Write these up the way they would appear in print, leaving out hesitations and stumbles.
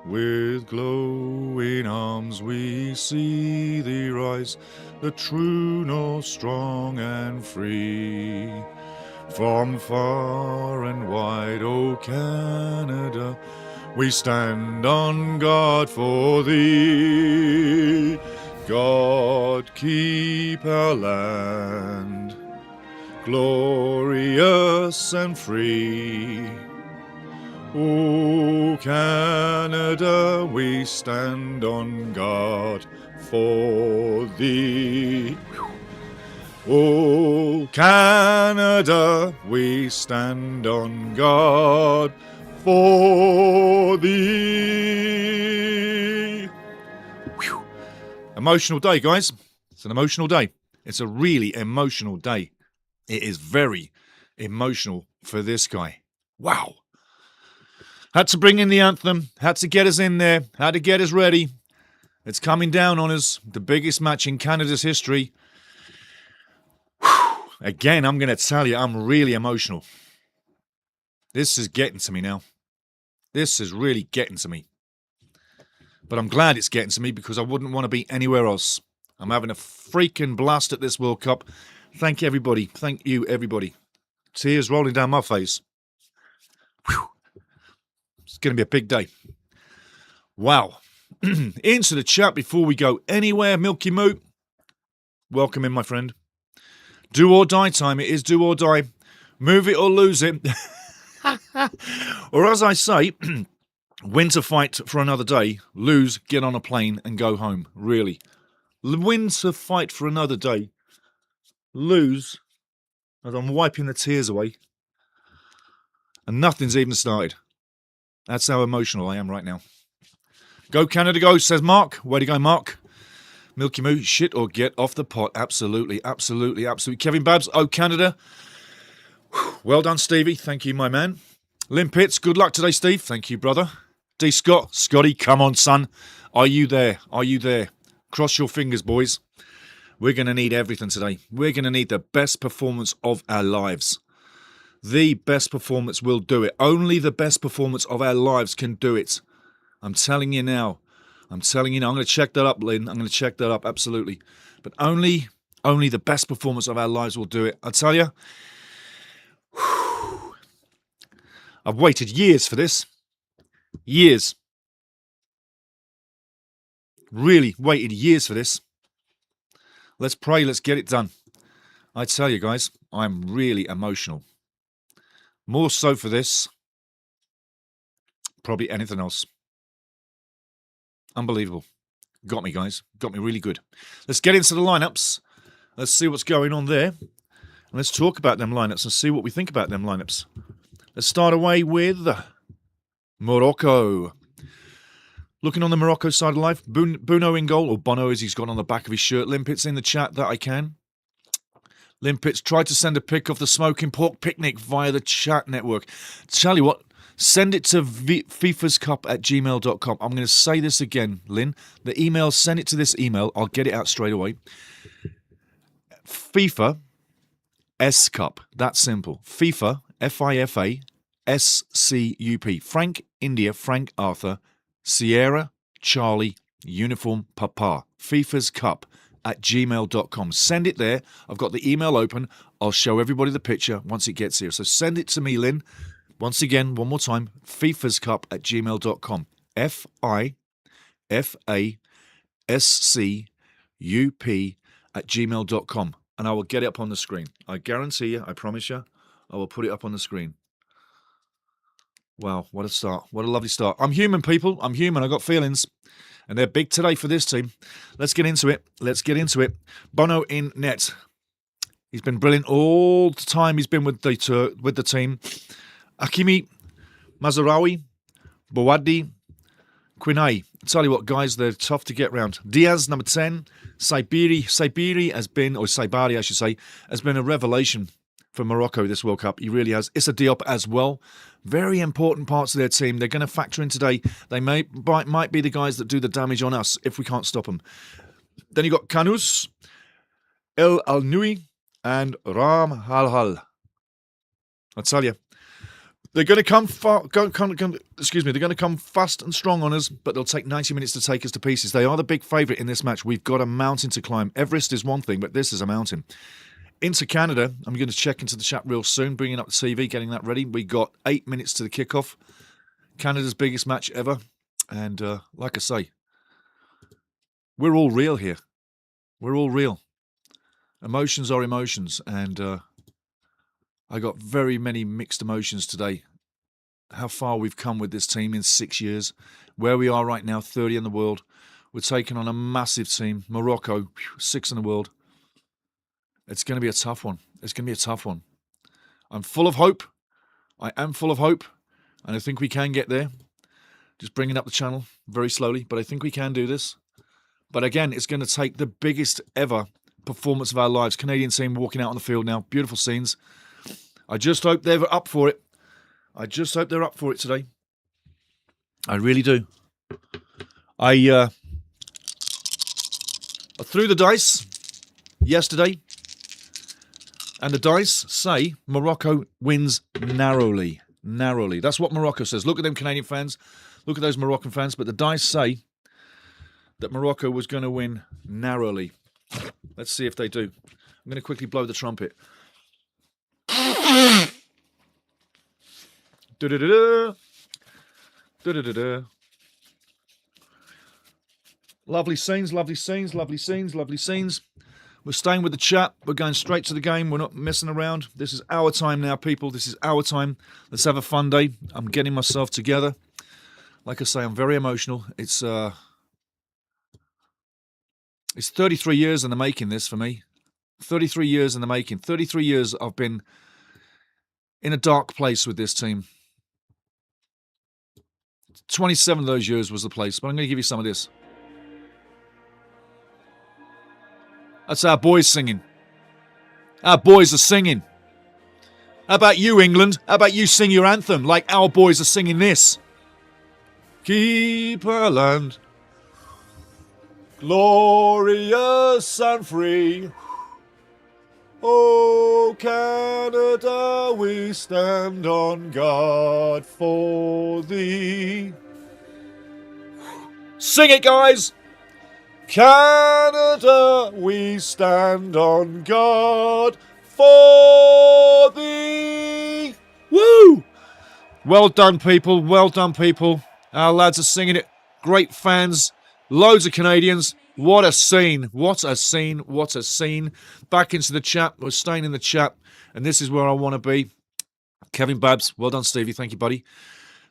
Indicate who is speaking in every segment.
Speaker 1: With glowing arms we see thee rise, the true north, strong and free. From far and wide, O Canada, we stand on guard for thee. God keep our land glorious and free. O Canada, we stand on guard for thee. O Canada, we stand on guard for thee. Whew. Emotional day, guys. It's an emotional day. It's a really emotional day. It is very emotional for this guy. Wow. Had to bring in the anthem, had to get us in there, had to get us ready. It's coming down on us, the biggest match in Canada's history. Whew. Again, I'm going to tell you, I'm really emotional. This is getting to me now. This is really getting to me. But I'm glad it's getting to me because I wouldn't want to be anywhere else. I'm having a freaking blast at this World Cup. Thank you, everybody. Thank you, everybody. Tears rolling down my face. Whew. It's going to be a big day. Wow. Into the chat before we go anywhere. Milky Moo. Welcome in, my friend. Do or die time. It is do or die. Move it or lose it. Or as I say, win to fight for another day. Lose, get on a plane and go home. Really. Win to fight for another day. Lose, as I'm wiping the tears away. And nothing's even started. That's how emotional I am right now. Go Canada, go, says Mark. Way to go, Mark. Milky Moo, shit or get off the pot. Absolutely, absolutely, absolutely. Kevin Babs, oh, Canada. Well done, Stevie. Thank you, my man. Lynn Pitts, good luck today, Steve. Thank you, brother. D. Scott, Scotty, come on, son. Are you there? Are you there? Cross your fingers, boys. We're going to need everything today. We're going to need the best performance of our lives. The best performance will do it. Only the best performance of our lives can do it. I'm telling you now. I'm telling you now. I'm going to check that up, Lynn. I'm going to check that up, absolutely. But only the best performance of our lives will do it. I tell you, I've waited years for this. Years. Really waited years for this. Let's pray. Let's get it done. I tell you, guys, I'm really emotional. More so for this, probably anything else. Unbelievable. Got me, guys. Got me really good. Let's get into the lineups. Let's see what's going on there. And let's talk about them lineups and see what we think about them lineups. Let's start away with Morocco. Looking on the Morocco side of life, Bruno in goal, or Bono as he's got on the back of his shirt. Limpets in the chat that I can. Limpets tried to send a pic of the smoking pork picnic via the chat network. Tell you what, send it to fifascup@gmail.com. I'm going to say this again, Lynn. The email, send it to this email. I'll get it out straight away. FIFA S Cup. That's simple. FIFA, FIFA, SCUP. Frank India, Frank Arthur, Sierra, Charlie, Uniform, Papa. FIFA's Cup at gmail.com. Send it there. I've got the email open. I'll show everybody the picture once it gets here. So send it to me, Lynn. Once again, one more time, FIFA's Cup at gmail.com. FIFASCUP at gmail.com. And I will get it up on the screen. I guarantee you, I promise you, I will put it up on the screen. Wow, what a start. What a lovely start. I'm human, people. I'm human. I've got feelings. And they're big today for this team. Let's get into it. Let's get into it. Bono in net. He's been brilliant all the time he's been with the team. Hakimi, Mazraoui, Bouadi, Quinay. Tell you what, guys, they're tough to get round. Diaz, number 10. Saibari has been, or Saibari, I should say, has been a revelation for Morocco this World Cup. He really has. Issa Diop as well. Very important parts of their team. They're going to factor in today. They might be the guys that do the damage on us if we can't stop them. Then you got Kanous, El Al-Nui, and Ram Halhal. I tell you, They're going to come, excuse me, they're going to come fast and strong on us, but they'll take 90 minutes to take us to pieces. They are the big favourite in this match. We've got a mountain to climb. Everest is one thing, but this is a mountain. Into Canada, I'm going to check into the chat real soon, bringing up the TV, getting that ready. We got 8 minutes to the kickoff. Canada's biggest match ever. And like I say, we're all real here. We're all real. Emotions are emotions, and I got very many mixed emotions today. How far we've come with this team in 6 years. Where we are right now, 30 in the world. We're taking on a massive team. Morocco, 6 in the world. It's going to be a tough one. It's going to be a tough one. I'm full of hope. I am full of hope. And I think we can get there. Just bringing up the channel very slowly. But I think we can do this. But again, it's going to take the biggest ever performance of our lives. Canadian team walking out on the field now. Beautiful scenes. I just hope they're up for it. I just hope they're up for it today. I really do. I threw the dice yesterday, and the dice say Morocco wins narrowly. Narrowly. That's what Morocco says. Look at them Canadian fans. Look at those Moroccan fans. But the dice say that Morocco was going to win narrowly. Let's see if they do. I'm going to quickly blow the trumpet. Da-da-da-da. Da-da-da-da. Lovely scenes, lovely scenes, lovely scenes, lovely scenes. We're staying with the chat. We're going straight to the game. We're not messing around. This is our time now, people. This is our time. Let's have a fun day. I'm getting myself together. Like I say, I'm very emotional. It's 33 years in the making, this, for me. 33 years in the making. 33 years I've been in a dark place with this team. 27 of those years was the place, but I'm going to give you some of this. That's our boys singing. Our boys are singing. How about you, England? How about you sing your anthem like our boys are singing this? Keep our land glorious and free. Oh, Canada, we stand on guard for thee. Sing it, guys! Canada, we stand on guard for thee. Woo! Well done, people. Well done, people. Our lads are singing it. Great fans. Loads of Canadians. What a scene. What a scene. What a scene. Back into the chat. We're staying in the chat. And this is where I want to be. Kevin Babs. Well done, Stevie. Thank you, buddy.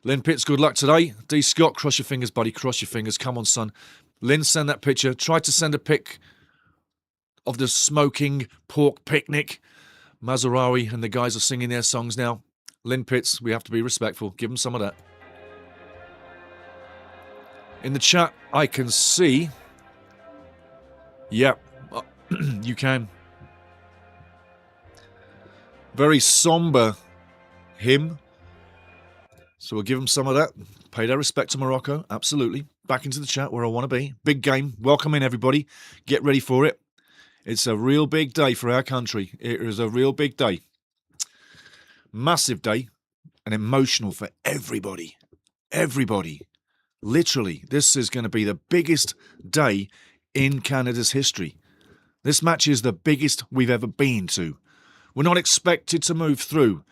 Speaker 1: Lynn Pitts, good luck today. D. Scott, cross your fingers, buddy. Cross your fingers. Come on, son. Lynn, send that picture. Try to send a pic of the smoking pork picnic. Mazarawi and the guys are singing their songs now. Lynn Pitts, we have to be respectful. Give them some of that. In the chat, I can see... Yep, you can. Very somber hymn. So we'll give them some of that. Pay their respect to Morocco, absolutely. Back into the chat where I want to be. Big game. Welcome in, everybody. Get ready for it. It's a real big day for our country. It is a real big day. Massive day. And emotional for everybody. Everybody. Literally, this is going to be the biggest day in Canada's history. This match is the biggest we've ever been to. We're not expected to move through,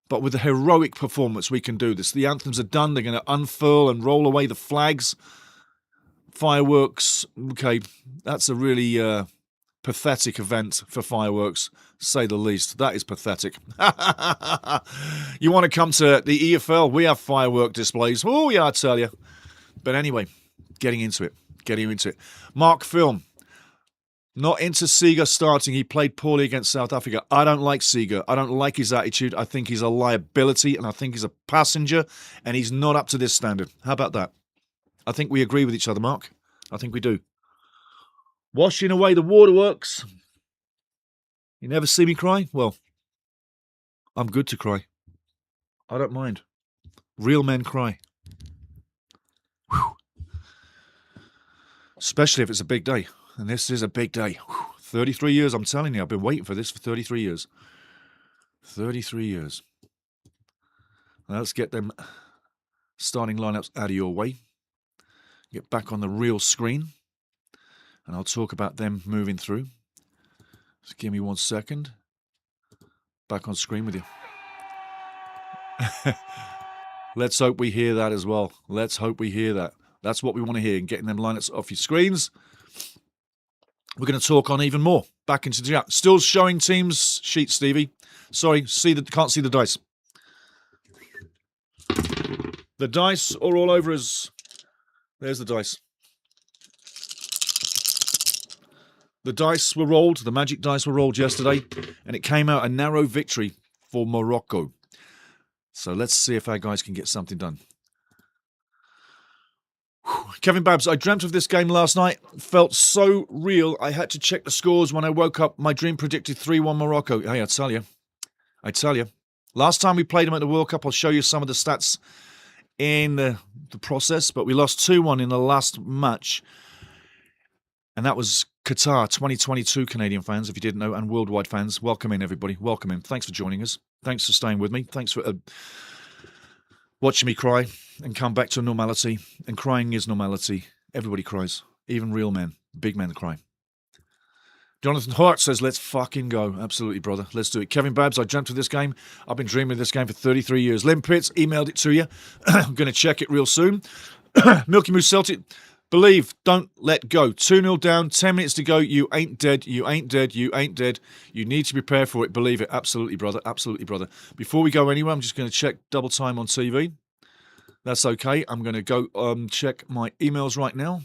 Speaker 1: but with a heroic performance we can do this. The anthems are done. They're going to unfurl and roll away the flags. Fireworks. Okay, that's a really pathetic event for fireworks, to say the least. That is pathetic. You want to come to the EFL? We have firework displays. Oh, yeah, I tell you. But anyway, getting into it. Mark Film. Not into Seeger starting. He played poorly against South Africa. I don't like Seeger. I don't like his attitude. I think he's a liability, and I think he's a passenger, and he's not up to this standard. How about that? I think we agree with each other, Mark. I think we do. Washing away the waterworks. You never see me cry? Well, I'm good to cry. I don't mind. Real men cry. Whew. Especially if it's a big day. And this is a big day. 33 years, I'm telling you. I've been waiting for this for 33 years. 33 years. Now let's get them starting lineups out of your way. Get back on the real screen. And I'll talk about them moving through. Just give me 1 second. Back on screen with you. Let's hope we hear that as well. Let's hope we hear that. That's what we want to hear. Getting them lineups off your screens. We're going to talk on even more. Back into the chat. Still showing teams sheet, Stevie. Sorry, can't see the dice. The dice are all over us. There's the dice. The dice were rolled. The magic dice were rolled yesterday. And it came out a narrow victory for Morocco. So let's see if our guys can get something done. Kevin Babs, I dreamt of this game last night. Felt so real. I had to check the scores when I woke up. My dream predicted 3-1 Morocco. Hey, I tell you. Last time we played them at the World Cup, I'll show you some of the stats in the process, but we lost 2-1 in the last match. And that was Qatar 2022, Canadian fans, if you didn't know, and worldwide fans. Welcome in, everybody. Welcome in. Thanks for joining us. Thanks for staying with me. Thanks for watching me cry and come back to normality. And crying is normality. Everybody cries. Even real men. Big men cry. Jonathan Hart says, let's fucking go. Absolutely, brother. Let's do it. Kevin Babs, I dreamt of this game. I've been dreaming of this game for 33 years. Lynn Pitts emailed it to you. I'm going to check it real soon. Milky Moose Celtic, believe, don't let go. 2-0 down, 10 minutes to go. You ain't dead. You ain't dead. You ain't dead. You need to prepare for it. Believe it. Absolutely, brother. Absolutely, brother. Before we go anywhere, I'm just going to check double time on TV. That's okay. I'm going to go check my emails right now.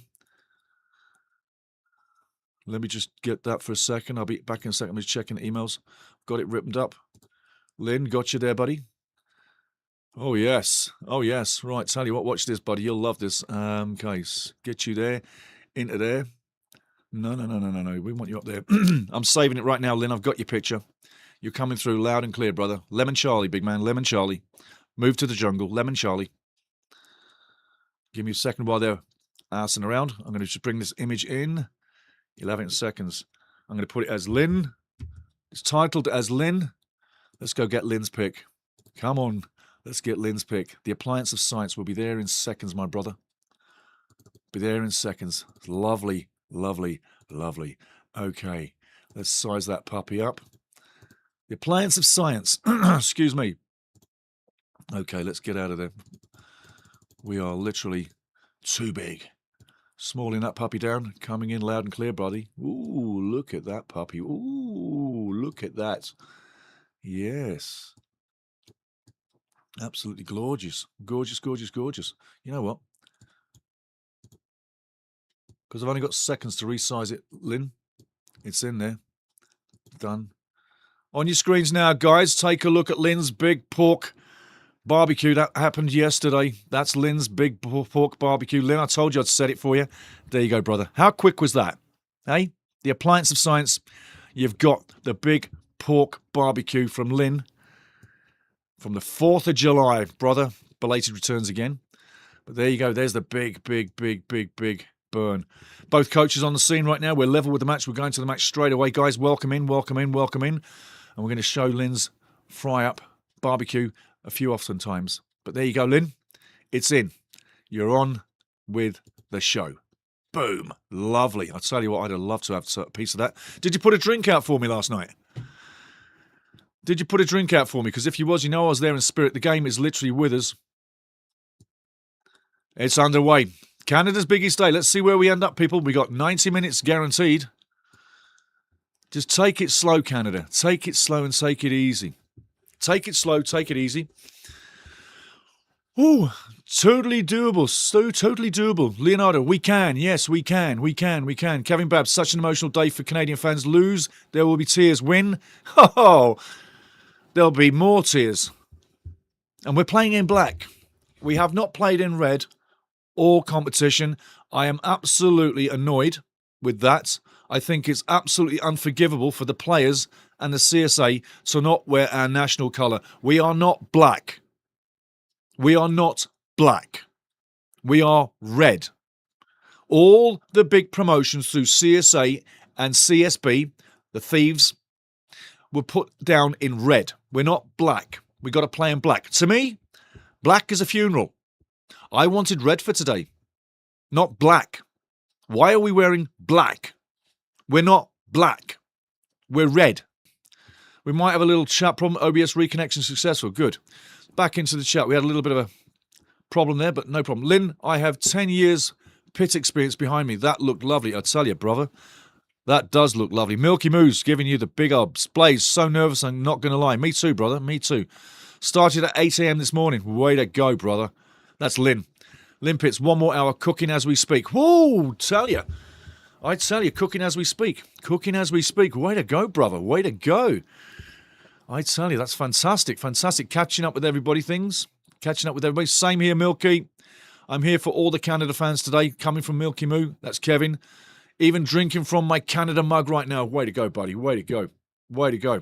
Speaker 1: Let me just get that for a second. I'll be back in a second. I'm just checking the emails. Got it ripped up. Lynn, got you there, buddy. Oh, yes. Oh, yes. Right. Tell you what, watch this, buddy. You'll love this. Okay. Get you there. Into there. No. We want you up there. I'm saving it right now, Lynn. I've got your picture. You're coming through loud and clear, brother. Lemon Charlie, big man. Lemon Charlie. Move to the jungle. Lemon Charlie. Give me a second while they're arsing around. I'm going to just bring this image in. 11 seconds. I'm going to put it as Lynn. It's titled as Lynn. Let's go get Lynn's pick. Come on. Let's get Lynn's pick. The appliance of science will be there in seconds, my brother. Be there in seconds. Lovely, lovely, lovely. Okay. Let's size that puppy up. The appliance of science. Excuse me. Okay, let's get out of there. We are literally too big. Smalling that puppy down, coming in loud and clear, buddy. Ooh, look at that puppy. Ooh, look at that. Yes. Absolutely gorgeous. Gorgeous, gorgeous, gorgeous. You know what? Because I've only got seconds to resize it, Lynn. It's in there. Done. On your screens now, guys, take a look at Lynn's big pork barbecue. That happened yesterday. That's Lynn's big pork barbecue. Lynn, I told you I'd set it for you. There you go, brother. How quick was that? Hey? The appliance of science. You've got the big pork barbecue from Lynn from the 4th of July, brother. Belated returns again. But there you go. There's the big burn. Both coaches on the scene right now. We're level with the match. We're going to the match straight away. Guys, welcome in, welcome in, welcome in. And we're going to show Lynn's fry-up barbecue a few oftentimes. But there you go, Lynn. It's in. You're on with the show. Boom. Lovely. I'll tell you what, I'd love to have a piece of that. Did you put a drink out for me last night? Did you put a drink out for me? Because if you was, you know I was there in spirit. The game is literally with us. It's underway. Canada's biggest day. Let's see where we end up, people. We got 90 minutes guaranteed. Just take it slow, Canada. Take it slow and take it easy. Take it slow, take it easy. Ooh, totally doable. So totally doable. Leonardo, we can. Yes, we can. We can. We can. Kevin Babs, such an emotional day for Canadian fans. Lose, there will be tears. Win, oh, there'll be more tears. And we're playing in black. We have not played in red or competition. I am absolutely annoyed with that. I think it's absolutely unforgivable for the players and the CSA to not wear our national colour. We are not black. We are not black. We are red. All the big promotions through CSA and CSB, the thieves, were put down in red. We're not black. We've got to play in black. To me, Black is a funeral. I wanted red for today, not black. Why are we wearing black? We're not black. We're red. We might have a little chat problem. OBS reconnection successful. Good. Back into the chat. We had a little bit of a problem there, but no problem. Lynn, I have 10 years pit experience behind me. That looked lovely. I tell you, brother. That does look lovely. Milky Moo's giving you the big ups. Blaze, so nervous, I'm not going to lie. Me too, brother. Me too. Started at 8 a.m. this morning. Way to go, brother. That's Lynn. Lynn Pitts, 1 more hour, cooking as we speak. Whoa, tell you. I tell you, cooking as we speak. Cooking as we speak. Way to go, brother. Way to go. I tell you, that's fantastic. Fantastic. Catching up with everybody, things. Catching up with everybody. Same here, Milky. I'm here for all the Canada fans today. Coming from Milky Moo. That's Kevin. Even drinking from my Canada mug right now. Way to go, buddy. Way to go. Way to go.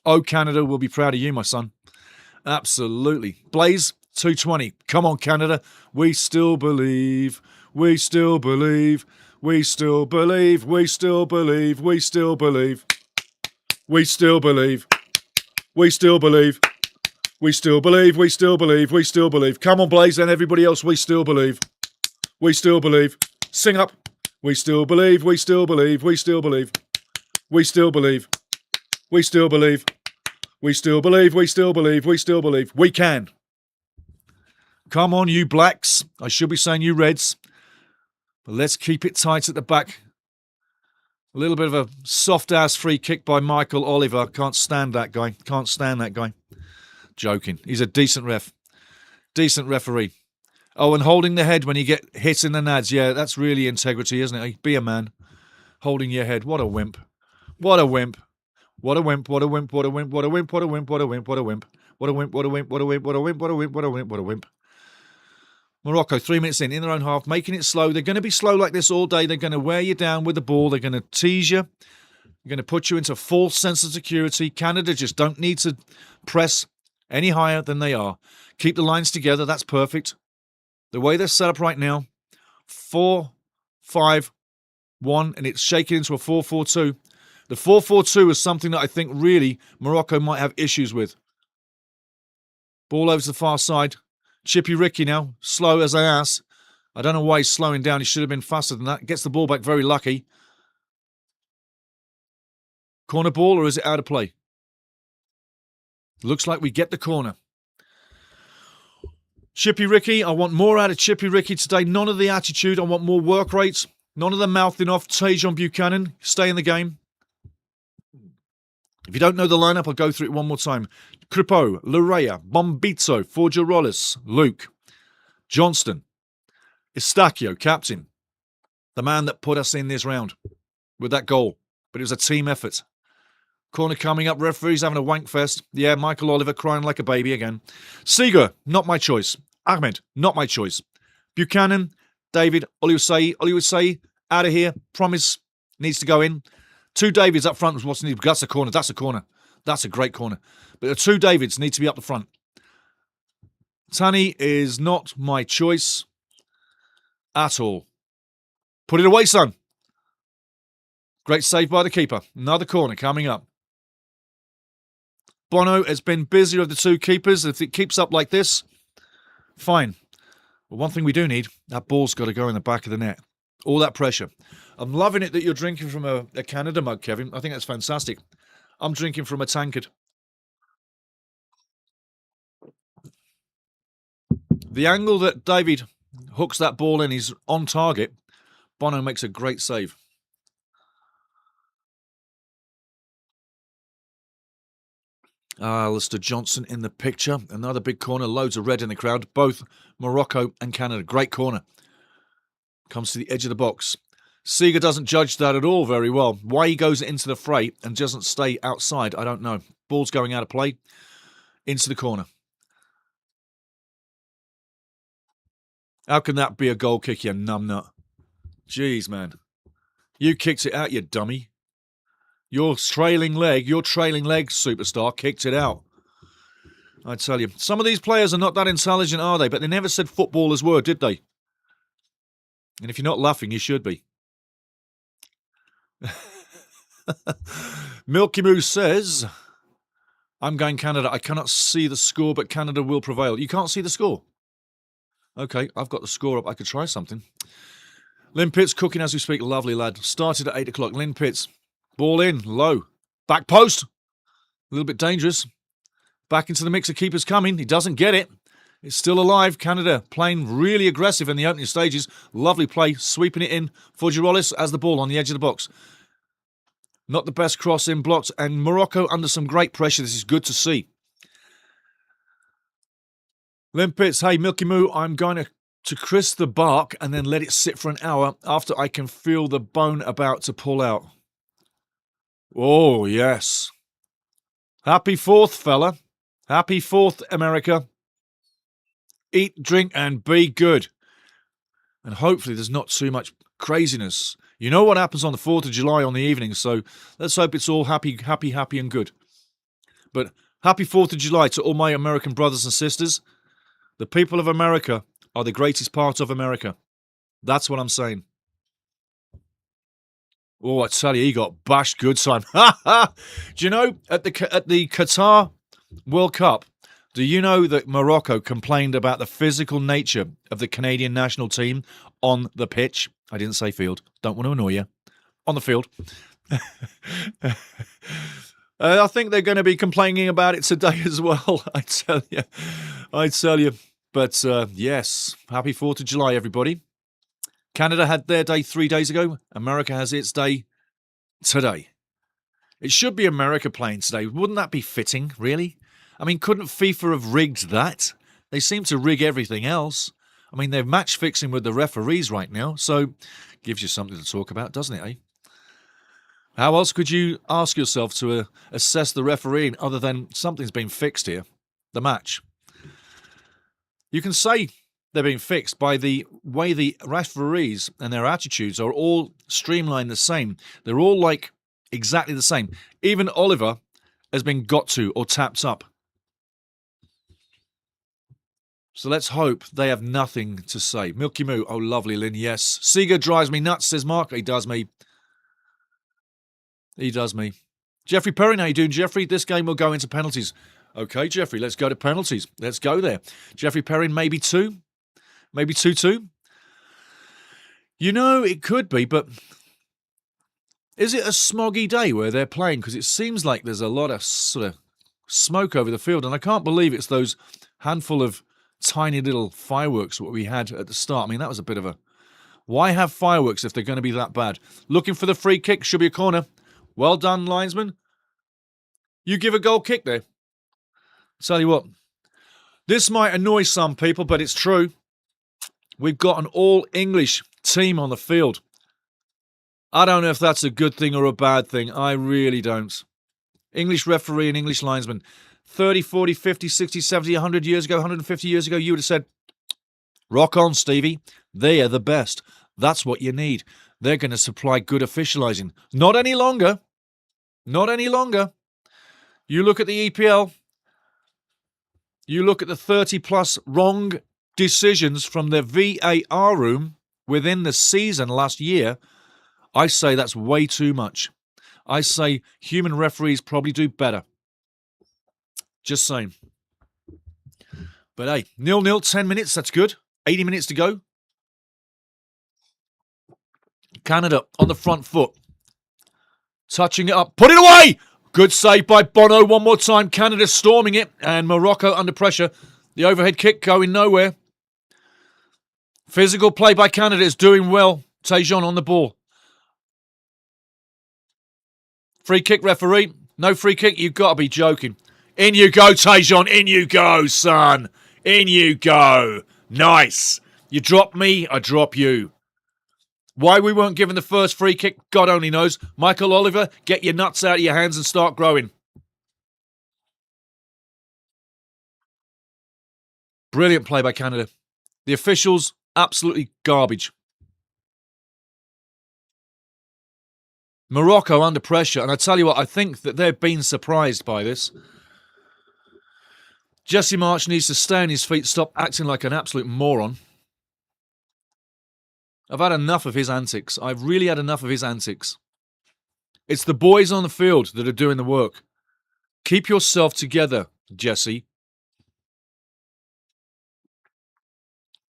Speaker 1: Oh, Canada will be proud of you, my son. Absolutely. Blaze, 220. Come on, Canada. We still believe. We still believe. We still believe. We still believe. We still believe. We still believe. We still believe. We still believe. We still believe. We still believe. Come on, Blaze, and everybody else. We still believe. We still believe. Sing up. We still believe. We still believe. We still believe. We still believe. We still believe. We still believe. We still believe. We still believe. We can. Come on, you blacks. I should be saying you reds. But let's keep it tight at the back. A little bit of a soft-ass free kick by Michael Oliver. Can't stand that guy. Can't stand that guy. Joking. He's a decent ref. Decent referee. Oh, and holding the head when you get hit in the nads. Yeah, that's really integrity, isn't it? Be a man. Holding your head. What a wimp. What a wimp. What a wimp. What a wimp. What a wimp. What a wimp. What a wimp. What a wimp. What a wimp. What a wimp. What a wimp. What a wimp. What a wimp. What a wimp. What a wimp. What a wimp. Morocco, 3 minutes in their own half, making it slow. They're going to be slow like this all day. They're going to wear you down with the ball. They're going to tease you. They're going to put you into false sense of security. Canada just don't need to press any higher than they are. Keep the lines together. That's perfect. The way they're set up right now, 4-5-1, and it's shaking into a 4-4-2. The 4-4-2 is something that I think really Morocco might have issues with. Ball over to the far side. Chippy Ricky now, slow as an ass. I don't know why he's slowing down. He should have been faster than that. Gets the ball back, very lucky. Corner ball, or is it out of play? Looks like we get the corner. Chippy Ricky, I want more out of Chippy Ricky today. None of the attitude. I want more work rates. None of the mouthing off. Tajon Buchanan, stay in the game. If you don't know the lineup, I'll go through it one more time. Kripo, Larea, Bombito, Forgerolis, Luke, Johnston, Estacchio, captain. The man that put us in this round with that goal. But it was a team effort. Corner coming up. Referee's having a wank fest. Yeah, Michael Oliver crying like a baby again. Seeger, not my choice. Ahmed, not my choice. Buchanan, David, Oluwaseyi, out of here. Promise, needs to go in. 2 Davids up front was what's needed. That's a corner. That's a corner. That's a great corner. But the 2 Davids need to be up the front. Tani is not my choice at all. Put it away, son. Great save by the keeper. Another corner coming up. Bono has been busier of the 2 keepers. If it keeps up like this, fine. But one thing we do need, that ball's got to go in the back of the net. All that pressure. I'm loving it that you're drinking from a Canada mug, Kevin. I think that's fantastic. I'm drinking from a tankard. The angle that David hooks that ball in is on target. Bono makes a great save. Alistair Johnson in the picture. Another big corner. Loads of red in the crowd. Both Morocco and Canada. Great corner. Comes to the edge of the box. Seeger doesn't judge that at all very well. Why he goes into the fray and doesn't stay outside, I don't know. Ball's going out of play. Into the corner. How can that be a goal kick, you numbnut? Jeez, man. You kicked it out, you dummy. Your trailing leg, superstar, kicked it out. I tell you. Some of these players are not that intelligent, are they? But they never said footballers were, did they? And if you're not laughing, you should be. Milky Moo says, I'm going Canada. I cannot see the score, but Canada will prevail. You can't see the score? Okay, I've got the score up. I could try something. Lynn Pitts cooking as we speak. Lovely lad. Started at 8 o'clock. Lynn Pitts. Ball in. Low. Back post. A little bit dangerous. Back into the mix. The keeper's coming. He doesn't get it. It's still alive. Canada playing really aggressive in the opening stages. Lovely play. Sweeping it in for Girolis as the ball on the edge of the box. Not the best cross in blocked. And Morocco under some great pressure. This is good to see. Limpets, hey, Milky Moo, I'm going to crisp the bark and then let it sit for an hour after I can feel the bone about to pull out. Oh, yes. Happy 4th, fella. Happy 4th, America. Eat, drink, and be good. And hopefully there's not too much craziness. You know what happens on the 4th of July on the evening, so let's hope it's all happy, happy, happy and good. But happy 4th of July to all my American brothers and sisters. The people of America are the greatest part of America. That's what I'm saying. Oh, I tell you, he got bashed good time. Do you know, at the Qatar World Cup, do you know that Morocco complained about the physical nature of the Canadian national team on the pitch? I didn't say field. Don't want to annoy you. On the field. I think they're going to be complaining about it today as well. I tell you. But yes, happy 4th of July, everybody. Canada had their day 3 days ago. America has its day today. It should be America playing today. Wouldn't that be fitting, really? I mean, couldn't FIFA have rigged that? They seem to rig everything else. I mean, they're match fixing with the referees right now, so gives you something to talk about, doesn't it, eh? How else could you ask yourself to assess the refereeing other than something's been fixed here? The match. You can say they're being fixed by the way the referees and their attitudes are all streamlined the same. They're all like exactly the same. Even Oliver has been got to or tapped up. So let's hope they have nothing to say. Milky Moo, oh lovely Lynn, yes. Seeger drives me nuts, says Mark. He does me. He does me. Jeffrey Perrin, how you doing, Jeffrey? This game will go into penalties. Okay, Jeffrey, let's go to penalties. Let's go there. Jeffrey Perrin, maybe 2. Maybe 2-2. You know, it could be, but is it a smoggy day where they're playing? Because it seems like there's a lot of sort of smoke over the field, and I can't believe it's those handful of tiny little fireworks what we had at the start. I mean, that was a bit of a... Why have fireworks if they're going to be that bad? Looking for the free kick. Should be a corner. Well done, linesman. You give a goal kick there. Tell you what, this might annoy some people, but it's true. We've got an all-English team on the field. I don't know if that's a good thing or a bad thing. I really don't. English referee and English linesman. 30, 40, 50, 60, 70, 100 years ago, 150 years ago, you would have said, rock on, Stevie. They are the best. That's what you need. They're going to supply good officialising. Not any longer. Not any longer. You look at the EPL. You look at the 30-plus wrong decisions from the VAR room within the season last year. I say that's way too much. I say human referees probably do better. Just saying. But hey, 0-0, 10 minutes, that's good. 80 minutes to go. Canada on the front foot. Touching it up. Put it away! Good save by Bono one more time. Canada storming it. And Morocco under pressure. The overhead kick going nowhere. Physical play by Canada is doing well. Tejon on the ball. Free kick, referee. No free kick. You've got to be joking. In you go, Tejon. In you go, son. In you go. Nice. You drop me, I drop you. Why we weren't given the first free kick, God only knows. Michael Oliver, get your nuts out of your hands and start growing. Brilliant play by Canada. The officials, absolutely garbage. Morocco under pressure, and I tell you what, I think that they've been surprised by this. Jesse March needs to stay on his feet, stop acting like an absolute moron. I've had enough of his antics. I've really had enough of his antics. It's the boys on the field that are doing the work. Keep yourself together, Jesse.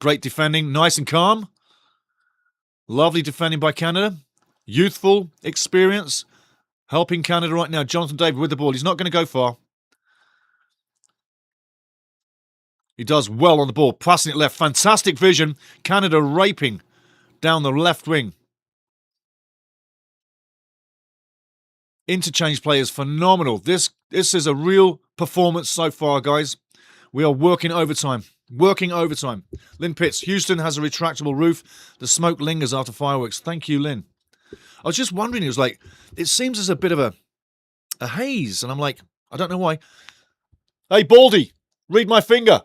Speaker 1: Great defending, nice and calm. Lovely defending by Canada. Youthful, experience, helping Canada right now. Jonathan David with the ball. He's not going to go far. He does well on the ball, passing it left. Fantastic vision. Canada raping down the left wing. Interchange play is phenomenal. This is a real performance so far, guys. We are working overtime. Working overtime. Lynn Pitts. Houston has a retractable roof. The smoke lingers after fireworks. Thank you, Lynn. I was just wondering, it seems there's a bit of a haze. And I'm like, I don't know why. Hey, Baldy, read my finger.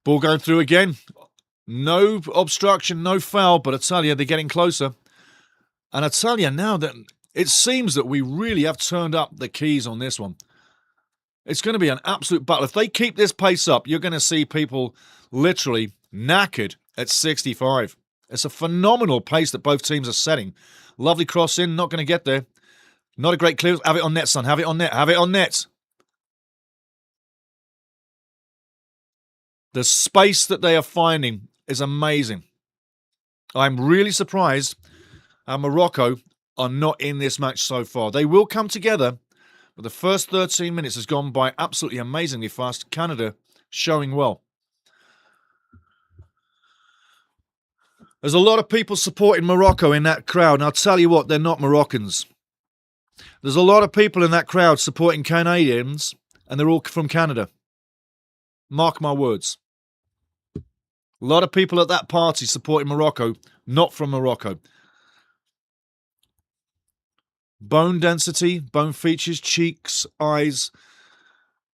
Speaker 1: Ball going through again. No obstruction, no foul, but I tell you, they're getting closer. And I tell you now that it seems that we really have turned up the keys on this one. It's going to be an absolute battle. If they keep this pace up, you're going to see people literally knackered at 65. It's a phenomenal pace that both teams are setting. Lovely cross in, not going to get there. Not a great clearance. Have it on net, son. Have it on net. Have it on net. The space that they are finding is amazing. I'm really surprised Morocco are not in this match so far. They will come together, but the first 13 minutes has gone by absolutely amazingly fast. Canada showing well. There's a lot of people supporting Morocco in that crowd, and I'll tell you what, they're not Moroccans. There's a lot of people in that crowd supporting Canadians, and they're all from Canada. Mark my words. A lot of people at that party supporting Morocco, not from Morocco. Bone density, bone features, cheeks, eyes.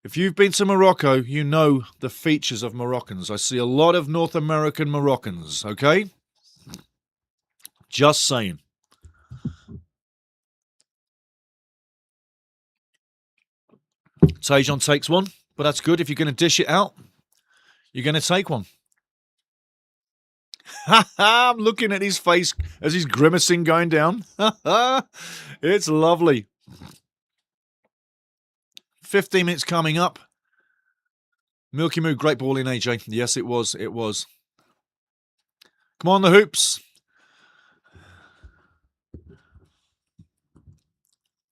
Speaker 1: If you've been to Morocco, you know the features of Moroccans. I see a lot of North American Moroccans, okay? Just saying. Tajon takes one, but that's good. If you're going to dish it out, you're going to take one. I'm looking at his face as he's grimacing going down. It's lovely. 15 minutes coming up. Milky Moo, great ball in, AJ. Yes, it was. It was. Come on, the hoops.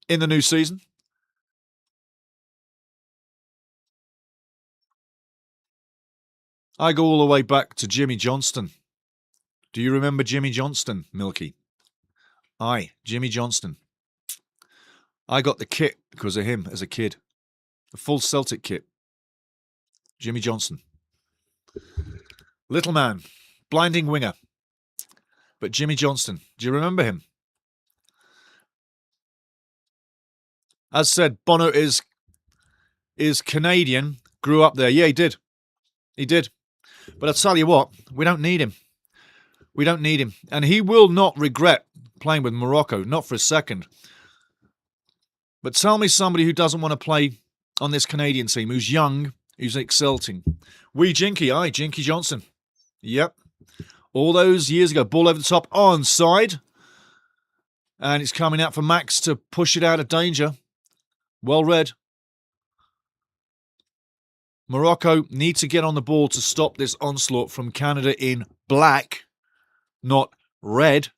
Speaker 1: In the new season. I go all the way back to Jimmy Johnston. Do you remember Jimmy Johnston, Milky? Aye, Jimmy Johnston. I got the kit because of him as a kid. The full Celtic kit. Jimmy Johnston. Little man. Blinding winger. But Jimmy Johnston. Do you remember him? As said, Bono is Canadian. Grew up there. Yeah, he did. He did. But I'll tell you what, we don't need him. We don't need him. And he will not regret playing with Morocco, not for a second. But tell me somebody who doesn't want to play on this Canadian team, who's young, who's exulting. Jinky, aye, Jinky Johnson. Yep. All those years ago, ball over the top, onside. And it's coming out for Max to push it out of danger. Well read. Morocco need to get on the ball to stop this onslaught from Canada in black, not red.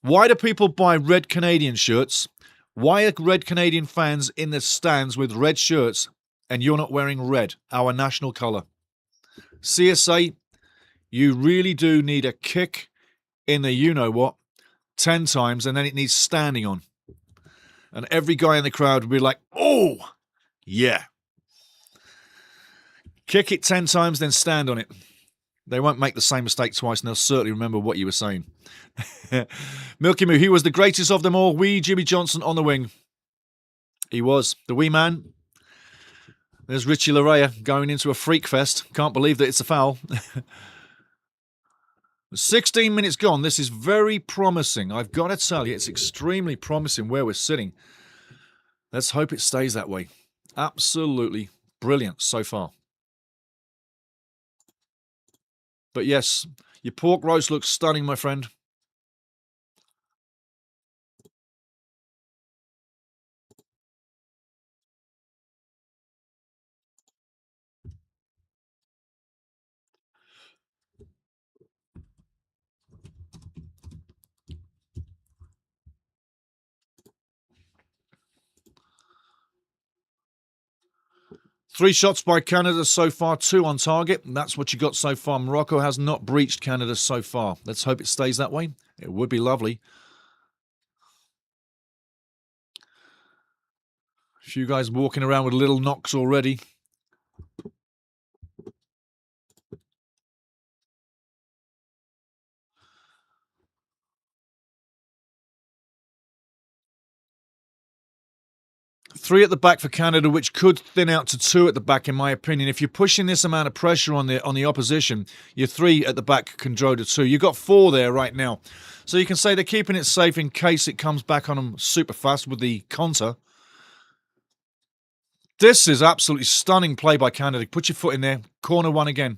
Speaker 1: Why do people buy red Canadian shirts? Why are red Canadian fans in the stands with red shirts and you're not wearing red, our national colour? CSA, you really do need a kick in the you-know-what 10 times, and then it needs standing on. And every guy in the crowd would be like, oh, yeah. Kick it 10 times, then stand on it. They won't make the same mistake twice, and they'll certainly remember what you were saying. Milky Moo, he was the greatest of them all. Wee Jimmy Johnson on the wing. He was. The wee man. There's Richie Larea going into a freak fest. Can't believe that it's a foul. 16 minutes gone. This is very promising. I've got to tell you, it's extremely promising where we're sitting. Let's hope it stays that way. Absolutely brilliant so far. But yes, your pork roast looks stunning, my friend. Three shots by Canada so far, 2 on target. And that's what you got so far. Morocco has not breached Canada so far. Let's hope it stays that way. It would be lovely. A few guys walking around with little knocks already. Three at the back for Canada, which could thin out to 2 at the back, in my opinion. If you're pushing this amount of pressure on the opposition, your 3 at the back can draw to 2. You've got 4 there right now. So you can say they're keeping it safe in case it comes back on them super fast with the counter. This is absolutely stunning play by Canada. Put your foot in there. Corner 1 again.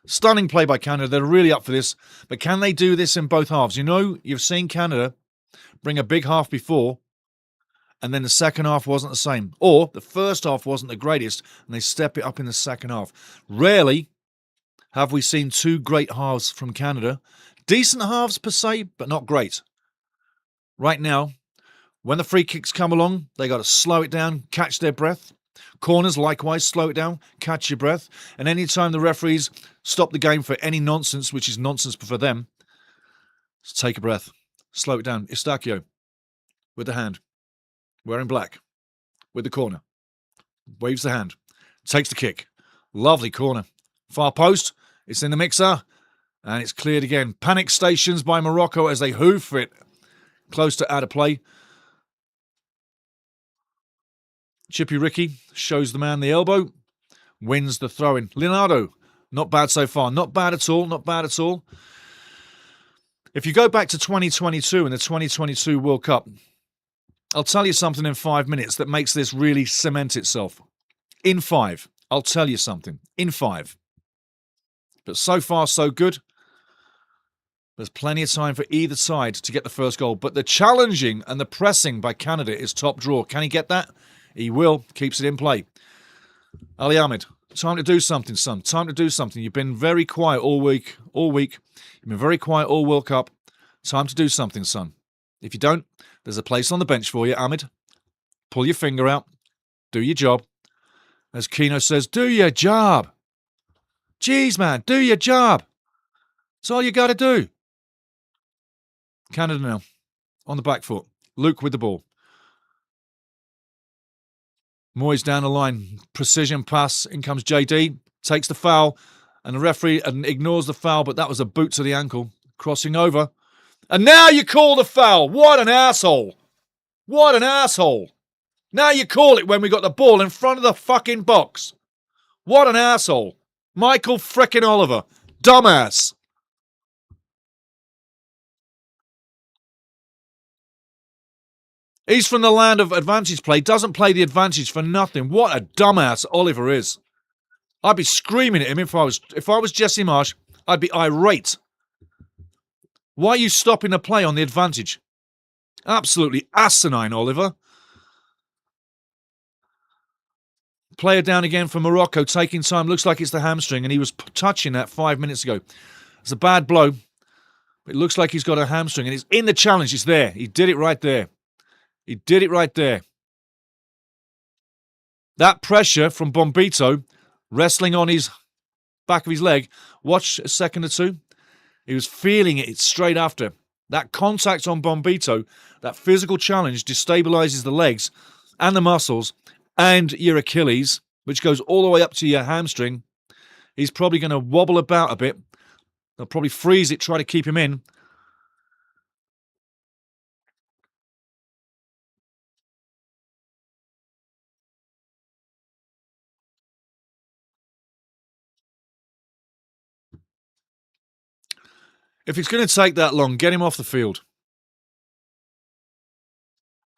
Speaker 1: Stunning play by Canada. They're really up for this. But can they do this in both halves? You know, you've seen Canada bring a big half before, and then the second half wasn't the same. Or the first half wasn't the greatest, and they step it up in the second half. Rarely have we seen 2 great halves from Canada. Decent halves per se, but not great. Right now, when the free kicks come along, they got to slow it down, catch their breath. Corners, likewise, slow it down, catch your breath. And anytime the referees stop the game for any nonsense, which is nonsense for them, just take a breath, slow it down. Eustachio with the hand, wearing black, with the corner, waves the hand, takes the kick. Lovely corner. Far post, it's in the mixer, and it's cleared again. Panic stations by Morocco as they hoof it close to out of play. Chippy Ricky shows the man the elbow, wins the throw-in. Leonardo, not bad so far. Not bad at all, not bad at all. If you go back to 2022 and the 2022 World Cup, I'll tell you something in 5 minutes that makes this really cement itself. In 5, I'll tell you something. In 5. But so far, so good. There's plenty of time for either side to get the first goal. But the challenging and the pressing by Canada is top draw. Can he get that? He will. Keeps it in play. Ali Ahmed, time to do something, son. Time to do something. You've been very quiet all week. You've been very quiet all World Cup. Time to do something, son. If you don't, there's a place on the bench for you, Ahmed. Pull your finger out. Do your job. As Keno says, do your job. Jeez, man, do your job. That's all you got to do. Canada now. On the back foot. Luke with the ball. Moyes down the line. Precision pass. In comes JD. Takes the foul. And the referee ignores the foul, but that was a boot to the ankle. Crossing over. And now you call the foul. What an asshole. What an asshole. Now you call it when we got the ball in front of the fucking box. What an asshole. Michael frickin' Oliver. Dumbass. He's from the land of advantage play. Doesn't play the advantage for nothing. What a dumbass Oliver is. I'd be screaming at him if I was Jesse Marsh. I'd be irate. Why are you stopping the play on the advantage? Absolutely asinine, Oliver. Player down again for Morocco, taking time. Looks like it's the hamstring, and he was touching that 5 minutes ago. It's a bad blow. It looks like he's got a hamstring, and it's in the challenge. It's there. He did it right there. He did it right there. That pressure from Bombito, wrestling on his back of his leg. Watch a second or two. He was feeling it straight after. That contact on Bombito, that physical challenge, destabilizes the legs and the muscles and your Achilles, which goes all the way up to your hamstring. He's probably going to wobble about a bit. They'll probably freeze it, try to keep him in. If it's going to take that long, get him off the field.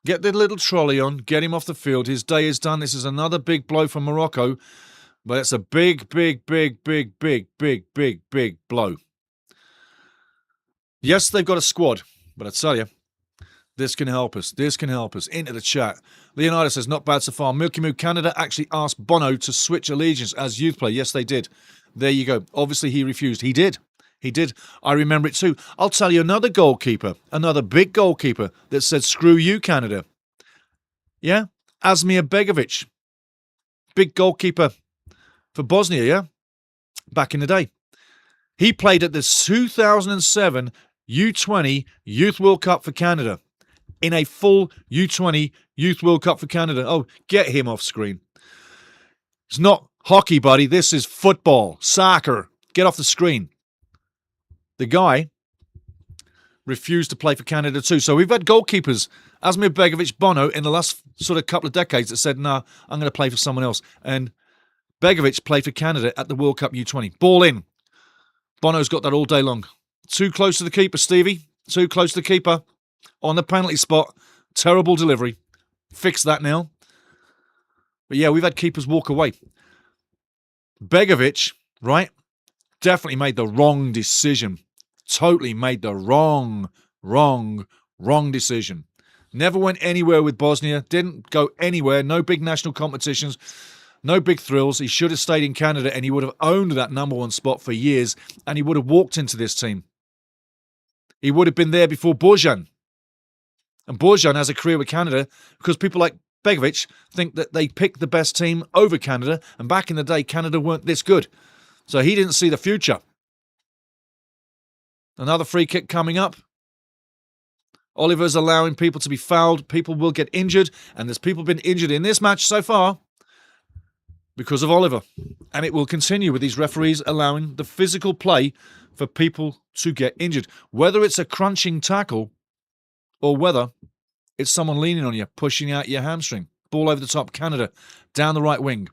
Speaker 1: Get the little trolley on, get him off the field. His day is done. This is another big blow for Morocco, but it's a big, big, big, big, big, big, big, big blow. Yes, they've got a squad, but I tell you, this can help us. This can help us. Into the chat. Leonardo says, not bad so far. Milky Moo Canada actually asked Bono to switch allegiance as youth player. Yes, they did. There you go. Obviously, he refused. He did. He did. I remember it too. I'll tell you another goalkeeper, another big goalkeeper that said, screw you, Canada. Yeah? Asmir Begovic. Big goalkeeper for Bosnia, yeah? Back in the day. He played at the 2007 U20 Youth World Cup for Canada. In a full U20 Youth World Cup for Canada. Oh, get him off screen. It's not hockey, buddy. This is football, soccer. Get off the screen. The guy refused to play for Canada too. So we've had goalkeepers, Asmir Begovic, Bono, in the last sort of couple of decades that said, nah, I'm going to play for someone else. And Begovic played for Canada at the World Cup U20. Ball in. Bono's got that all day long. Too close to the keeper, Stevie. Too close to the keeper. On the penalty spot. Terrible delivery. Fix that now. But yeah, we've had keepers walk away. Begovic, right, definitely made the wrong decision. Totally made the wrong decision. Never went anywhere with Bosnia. Didn't go anywhere. No big national competitions. No big thrills. He should have stayed in Canada and he would have owned that number one spot for years and he would have walked into this team. He would have been there before Bojan. And Bojan has a career with Canada because people like Begovic think that they picked the best team over Canada. And back in the day, Canada weren't this good. So he didn't see the future. Another free kick coming up. Oliver's allowing people to be fouled. People will get injured. And there's people been injured in this match so far because of Oliver. And it will continue with these referees allowing the physical play for people to get injured. Whether it's a crunching tackle or whether it's someone leaning on you, pushing out your hamstring. Ball over the top, Canada, down the right wing.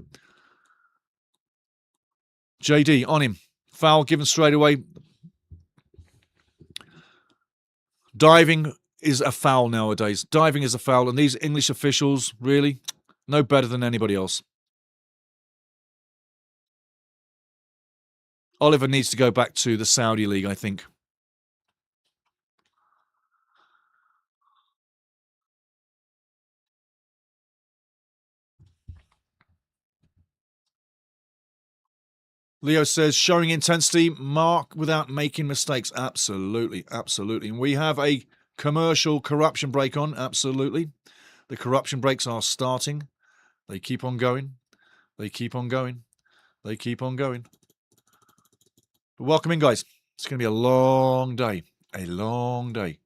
Speaker 1: JD on him. Foul given straight away. Diving is a foul nowadays. Diving is a foul, and these English officials, really, no better than anybody else. Oliver needs to go back to the Saudi League, I think. Leo says, showing intensity, mark without making mistakes. Absolutely, absolutely. And we have a commercial corruption break on. Absolutely. The corruption breaks are starting. They keep on going. They keep on going. They keep on going. But welcome in, guys. It's going to be a long day. A long day.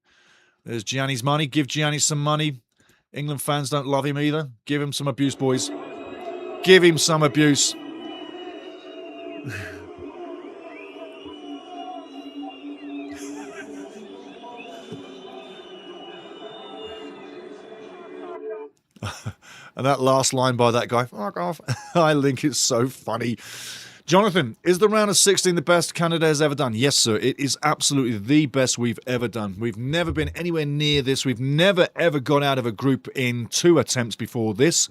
Speaker 1: There's Gianni's money. Give Gianni some money. England fans don't love him either. Give him some abuse, boys. Give him some abuse. And that last line by that guy, fuck off. I think it's so funny. Jonathan, is the round of 16 the best Canada has ever done? Yes, sir. It is absolutely the best we've ever done. We've never been anywhere near this. We've never, ever got out of a group in 2 attempts before this.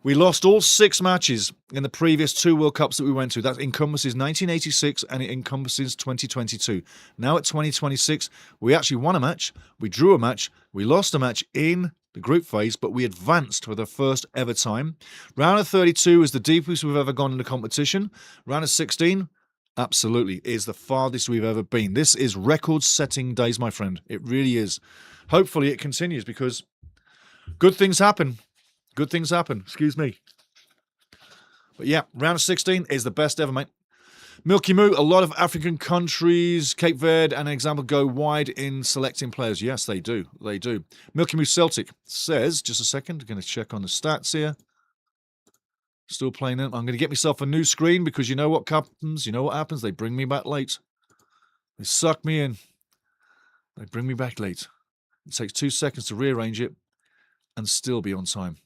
Speaker 1: We lost all 6 matches in the previous 2 World Cups that we went to. That encompasses 1986 and it encompasses 2022. Now at 2026, we actually won a match, we drew a match, we lost a match in the group phase, but we advanced for the first ever time. Round of 32 is the deepest we've ever gone in the competition. Round of 16, absolutely, is the farthest we've ever been. This is record-setting days, my friend. It really is. Hopefully it continues because good things happen. Good things happen. Excuse me. But yeah, round of 16 is the best ever, mate. Milky Moo, a lot of African countries, Cape Verde, and an example, go wide in selecting players. Yes, they do. They do. Milky Moo Celtic says, just a second, I'm going to check on the stats here. Still playing it. I'm going to get myself a new screen because you know what happens? You know what happens? They bring me back late. They suck me in. They bring me back late. It takes 2 seconds to rearrange it and still be on time.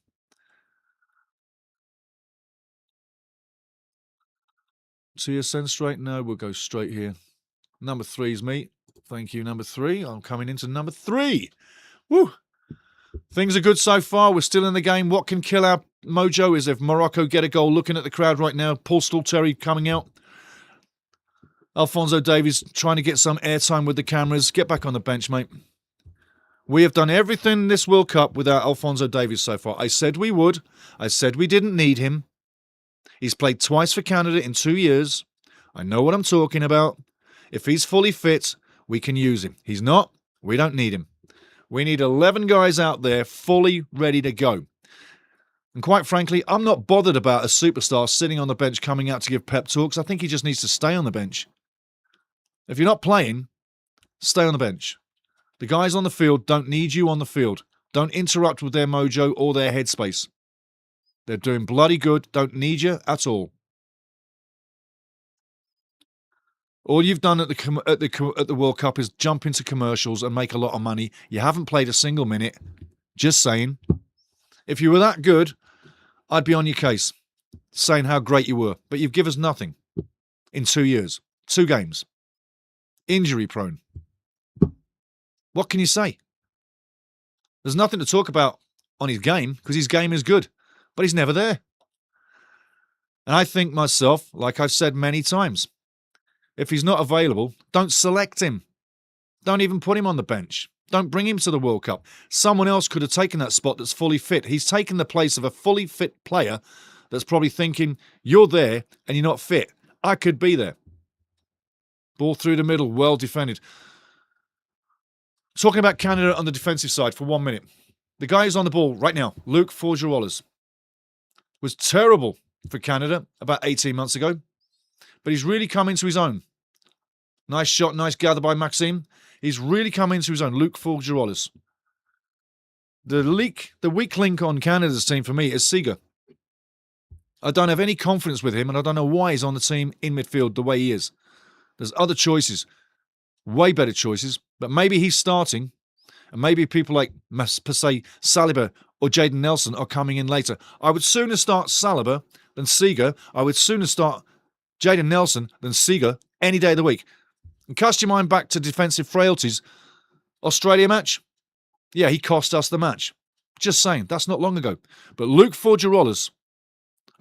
Speaker 1: TSN straight? No, we'll go straight here. Number 3 is me. Thank you, number 3. I'm coming into number 3. Woo! Things are good so far. We're still in the game. What can kill our mojo is if Morocco get a goal. Looking at the crowd right now. Paul Stalteri coming out. Alphonso Davies trying to get some airtime with the cameras. Get back on the bench, mate. We have done everything in this World Cup without Alphonso Davies so far. I said we would. I said we didn't need him. He's played twice for Canada in 2 years. I know what I'm talking about. If he's fully fit, we can use him. He's not. We don't need him. We need 11 guys out there fully ready to go. And quite frankly, I'm not bothered about a superstar sitting on the bench coming out to give pep talks. I think he just needs to stay on the bench. If you're not playing, stay on the bench. The guys on the field don't need you on the field. Don't interrupt with their mojo or their headspace. They're doing bloody good. Don't need you at all. All you've done at the World Cup is jump into commercials and make a lot of money. You haven't played a single minute. Just saying. If you were that good, I'd be on your case, saying how great you were. But you've given us nothing in 2 years. 2 games. Injury prone. What can you say? There's nothing to talk about on his game because his game is good, but he's never there. And I think myself, like I've said many times, if he's not available, don't select him. Don't even put him on the bench. Don't bring him to the World Cup. Someone else could have taken that spot that's fully fit. He's taken the place of a fully fit player that's probably thinking, you're there and you're not fit. I could be there. Ball through the middle, well defended. Talking about Canada on the defensive side for 1 minute. The guy who's on the ball right now, Luke Forgerolas, was terrible for Canada about 18 months ago, but he's really come into his own. Nice shot, nice gather by Maxime. He's really come into his own, Luke Forgerolas. The weak link on Canada's team for me is Seeger. I don't have any confidence with him, and I don't know why he's on the team in midfield the way he is. There's other choices, way better choices, but maybe he's starting, and maybe people like, per se, Saliba or Jaden Nelson are coming in later. I would sooner start Saliba than Seeger. I would sooner start Jaden Nelson than Seeger any day of the week. And cast your mind back to defensive frailties. Australia match? Yeah, he cost us the match. Just saying, that's not long ago. But Luke Forgerolas,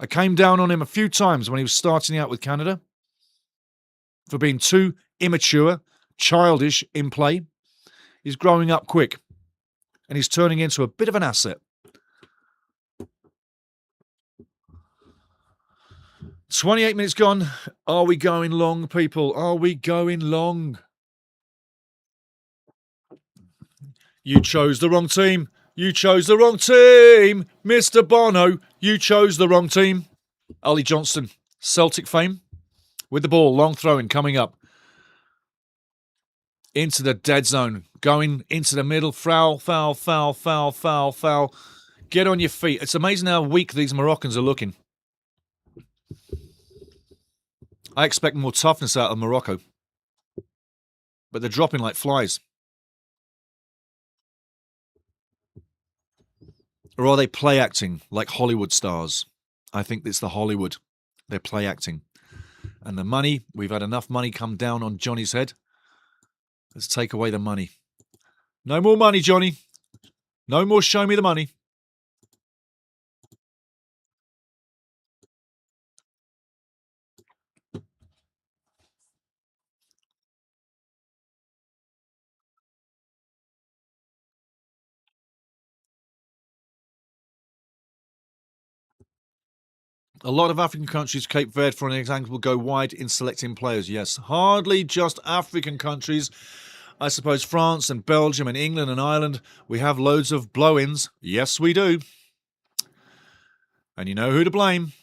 Speaker 1: I came down on him a few times when he was starting out with Canada for being too immature, childish in play. He's growing up quick, and he's turning into a bit of an asset. 28 minutes gone. Are we going long, people? Are we going long? You chose the wrong team. You chose the wrong team. Mr. Bono, you chose the wrong team. Ollie Johnston, Celtic fame, with the ball, long throwing, coming up. Into the dead zone, going into the middle. Foul. Get on your feet. It's amazing how weak these Moroccans are looking. I expect more toughness out of Morocco. But they're dropping like flies. Or are they play acting like Hollywood stars? I think it's the Hollywood. They're play acting. And the money, we've had enough money come down on Johnny's head. Let's take away the money. No more money, Johnny. No more show me the money. A lot of African countries, Cape Verde, for an example, will go wide in selecting players. Yes, hardly just African countries. I suppose France and Belgium and England and Ireland, we have loads of blow-ins. Yes, we do. And you know who to blame.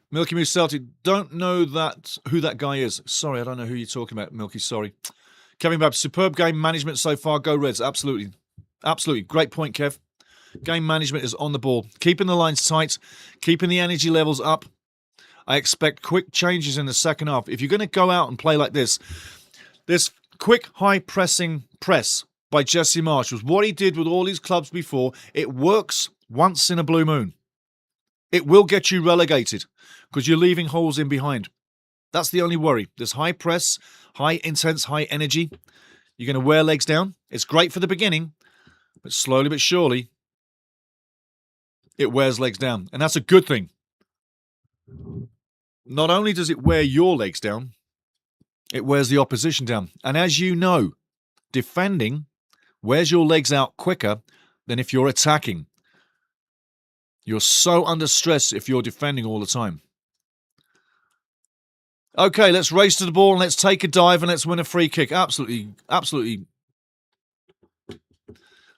Speaker 1: Milky Moose Celtic, don't know who that guy is. Sorry, I don't know who you're talking about, Milky, sorry. Kevin Babb, superb game management so far. Go Reds, absolutely. Absolutely. Great point, Kev. Game management is on the ball. Keeping the lines tight, keeping the energy levels up. I expect quick changes in the second half. If you're going to go out and play like this quick, high-pressing press by Jesse Marsch was what he did with all his clubs before. It works once in a blue moon. It will get you relegated because you're leaving holes in behind. That's the only worry. This high press, high intense, high energy. You're going to wear legs down. It's great for the beginning, But slowly but surely, it wears legs down. And that's a good thing. Not only does it wear your legs down, it wears the opposition down. And as you know, defending wears your legs out quicker than if you're attacking. You're so under stress if you're defending all the time. Okay, let's race to the ball and let's take a dive and let's win a free kick. Absolutely.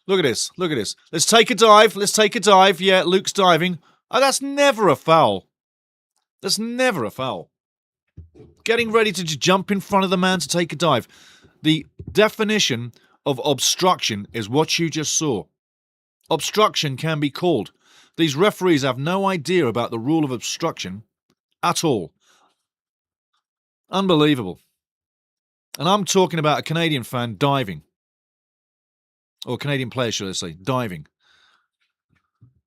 Speaker 1: Look at this. Let's take a dive. Yeah, Luke's diving. Oh, that's never a foul. Getting ready to jump in front of the man to take a dive. The definition of obstruction is what you just saw. Obstruction can be called. These referees have no idea about the rule of obstruction at all. Unbelievable. And I'm talking about a Canadian fan diving. Or Canadian player, should I say, diving.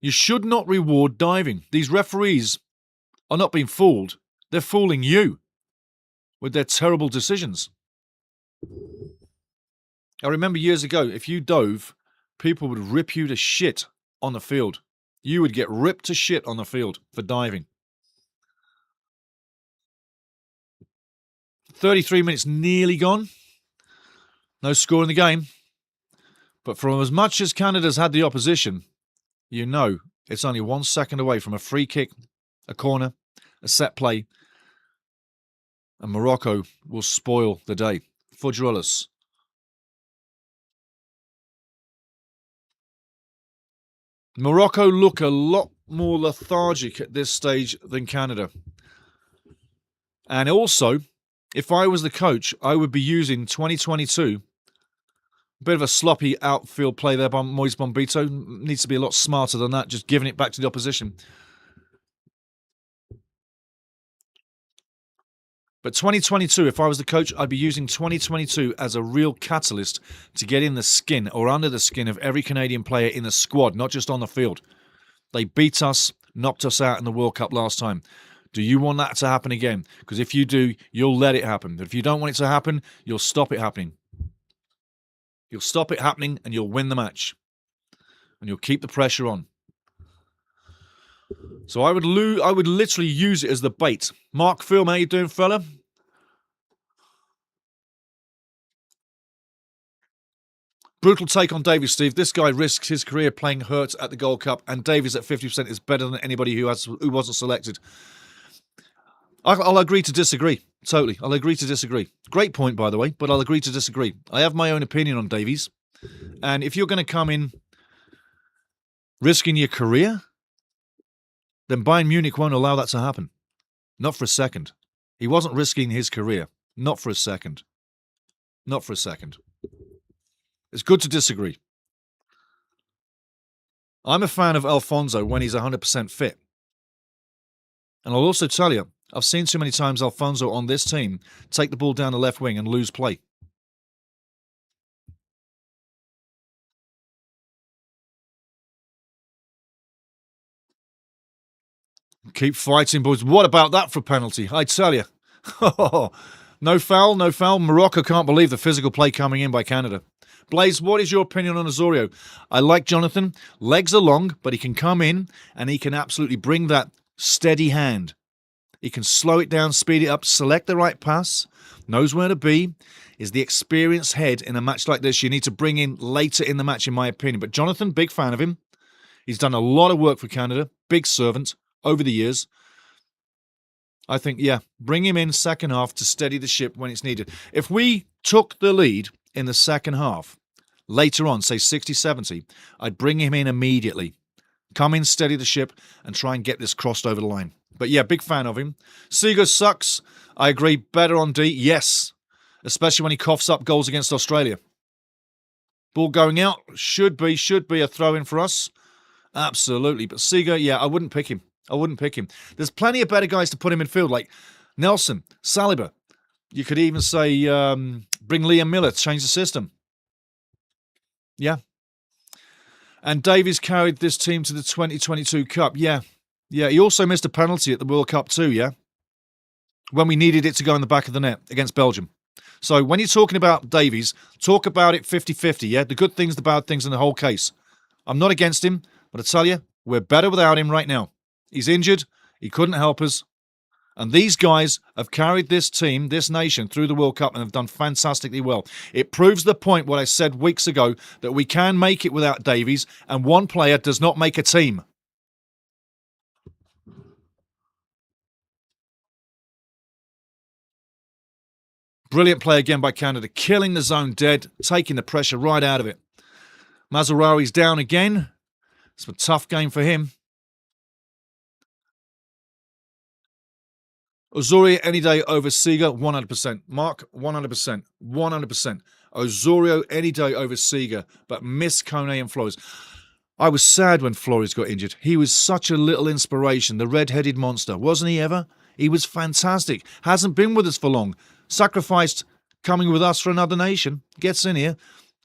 Speaker 1: You should not reward diving. These referees are not being fooled. They're fooling you with their terrible decisions. I remember years ago, if you dove, people would rip you to shit on the field. You would get ripped to shit on the field for diving. 33 minutes nearly gone. No score in the game. But from as much as Canada's had the opposition, you know it's only 1 second away from a free kick, a corner, a set play, and Morocco will spoil the day. Fudgerullas. Morocco look a lot more lethargic at this stage than Canada. And also, if I was the coach, I would be using 2022. A bit of a sloppy outfield play there by Moise Bombito. Needs to be a lot smarter than that, just giving it back to the opposition. But 2022, if I was the coach, I'd be using 2022 as a real catalyst to get in the skin or under the skin of every Canadian player in the squad, not just on the field. They beat us, knocked us out in the World Cup last time. Do you want that to happen again? Because if you do, you'll let it happen. But if you don't want it to happen, you'll stop it happening. You'll stop it happening and you'll win the match. And you'll keep the pressure on. So I would literally use it as the bait. Mark Film, how you doing, fella? Brutal take on Davies, Steve. This guy risks his career playing hurt at the Gold Cup, and Davies at 50% is better than anybody who wasn't selected. I'll agree to disagree. Totally. I'll agree to disagree. Great point, by the way, but I'll agree to disagree. I have my own opinion on Davies. And if you're going to come in risking your career, then Bayern Munich won't allow that to happen. Not for a second. He wasn't risking his career. Not for a second. Not for a second. It's good to disagree. I'm a fan of Alfonso when he's 100% fit. And I'll also tell you, I've seen too many times Alfonso on this team take the ball down the left wing and lose play. Keep fighting, boys. What about that for a penalty? I tell you. No foul, no foul. Morocco can't believe the physical play coming in by Canada. Blaze, what is your opinion on Osorio? I like Jonathan. Legs are long, but he can come in and he can absolutely bring that steady hand. He can slow it down, speed it up, select the right pass, knows where to be, is the experienced head in a match like this you need to bring in later in the match, in my opinion. But Jonathan, big fan of him. He's done a lot of work for Canada, big servant over the years. I think, yeah, bring him in second half to steady the ship when it's needed. If we took the lead in the second half, later on, say 60, 70, I'd bring him in immediately. Come in, steady the ship, and try and get this crossed over the line. But yeah, big fan of him. Seager sucks. I agree. Better on D. Yes. Especially when he coughs up goals against Australia. Ball going out. Should be a throw-in for us. Absolutely. But Seager, yeah, I wouldn't pick him. There's plenty of better guys to put him in field, like Nelson, Saliba. You could even say bring Liam Miller to change the system. Yeah. And Davies carried this team to the 2022 Cup. Yeah. Yeah, he also missed a penalty at the World Cup too, yeah? When we needed it to go in the back of the net against Belgium. So when you're talking about Davies, talk about it 50-50, yeah? The good things, the bad things, and the whole case. I'm not against him, but I tell you, we're better without him right now. He's injured. He couldn't help us. And these guys have carried this team, this nation, through the World Cup and have done fantastically well. It proves the point what I said weeks ago, that we can make it without Davies, and one player does not make a team. Brilliant play again by Canada, killing the zone dead, taking the pressure right out of it. Mazraoui's down again. It's a tough game for him. Osorio any day over Seager, 100%. Mark, 100%. 100%. Osorio any day over Seager, but miss Kone and Flores. I was sad when Flores got injured. He was such a little inspiration, the red-headed monster. Wasn't he ever? He was fantastic. Hasn't been with us for long. Sacrificed coming with us for another nation. Gets in here.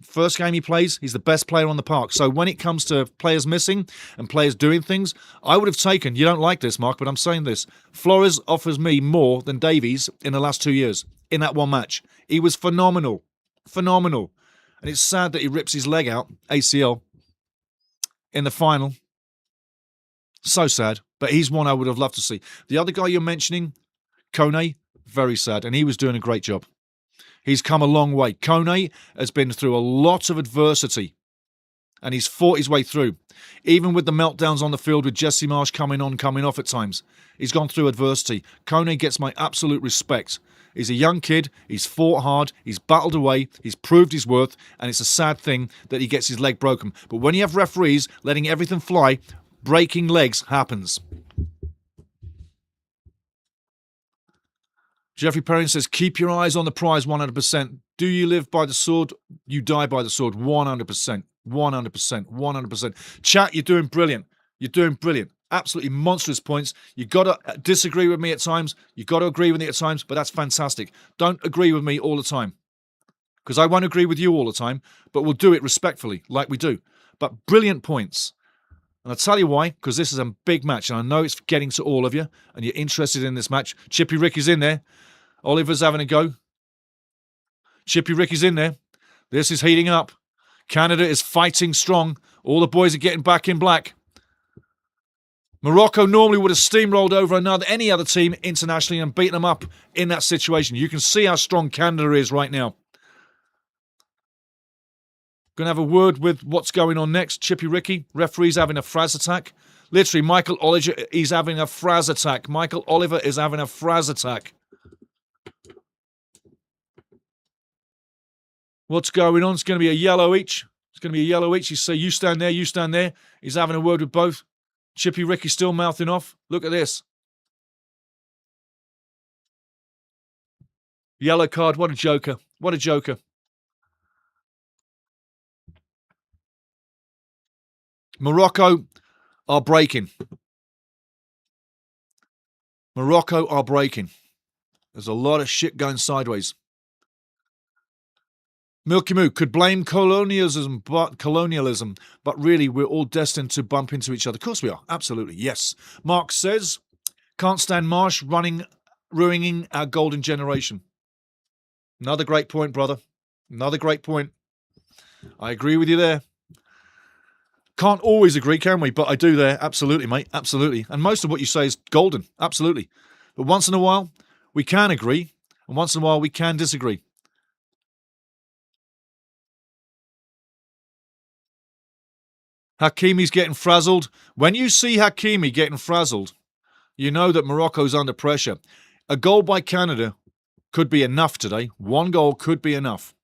Speaker 1: First game he plays, he's the best player on the park. So when it comes to players missing and players doing things, I would have taken, you don't like this, Mark, but I'm saying this, Flores offers me more than Davies in the last 2 years in that one match. He was phenomenal. Phenomenal. And it's sad that he rips his leg out, ACL, in the final. So sad. But he's one I would have loved to see. The other guy you're mentioning, Kone, very sad. And he was doing a great job. He's come a long way. Kone has been through a lot of adversity, and he's fought his way through. Even with the meltdowns on the field with Jesse Marsh coming on, coming off at times, he's gone through adversity. Kone gets my absolute respect. He's a young kid, he's fought hard, he's battled away, he's proved his worth, and it's a sad thing that he gets his leg broken. But when you have referees letting everything fly, breaking legs happens. Jeffrey Perrin says, keep your eyes on the prize 100%. Do you live by the sword? You die by the sword 100%. 100%. 100%. Chat, you're doing brilliant. You're doing brilliant. Absolutely monstrous points. You've got to disagree with me at times. You've got to agree with me at times, but that's fantastic. Don't agree with me all the time, because I won't agree with you all the time, but we'll do it respectfully like we do. But brilliant points. And I'll tell you why, because this is a big match, and I know it's getting to all of you, and you're interested in this match. Chippy Ricky's in there. Oliver's having a go. Chippy Ricky's in there. This is heating up. Canada is fighting strong. All the boys are getting back in black. Morocco normally would have steamrolled over any other team internationally and beaten them up in that situation. You can see how strong Canada is right now. Going to have a word with what's going on next. Chippy Ricky, referee's having a Fraz attack. Literally, Michael Oliver is having a Fraz attack. Michael Oliver is having a Fraz attack. What's going on? It's going to be a yellow each. It's going to be a yellow each. You say, you stand there, you stand there. He's having a word with both. Chippy Ricky still mouthing off. Look at this. Yellow card. What a joker. What a joker. Morocco are breaking. Morocco are breaking. There's a lot of shit going sideways. Milky Moo could blame colonialism, but really we're all destined to bump into each other. Of course we are. Absolutely. Yes. Mark says, can't stand Marsh ruining our golden generation. Another great point, brother. Another great point. I agree with you there. Can't always agree, can we? But I do there. Absolutely, mate. Absolutely. And most of what you say is golden. Absolutely. But once in a while, we can agree. And once in a while, we can disagree. Hakimi's getting frazzled. When you see Hakimi getting frazzled, you know that Morocco's under pressure. A goal by Canada could be enough today. One goal could be enough.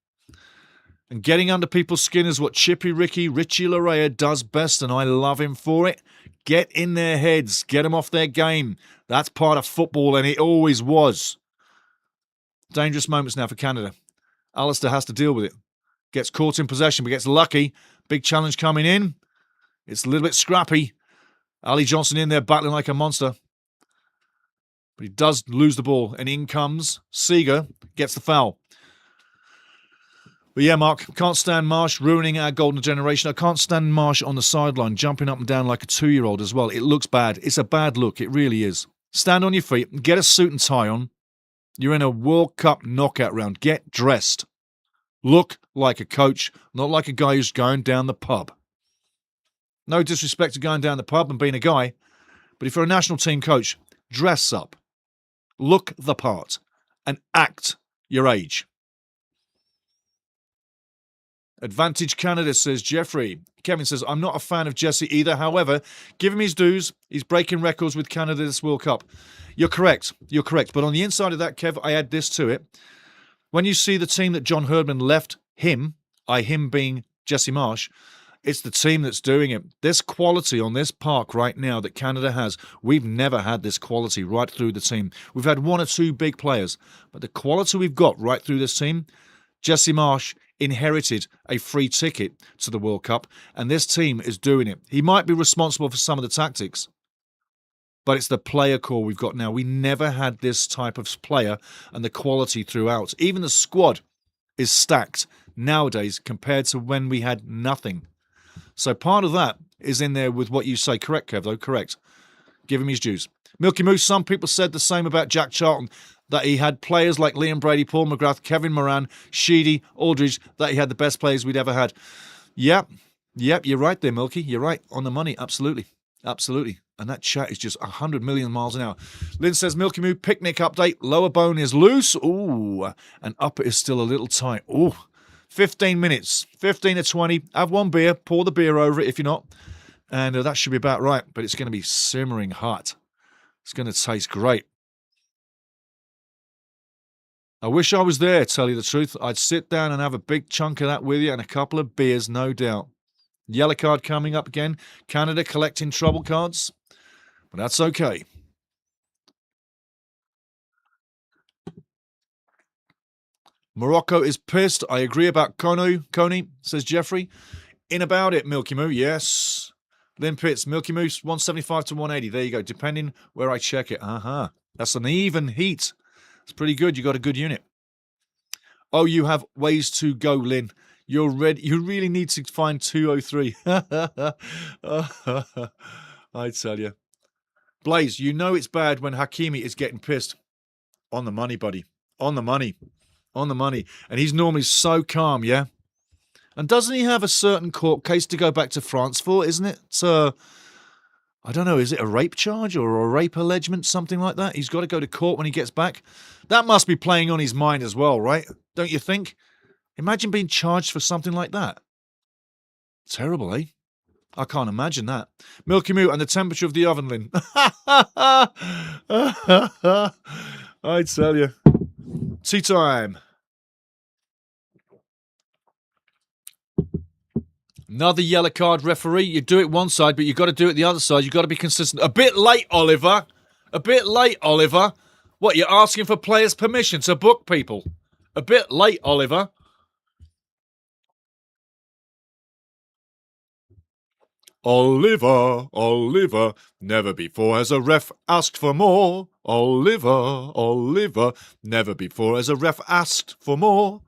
Speaker 1: And getting under people's skin is what Chippy Ricky, Richie Larea does best, and I love him for it. Get in their heads. Get them off their game. That's part of football, and it always was. Dangerous moments now for Canada. Alistair has to deal with it. Gets caught in possession, but gets lucky. Big challenge coming in. It's a little bit scrappy. Ali Johnson in there battling like a monster. But he does lose the ball. And in comes Seager. Gets the foul. But yeah, Mark, can't stand Marsh ruining our golden generation. I can't stand Marsh on the sideline jumping up and down like a 2-year-old as well. It looks bad. It's a bad look. It really is. Stand on your feet. Get a suit and tie on. You're in a World Cup knockout round. Get dressed. Look like a coach, not like a guy who's going down the pub. No disrespect to going down the pub and being a guy, but if you're a national team coach, dress up, look the part, and act your age. Advantage Canada, says Jeffrey. Kevin says, I'm not a fan of Jesse either. However, give him his dues. He's breaking records with Canada this World Cup. You're correct. You're correct. But on the inside of that, Kev, I add this to it. When you see the team that John Herdman left him being Jesse Marsch, it's the team that's doing it. There's quality on this park right now that Canada has. We've never had this quality right through the team. We've had one or two big players, but the quality we've got right through this team, Jesse Marsch inherited a free ticket to the World Cup, and this team is doing it. He might be responsible for some of the tactics, but it's the player core we've got now. We never had this type of player and the quality throughout. Even the squad is stacked nowadays compared to when we had nothing. So part of that is in there with what you say. Correct, Kev, though. Correct. Give him his dues. Milky Moose, some people said the same about Jack Charlton, that he had players like Liam Brady, Paul McGrath, Kevin Moran, Sheedy, Aldridge, that he had the best players we'd ever had. Yep, you're right there, Milky. You're right. On the money. Absolutely. Absolutely. And that chat is just 100 million miles an hour. Lynn says, Milky Moo, picnic update. Lower bone is loose. Ooh. And upper is still a little tight. Ooh. 15 minutes. 15 to 20. Have one beer. Pour the beer over it if you're not. And that should be about right. But it's going to be simmering hot. It's going to taste great. I wish I was there, tell you the truth. I'd sit down and have a big chunk of that with you and a couple of beers, no doubt. Yellow card coming up again. Canada collecting trouble cards. But that's okay. Morocco is pissed. I agree about Coney, says Jeffrey. In about it, Milky Moo. Yes. Lynn Pitts, Milky Moose, 175 to 180. There you go, depending where I check it. That's an even heat. It's pretty good. You got a good unit. Oh, you have ways to go, Lynn. You're ready. You really need to find 203. I tell you. Blaze, you know it's bad when Hakimi is getting pissed. On the money, buddy. On the money. On the money. And he's normally so calm, yeah? And doesn't he have a certain court case to go back to France for, isn't it? I don't know, is it a rape charge or a rape allegement, something like that? He's got to go to court when he gets back. That must be playing on his mind as well, right? Don't you think? Imagine being charged for something like that. Terrible, eh? I can't imagine that. Milky Moo and the temperature of the oven, Lynn. I tell you. Tea time. Another yellow card, referee. You do it one side, but you've got to do it the other side. You've got to be consistent. A bit late, Oliver. A bit late, Oliver. What, you're asking for players' permission to book people? A bit late, Oliver. Oliver, never before has a ref asked for more. Oliver, never before has a ref asked for more.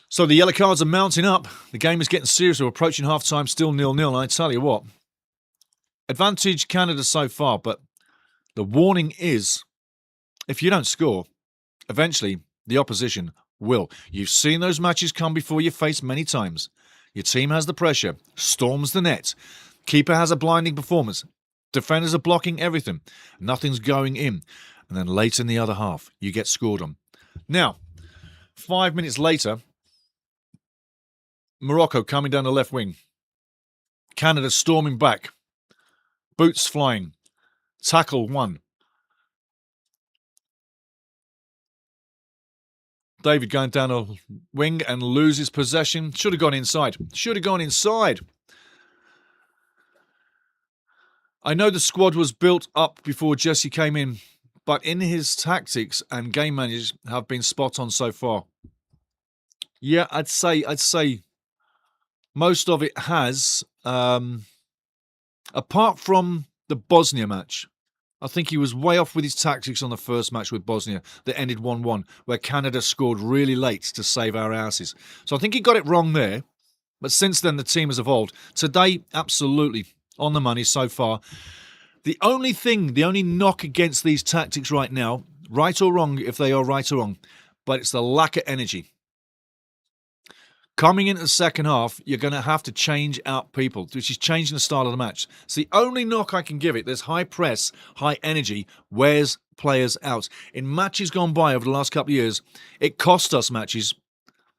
Speaker 1: So the yellow cards are mounting up. The game is getting serious. We're approaching half-time, still 0-0. And I tell you what, advantage Canada so far, but the warning is, if you don't score, eventually the opposition will. You've seen those matches come before your face many times. Your team has the pressure, storms the net. Keeper has a blinding performance. Defenders are blocking everything. Nothing's going in. And then late in the other half, you get scored on. Now, 5 minutes later, Morocco coming down the left wing. Canada storming back. Boots flying. Tackle one. David going down a wing and loses possession. Should have gone inside. Should have gone inside. I know the squad was built up before Jesse came in, but in his tactics and game managers have been spot on so far. Yeah, I'd say most of it has, apart from the Bosnia match. I think he was way off with his tactics on the first match with Bosnia that ended 1-1, where Canada scored really late to save our asses. So I think he got it wrong there. But since then, the team has evolved. Today, absolutely on the money so far. The only knock against these tactics right now, right or wrong, if they are right or wrong, but it's the lack of energy. Coming into the second half, you're going to have to change out people, which is changing the style of the match. It's the only knock I can give it. There's high press, high energy, wears players out. In matches gone by over the last couple of years, it cost us matches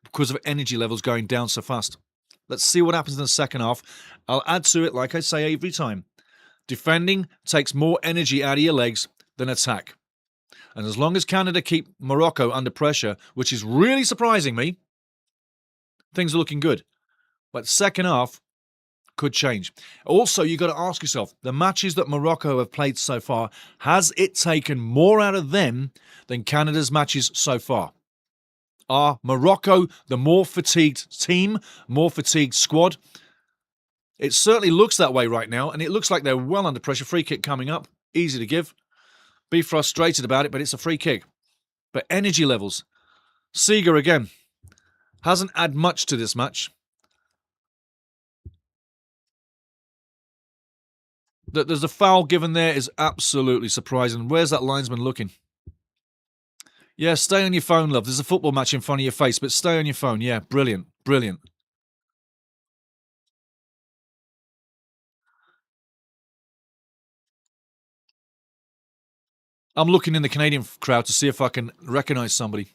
Speaker 1: because of energy levels going down so fast. Let's see what happens in the second half. I'll add to it, like I say every time. Defending takes more energy out of your legs than attack. And as long as Canada keep Morocco under pressure, which is really surprising me, things are looking good. But second half could change. Also, you've got to ask yourself, the matches that Morocco have played so far, has it taken more out of them than Canada's matches so far? Are Morocco the more fatigued team, more fatigued squad? It certainly looks that way right now, and it looks like they're well under pressure. Free kick coming up, easy to give. Be frustrated about it, but it's a free kick. But energy levels. Seeger again. Hasn't added much to this match. That there's a foul given there is absolutely surprising. Where's that linesman looking? Yeah, stay on your phone, love. There's a football match in front of your face, but stay on your phone. Yeah, brilliant. Brilliant. I'm looking in the Canadian crowd to see if I can recognise somebody.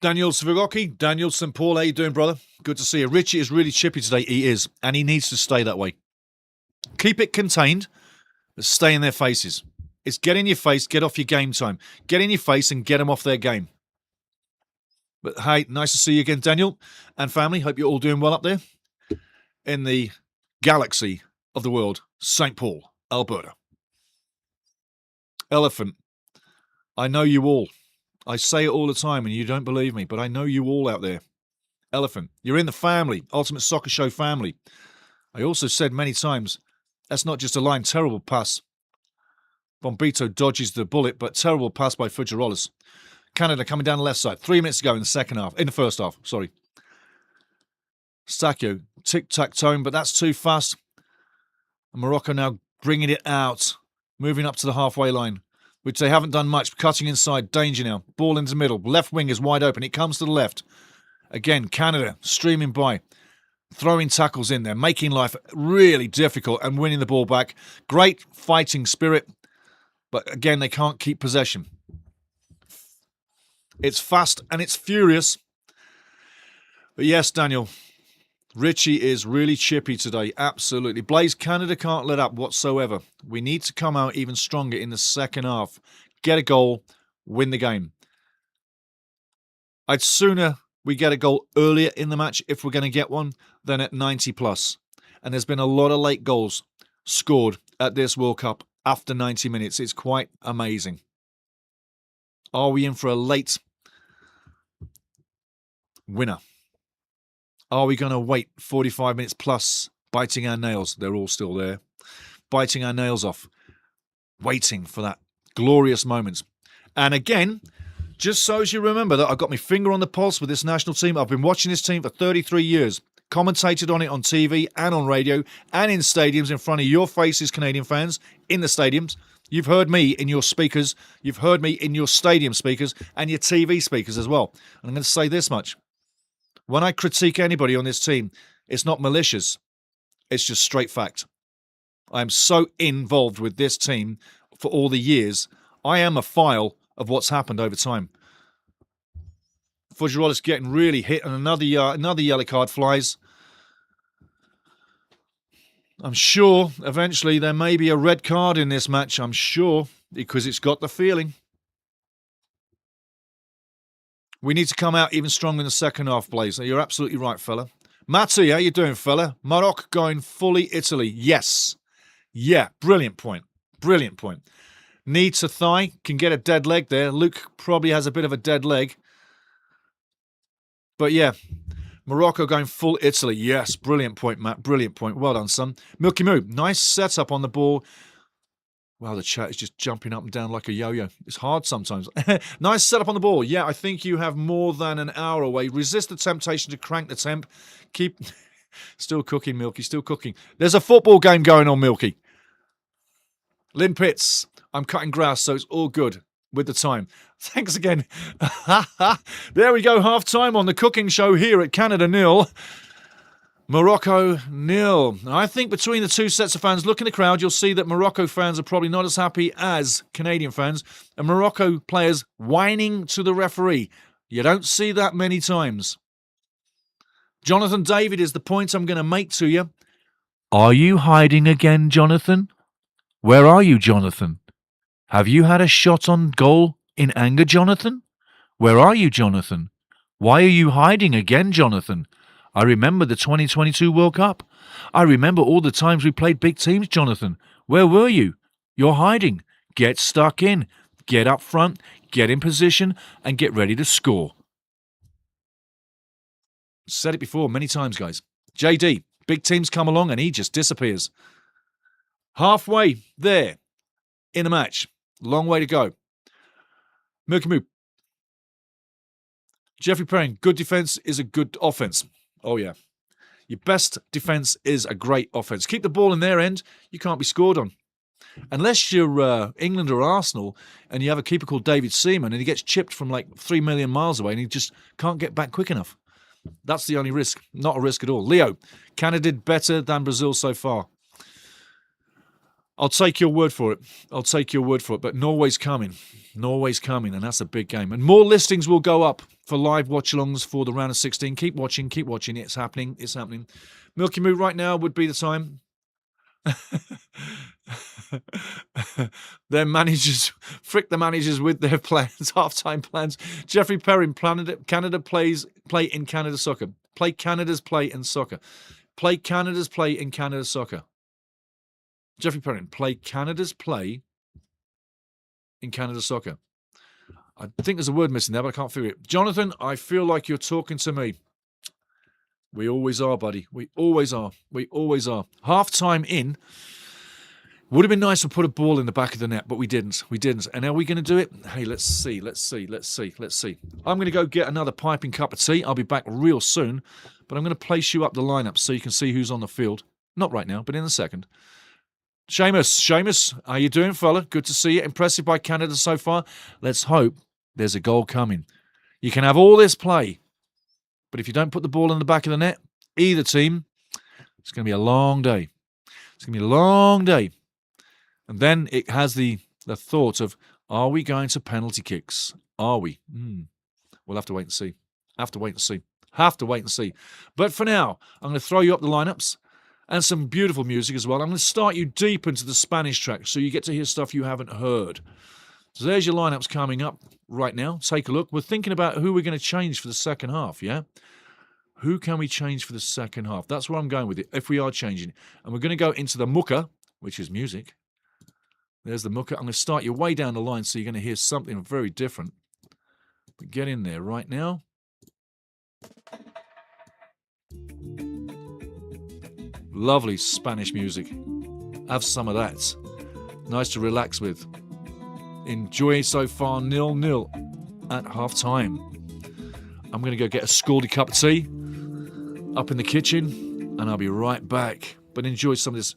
Speaker 1: Daniel Svigoki, Daniel St. Paul, how you doing, brother? Good to see you. Richie is really chippy today. He is, and he needs to stay that way. Keep it contained, but stay in their faces. It's get in your face, get off your game time. Get in your face and get them off their game. But hey, nice to see you again, Daniel and family. Hope you're all doing well up there in the galaxy of the world, St. Paul, Alberta. Elephant, I know you all. I say it all the time and you don't believe me, but I know you all out there. Elephant, you're in the family, Ultimate Soccer Show family. I also said many times, that's not just a line, terrible pass. Bombito dodges the bullet, but terrible pass by Fujirolis. Canada coming down the left side. 3 minutes to go in the first half, sorry. Stakio, tic-tac-toe, but that's too fast. And Morocco now bringing it out, moving up to the halfway line, which they haven't done much. Cutting inside, danger now. Ball into the middle. Left wing is wide open. It comes to the left. Again, Canada streaming by, throwing tackles in there, making life really difficult and winning the ball back. Great fighting spirit, but again, they can't keep possession. It's fast and it's furious. But yes, Daniel, Richie is really chippy today. Absolutely. Blaze, Canada can't let up whatsoever. We need to come out even stronger in the second half. Get a goal, win the game. I'd sooner we get a goal earlier in the match if we're going to get one than at 90 plus. And there's been a lot of late goals scored at this World Cup after 90 minutes. It's quite amazing. Are we in for a late winner? Are we going to wait 45 minutes plus, biting our nails? They're all still there. Biting our nails off, waiting for that glorious moment. And again, just so as you remember that I've got my finger on the pulse with this national team. I've been watching this team for 33 years, commentated on it on TV and on radio and in stadiums in front of your faces, Canadian fans, in the stadiums. You've heard me in your speakers. You've heard me in your stadium speakers and your TV speakers as well. And I'm going to say this much. When I critique anybody on this team, it's not malicious. It's just straight fact. I'm so involved with this team for all the years. I am a file of what's happened over time. Fujirolis getting really hit and another yellow card flies. I'm sure eventually there may be a red card in this match. I'm sure, because it's got the feeling. We need to come out even stronger in the second half, Blaze. You're absolutely right, fella. Matty, how you doing, fella? Morocco going fully Italy. Yes. Yeah, brilliant point. Brilliant point. Knee to thigh. Can get a dead leg there. Luke probably has a bit of a dead leg. But yeah, Morocco going full Italy. Yes, brilliant point, Matt. Brilliant point. Well done, son. Milky Moo, nice setup on the ball. Wow, the chat is just jumping up and down like a yo-yo. It's hard sometimes. Nice setup on the ball. Yeah, I think you have more than an hour away. Resist the temptation to crank the temp. Keep Still cooking, Milky, still cooking. There's a football game going on, Milky. Lynn Pitts, I'm cutting grass, so it's all good with the time. Thanks again. There we go, half time on the cooking show here at Canada 0. Morocco 0. I think between the two sets of fans, look in the crowd, you'll see that Morocco fans are probably not as happy as Canadian fans. And Morocco players whining to the referee. You don't see that many times. Jonathan David is the point I'm going to make to you. Are you hiding again, Jonathan? Where are you, Jonathan? Have you had a shot on goal in anger, Jonathan? Where are you, Jonathan? Why are you hiding again, Jonathan? I remember the 2022 World Cup. I remember all the times we played big teams, Jonathan. Where were you? You're hiding. Get stuck in. Get up front, get in position, and get ready to score. Said it before many times, guys. JD, big teams come along and he just disappears. Halfway there in the match. Long way to go. Milky Moo. Jeffrey Perrin, good defence is a good offence. Oh, yeah. Your best defence is a great offence. Keep the ball in their end, you can't be scored on. Unless you're England or Arsenal and you have a keeper called David Seaman and he gets chipped from like 3 million miles away and he just can't get back quick enough. That's the only risk. Not a risk at all. Leo, Canada did better than Brazil so far. I'll take your word for it. I'll take your word for it. But Norway's coming. Norway's coming, and that's a big game. And more listings will go up for live watch-alongs for the round of 16. Keep watching, keep watching. It's happening, it's happening. Milky Moo, right now would be the time. Their managers, frick the managers with their plans, half-time plans. Jeffrey Perrin, Canada play in Canada soccer. Play Canada's play in soccer. Play Canada's play in Canada soccer. Jeffrey Perrin, play Canada's play in Canada soccer. I think there's a word missing there, but I can't figure it. Jonathan, I feel like you're talking to me. We always are, buddy. We always are. We always are. Half-time in. Would have been nice to put a ball in the back of the net, but we didn't. We didn't. And are we going to do it? Hey, let's see. I'm going to go get another piping cup of tea. I'll be back real soon. But I'm going to place you up the lineup so you can see who's on the field. Not right now, but in a second. Seamus, how you doing, fella? Good to see you. Impressive by Canada so far. Let's hope there's a goal coming. You can have all this play, but if you don't put the ball in the back of the net, either team, it's going to be a long day. It's going to be a long day. And then it has the thought of, are we going to penalty kicks? Are we? We'll have to wait and see. Have to wait and see. But for now, I'm going to throw you up the lineups. And some beautiful music as well. I'm going to start you deep into the Spanish track so you get to hear stuff you haven't heard. So there's your lineups coming up right now. Take a look. We're thinking about who we're going to change for the second half, yeah? Who can we change for the second half? That's where I'm going with it, if we are changing. And we're going to go into the mucka, which is music. There's the mucka. I'm going to start you way down the line so you're going to hear something very different. But get in there right now. Lovely Spanish music. Have some of that. Nice to relax with. Enjoy so far 0-0 at half time. I'm going to go get a scaldy cup of tea up in the kitchen and I'll be right back. But enjoy some of this.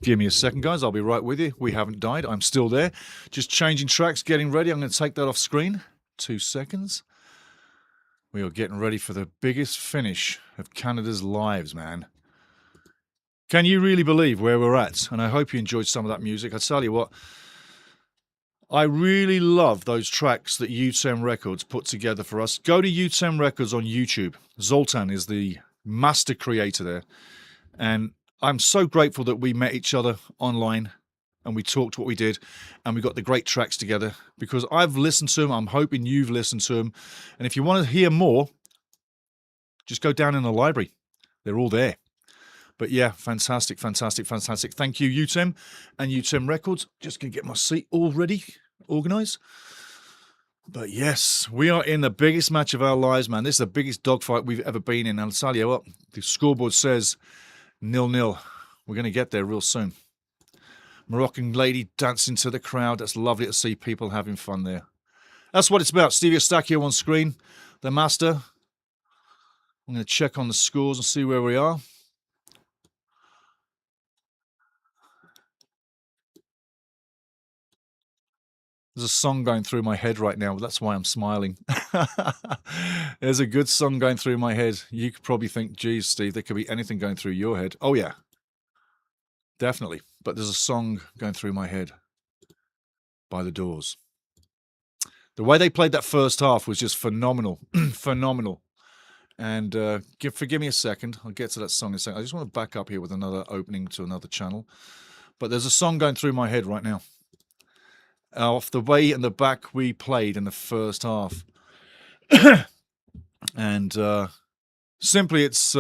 Speaker 1: Give me a second, guys. I'll be right with you. We haven't died. I'm still there. Just changing tracks, getting ready. I'm going to take that off screen. 2 seconds. We are getting ready for the biggest finish of Canada's lives, man. Can you really believe where we're at? And I hope you enjoyed some of that music. I tell you what, I really love those tracks that U10 Records put together for us. Go to U10 Records on YouTube. Zoltan is the master creator there. And I'm so grateful that we met each other online and we talked what we did and we got the great tracks together because I've listened to them. I'm hoping you've listened to them. And if you want to hear more, just go down in the library. They're all there. But yeah, fantastic, fantastic, fantastic. Thank you, U10 and U10 Records. Just going to get my seat all ready, organised. But yes, we are in the biggest match of our lives, man. This is the biggest dogfight we've ever been in. And I'll tell you what, the scoreboard says 0-0. We're going to get there real soon. Moroccan lady dancing to the crowd. That's lovely to see people having fun there. That's what it's about. Stevie Eustachio on screen, the master. I'm going to check on the scores and see where we are. There's a song going through my head right now. That's why I'm smiling. There's a good song going through my head. You could probably think, geez, Steve, there could be anything going through your head. Oh, yeah. Definitely. But there's a song going through my head by The Doors. The way they played that first half was just phenomenal. Phenomenal. And forgive me a second. I'll get to that song in a second. I just want to back up here with another opening to another channel. But there's a song going through my head right now. Off the way and the back we played in the first half. And simply it's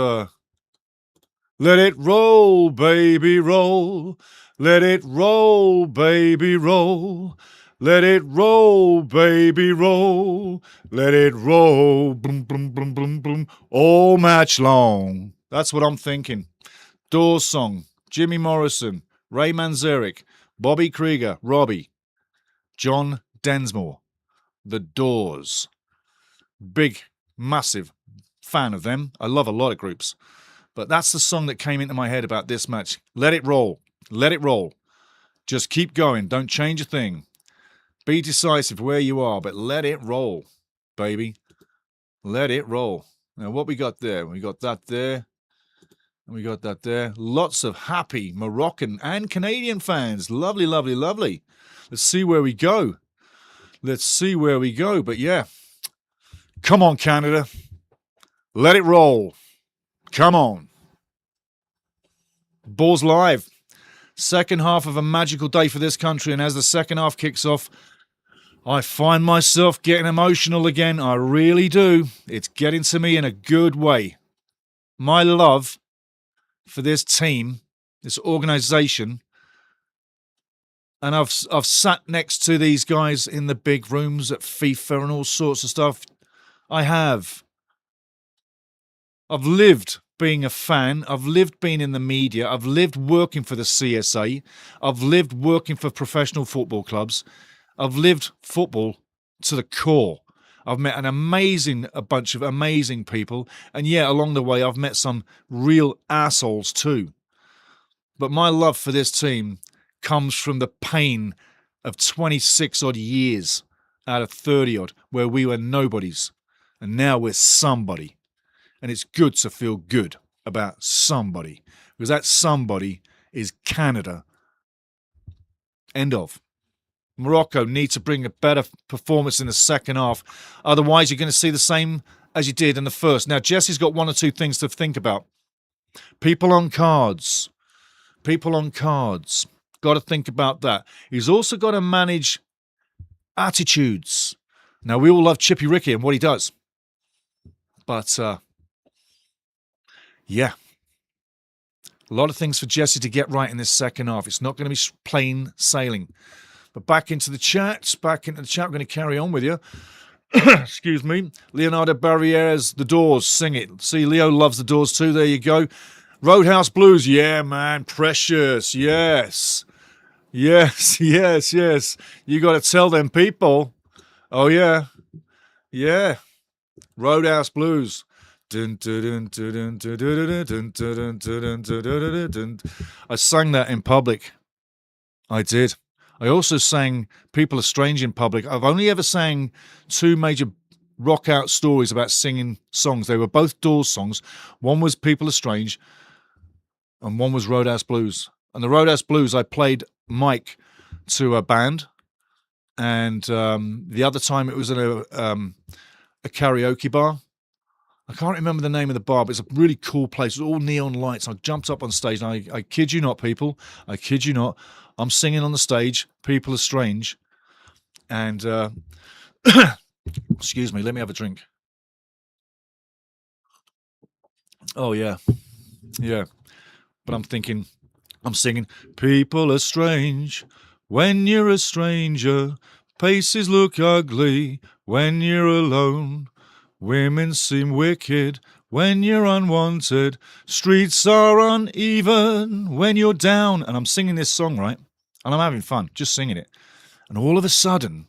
Speaker 1: let it roll, baby, roll. Let it roll, baby, roll. Let it roll, baby, roll. Let it roll, boom, boom, boom, boom, boom, all match long. That's what I'm thinking. Doors song, Jimmy Morrison, Ray Manzarek, Bobby Krieger, Robbie, John Densmore, The Doors. Big, massive fan of them. I love a lot of groups. But that's the song that came into my head about this match. Let it roll. Let it roll. Just keep going. Don't change a thing. Be decisive where you are, but let it roll, baby. Let it roll. Now, what we got there? We got that there. And we got that there. Lots of happy Moroccan and Canadian fans. Lovely, lovely, lovely. Let's see where we go. Let's see where we go. But yeah, come on, Canada. Let it roll. Come on. Balls live. Second half of a magical day for this country. And as the second half kicks off, I find myself getting emotional again. I really do. It's getting to me in a good way. My love for this team, this organisation, and I've sat next to these guys in the big rooms at FIFA and all sorts of stuff. I've lived being a fan. I've lived being in the media. I've lived working for the CSA. I've lived working for professional football clubs. I've lived football to the core. I've met a bunch of amazing people. And yeah, along the way, I've met some real assholes too. But my love for this team comes from the pain of 26 odd years out of 30 odd where we were nobodies and now we're somebody. And it's good to feel good about somebody because that somebody is Canada. End of. Morocco need to bring a better performance in the second half. Otherwise, you're going to see the same as you did in the first. Now, Jesse's got one or two things to think about. People on cards. People on cards. Got to think about that. He's also got to manage attitudes. Now, we all love Chippy Ricky and what he does. But, yeah. A lot of things for Jesse to get right in this second half. It's not going to be plain sailing. But back into the chat. We're going to carry on with you. Excuse me. Leonardo Barrieres, The Doors, sing it. See, Leo loves The Doors too. There you go. Roadhouse Blues. Yeah, man. Precious. Yes. Yes, yes, yes. You got to tell them people. Oh, yeah. Yeah. Roadhouse Blues. I sang that in public. I did. I also sang People Are Strange in public. I've only ever sang 2 major rock out stories about singing songs. They were both Doors songs. One was People Are Strange and one was Roadhouse Blues. And the Roadhouse Blues, I played mic to a band, and the other time it was in a karaoke bar. I can't remember the name of the bar, but it's a really cool place. It's all neon lights. I jumped up on stage, and I kid you not, people, I kid you not, I'm singing on the stage, People Are Strange, and excuse me, let me have a drink. Oh, yeah. Yeah. But I'm singing, people are strange when you're a stranger. Faces look ugly when you're alone. Women seem wicked when you're unwanted. Streets are uneven when you're down. And I'm singing this song, right? And I'm having fun, just singing it. And all of a sudden,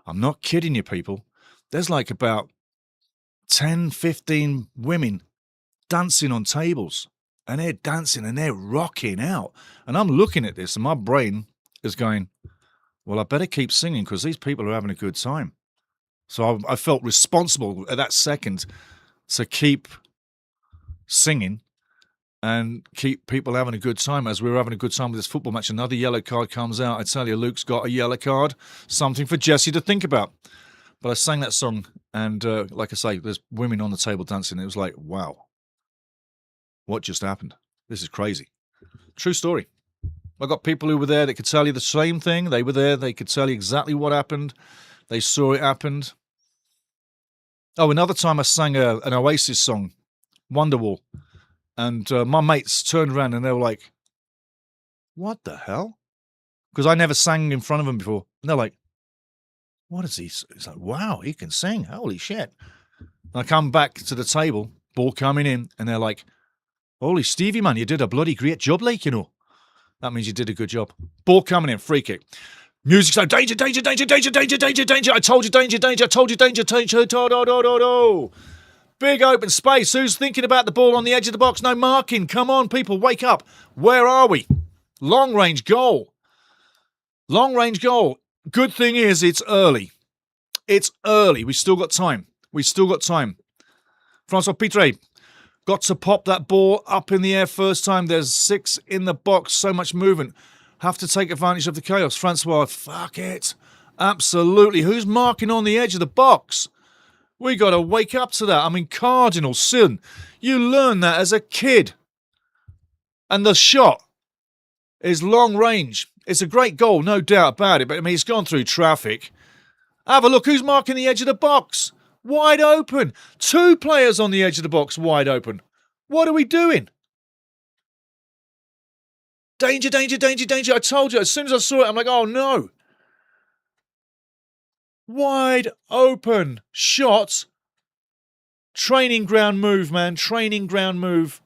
Speaker 1: I'm not kidding you, people, there's like about 10, 15 women dancing on tables. And they're dancing and they're rocking out. And I'm looking at this and my brain is going, well, I better keep singing because these people are having a good time. So I felt responsible at that second to keep singing and keep people having a good time. As we were having a good time with this football match, another yellow card comes out. I tell you, Luke's got a yellow card, something for Jesse to think about. But I sang that song and like I say, there's women on the table dancing. It was like, wow, what just happened? This is crazy. True story. I got people who were there that could tell you the same thing. They were there. They could tell you exactly what happened. They saw it happen. Oh, another time I sang an Oasis song, Wonderwall. And my mates turned around and they were like, what the hell? Because I never sang in front of them before. And they're like, what is he? It's like, wow, he can sing. Holy shit. And I come back to the table, ball coming in, and they're like, holy Stevie, man, you did a bloody great job, like, you know. That means you did a good job. Ball coming in, free kick. Music sound, danger, danger, danger, danger, danger, danger, danger. I told you, danger, danger, I told you, danger, danger, do. Big open space. Who's thinking about the ball on the edge of the box? No marking. Come on, people, wake up. Where are we? Long range goal. Long range goal. Good thing is it's early. It's early. We still got time. Francois Pitre got to pop that ball up in the air first time. There's 6 in the box. So much movement. Have to take advantage of the chaos. Francois, fuck it. Absolutely. Who's marking on the edge of the box? We got to wake up to that. I mean, cardinal sin. You learn that as a kid. And the shot is long range. It's a great goal, no doubt about it. But, I mean, it's gone through traffic. Have a look. Who's marking the edge of the box? Wide open. 2 players on the edge of the box, wide open. What are we doing? Danger, danger, danger, danger. I told you. As soon as I saw it, I'm like, oh, no. Wide open shot. Training ground move, man. Training ground move.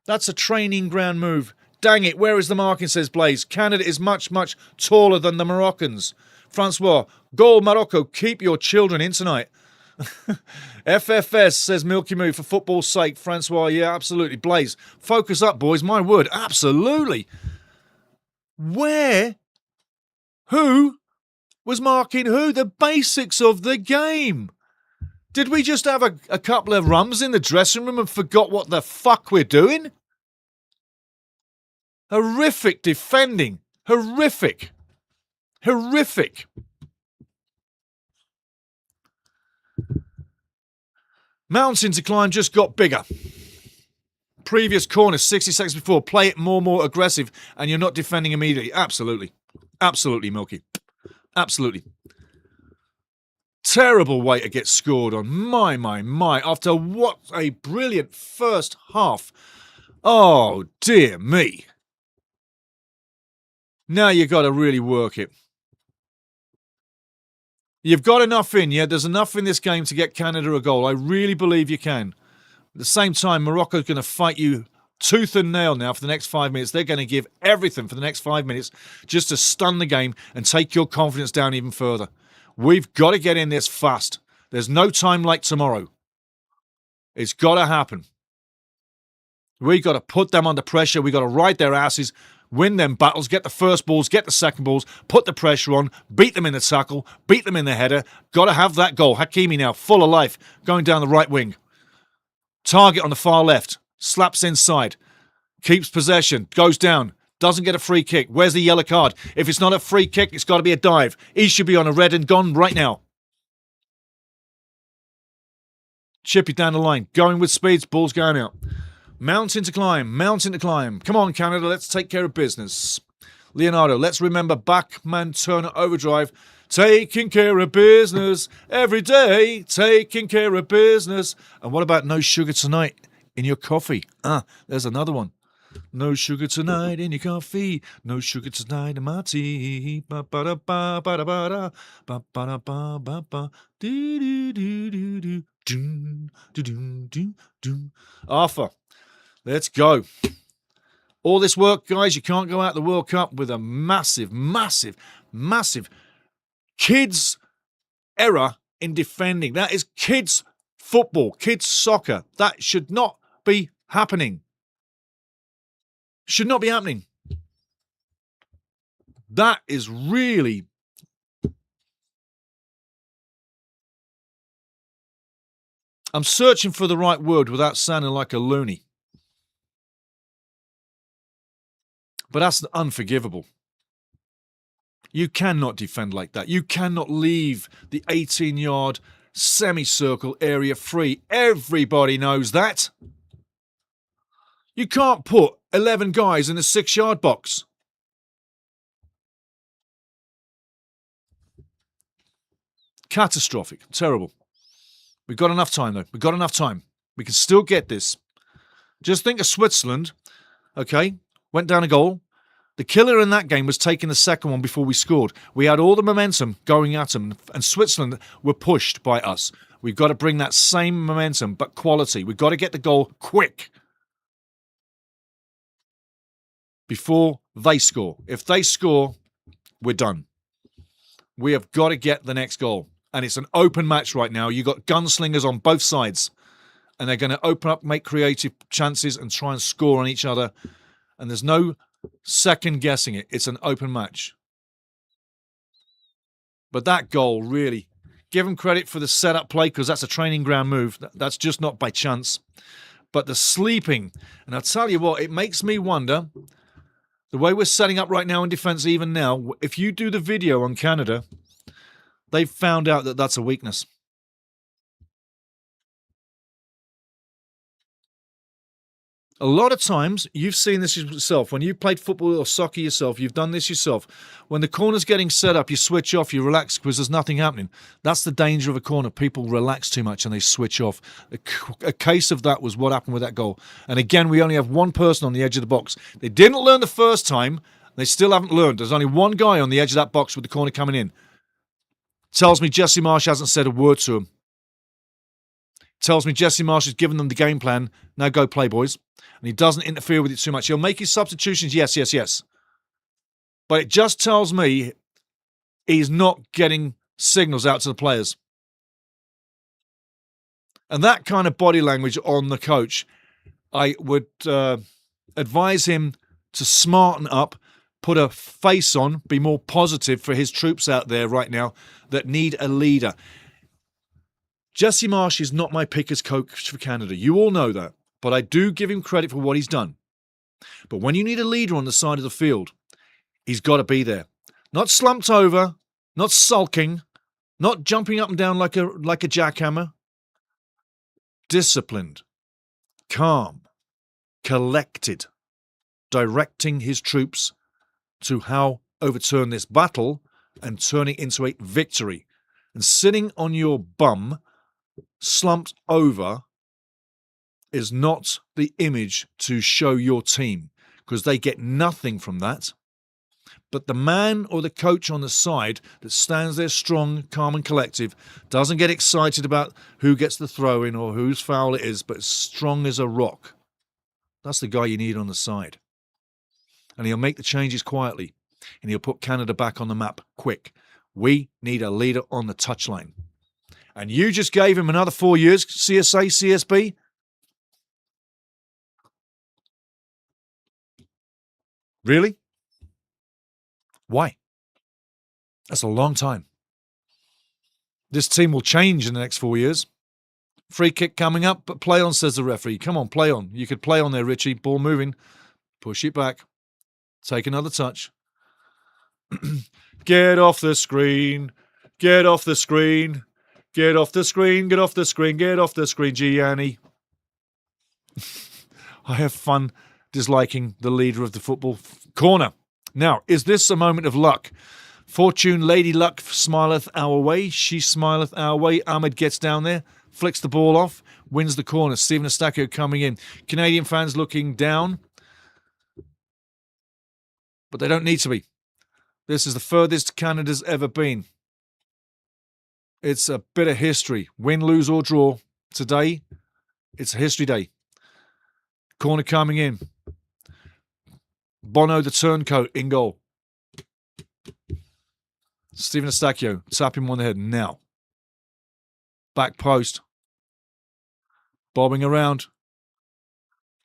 Speaker 1: That's a training ground move. Dang it. Where is the marking, says Blaze. Canada is much, much taller than the Moroccans. Francois, goal Morocco. Keep your children in tonight. FFS, says Milky Moo, for football's sake. Francois, yeah, absolutely. Blaze, focus up, boys. My word, absolutely. Where? Who was marking who? The basics of the game. Did we just have a couple of rums in the dressing room and forgot what the fuck we're doing? Horrific defending. Horrific. Mountain to climb just got bigger. Previous corner, 60 seconds before. Play it more aggressive and you're not defending immediately. Absolutely. Absolutely, Milky. Absolutely. Terrible way to get scored on. My. After what a brilliant first half. Oh, dear me. Now you got to really work it. You've got enough in, yeah? There's enough in this game to get Canada a goal. I really believe you can. At the same time, Morocco's going to fight you tooth and nail now for the next 5 minutes. They're going to give everything for the next 5 minutes just to stun the game and take your confidence down even further. We've got to get in this fast. There's no time like tomorrow. It's got to happen. We got to put them under pressure. We got to ride their asses, win them battles, get the first balls, get the second balls, put the pressure on, beat them in the tackle, beat them in the header. Got to have that goal. Hakimi now, full of life, going down the right wing. Target on the far left, slaps inside, keeps possession, goes down, doesn't get a free kick. Where's the yellow card? If it's not a free kick, it's got to be a dive. He should be on a red and gone right now. Chippy down the line, going with speeds, ball's going out. Mountain to climb, mountain to climb. Come on, Canada, let's take care of business. Leonardo, let's remember Bachman Turner Overdrive. Taking care of business every day, taking care of business. And what about no sugar tonight in your coffee? There's another one. No sugar tonight in your coffee, no sugar tonight in my tea. Ba ba da ba ba da ba da ba ba da ba ba ba. Do do do do do do do do do. Arthur, let's go. All this work, guys, you can't go out the World Cup with a massive, massive, massive kids error in defending. That is kids football, kids soccer. That should not be happening. Should not be happening. That is really... I'm searching for the right word without sounding like a loony. But that's unforgivable. You cannot defend like that. You cannot leave the 18-yard semicircle area free. Everybody knows that. You can't put 11 guys in a 6-yard box. Catastrophic. Terrible. We've got enough time, though. We've got enough time. We can still get this. Just think of Switzerland, okay? Went down a goal. The killer in that game was taking the second one before we scored. We had all the momentum going at them, and Switzerland were pushed by us. We've got to bring that same momentum, but quality. We've got to get the goal quick before they score. If they score, we're done. We have got to get the next goal. And it's an open match right now. You've got gunslingers on both sides. And they're going to open up, make creative chances and try and score on each other. And there's no second guessing it. It's an open match. But that goal, really, give them credit for the setup play because that's a training ground move. That's just not by chance. But the sleeping, and I'll tell you what, it makes me wonder, the way we're setting up right now in defence, even now, if you do the video on Canada, they've found out that that's a weakness. A lot of times, you've seen this yourself. When you played football or soccer yourself, you've done this yourself. When the corner's getting set up, you switch off, you relax because there's nothing happening. That's the danger of a corner. People relax too much and they switch off. A case of that was what happened with that goal. And again, we only have one person on the edge of the box. They didn't learn the first time. They still haven't learned. There's only one guy on the edge of that box with the corner coming in. Tells me Jesse Marsch hasn't said a word to him. Tells me Jesse Marsch has given them the game plan. Now go play, boys. And he doesn't interfere with it too much. He'll make his substitutions, yes. But it just tells me he's not getting signals out to the players. And that kind of body language on the coach, I would advise him to smarten up, put a face on, be more positive for his troops out there right now that need a leader. Jesse Marsch is not my pick as coach for Canada. You all know that. But I do give him credit for what he's done. But when you need a leader on the side of the field, he's got to be there. Not slumped over, not sulking, not jumping up and down like a jackhammer. Disciplined, calm, collected, directing his troops to how overturn this battle and turn it into a victory. And sitting on your bum, slumped over, is not the image to show your team because they get nothing from that. But the man or the coach on the side that stands there strong, calm and collective doesn't get excited about who gets the throw in or whose foul it is, but strong as a rock. That's the guy you need on the side. And he'll make the changes quietly and he'll put Canada back on the map quick. We need a leader on the touchline. And you just gave him another 4 years, CSA, CSB. Really? Why? That's a long time. This team will change in the next 4 years. Free kick coming up, but play on, says the referee. Come on, play on. You could play on there, Richie. Ball moving. Push it back. Take another touch. Get off the screen. Get off the screen. Get off the screen. Get off the screen. Get off the screen, Gianni. I have fun disliking the leader of the football corner. Now, is this a moment of luck? Fortune, Lady Luck smileth our way. She smileth our way. Ahmed gets down there, flicks the ball off, wins the corner. Stephen Eustachio coming in. Canadian fans looking down, but they don't need to be. This is the furthest Canada's ever been. It's a bit of history. Win, lose or draw. Today, it's a history day. Corner coming in. Bono the turncoat in goal. Stephen Eustachio, tap him on the head now. Back post. Bobbing around.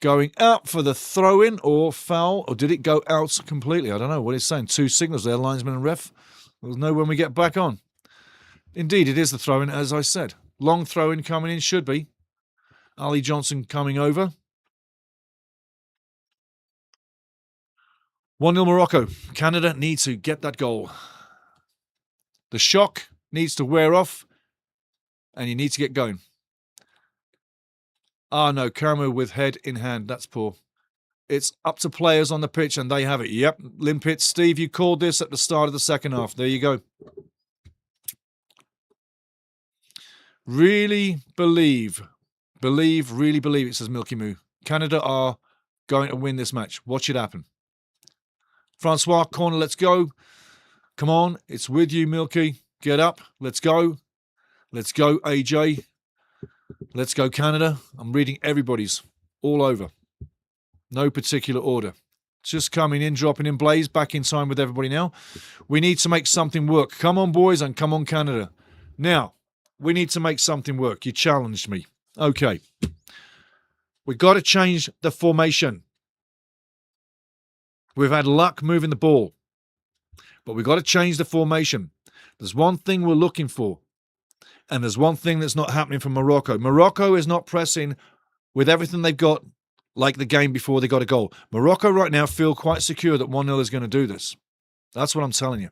Speaker 1: Going out for the throw-in or foul. Or did it go out completely? I don't know what it's saying. 2 signals there, linesman and ref. We'll know when we get back on. Indeed, it is the throw-in, as I said. Long throw-in coming in, should be. Ali Johnson coming over. 1-0 Morocco. Canada needs to get that goal. The shock needs to wear off, and you need to get going. Ah, no, Carmo with head in hand. That's poor. It's up to players on the pitch, and they have it. Yep, Limpet. Steve, you called this at the start of the second half. There you go. Really believe, really believe, it says Milky Moo. Canada are going to win this match. Watch it happen. Francois, corner, let's go. Come on, it's with you, Milky. Get up, let's go. Let's go, AJ. Let's go, Canada. I'm reading everybody's all over. No particular order. Just coming in, dropping in. Blaze, back in time with everybody now. We need to make something work. Come on, boys, and come on, Canada. Now, we need to make something work. You challenged me. Okay. We've got to change the formation. We've had luck moving the ball, but we've got to change the formation. There's one thing we're looking for, and there's one thing that's not happening for Morocco. Morocco is not pressing with everything they've got like the game before they got a goal. Morocco right now feel quite secure that 1-0 is going to do this. That's what I'm telling you.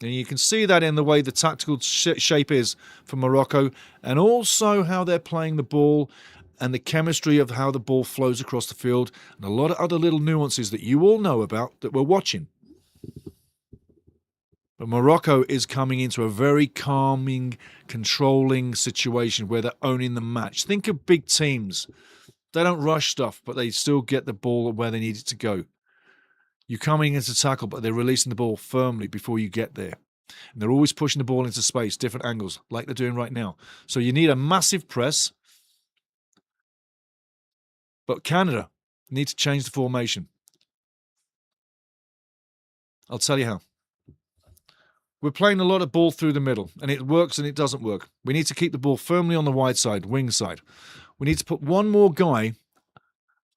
Speaker 1: And you can see that in the way the tactical shape is for Morocco, and also how they're playing the ball and the chemistry of how the ball flows across the field, and a lot of other little nuances that you all know about that we're watching. But Morocco is coming into a very calming, controlling situation where they're owning the match. Think of big teams. They don't rush stuff, but they still get the ball where they need it to go. You're coming into tackle, but they're releasing the ball firmly before you get there. And they're always pushing the ball into space, different angles, like they're doing right now. So you need a massive press. But Canada need to change the formation. I'll tell you how. We're playing a lot of ball through the middle, and it works and it doesn't work. We need to keep the ball firmly on the wide side, wing side. We need to put one more guy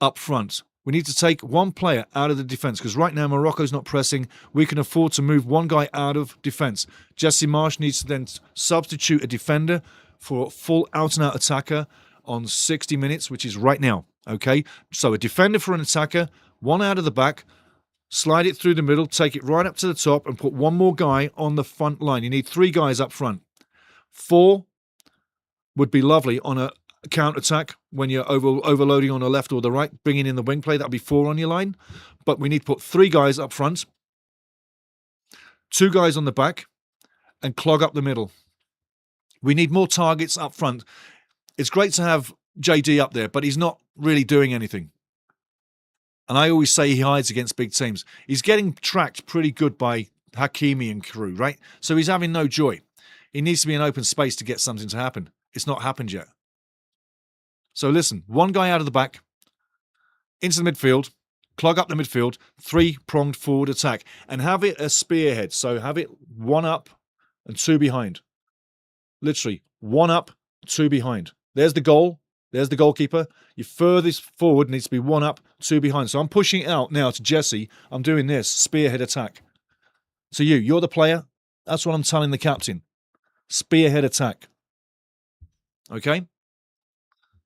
Speaker 1: up front. We need to take one player out of the defence, because right now Morocco's not pressing. We can afford to move one guy out of defence. Jesse Marsh needs to then substitute a defender for a full out-and-out attacker on 60 minutes, which is right now. Okay, so a defender for an attacker, one out of the back, slide it through the middle, take it right up to the top, and put one more guy on the front line. You need 3 guys up front. 4 would be lovely on a counter-attack when you're overloading on the left or the right, bringing in the wing play. That would be 4 on your line. But we need to put 3 guys up front, 2 guys on the back, and clog up the middle. We need more targets up front. It's great to have JD up there, but he's not really doing anything. And I always say he hides against big teams. He's getting tracked pretty good by Hakimi and crew, right? So he's having no joy. He needs to be in open space to get something to happen. It's not happened yet. So listen, one guy out of the back, into the midfield, clog up the midfield, 3-pronged forward attack, and have it a spearhead. So have it 1 up and 2 behind. Literally, 1 up, 2 behind. There's the goal. There's the goalkeeper. Your furthest forward needs to be 1 up, 2 behind. So I'm pushing it out now to Jesse. I'm doing this, spearhead attack. So you're the player. That's what I'm telling the captain. Spearhead attack. Okay?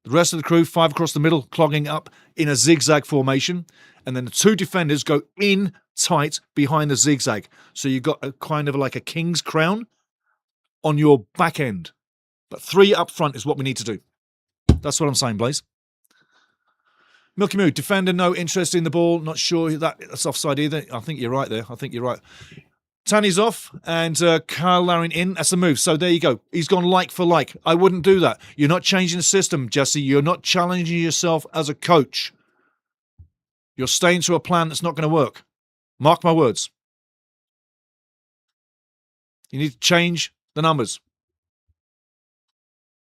Speaker 1: The rest of the crew, 5 across the middle, clogging up in a zigzag formation. And then the 2 defenders go in tight behind the zigzag. So you've got a kind of like a king's crown on your back end. But 3 up front is what we need to do. That's what I'm saying, Blaze. Milky Moo, defender, no interest in the ball. Not sure that's offside either. I think you're right there. I think you're right. Tanny's off and Kyle Larin in. That's the move. So there you go. He's gone like for like. I wouldn't do that. You're not changing the system, Jesse. You're not challenging yourself as a coach. You're staying to a plan that's not going to work. Mark my words. You need to change the numbers.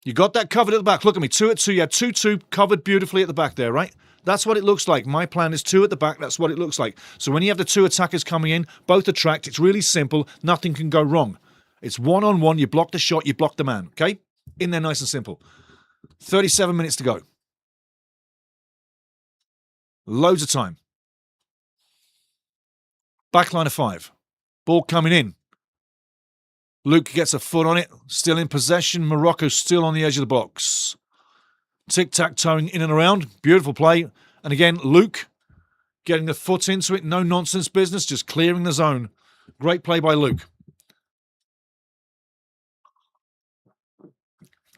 Speaker 1: You got that covered at the back. Look at me. 2 at 2. You had 2-2 covered beautifully at the back there, right? That's what it looks like. My plan is 2 at the back. That's what it looks like. So when you have the 2 attackers coming in, both attract. It's really simple. Nothing can go wrong. It's 1-on-1. You block the shot. You block the man. Okay? In there nice and simple. 37 minutes to go. Loads of time. Backline of 5. Ball coming in. Luke gets a foot on it. Still in possession. Morocco still on the edge of the box. Tic-tac-toeing in and around. Beautiful play. And again, Luke getting the foot into it. No nonsense business. Just clearing the zone. Great play by Luke.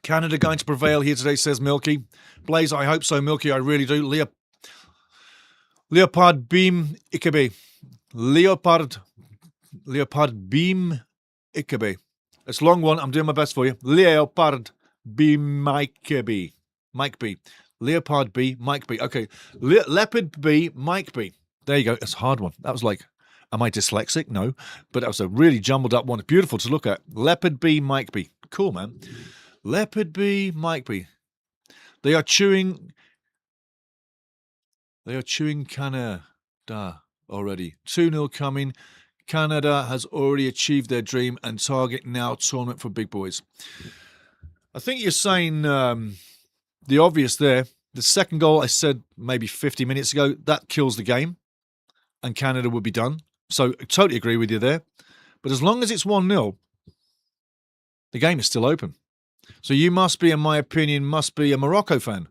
Speaker 1: Canada going to prevail here today, says Milky. Blaze, I hope so, Milky. I really do. Leopard Beam Ikabe. Leopard Beam Ikabe. It's a long one. I'm doing my best for you. Leopard Beam Ikabe. Mike B. Leopard B. Mike B. Okay. Leopard B. Mike B. There you go. It's a hard one. That was like, am I dyslexic? No. But that was a really jumbled up one. Beautiful to look at. Leopard B. Mike B. Cool, man. Leopard B. Mike B. They are chewing Canada already. 2-0 coming. Canada has already achieved their dream and target now tournament for big boys. I think you're saying the obvious there. The second goal, I said maybe 50 minutes ago, that kills the game and Canada would be done. So I totally agree with you there. But as long as it's 1-0, the game is still open. So you must be, in my opinion, a Morocco fan.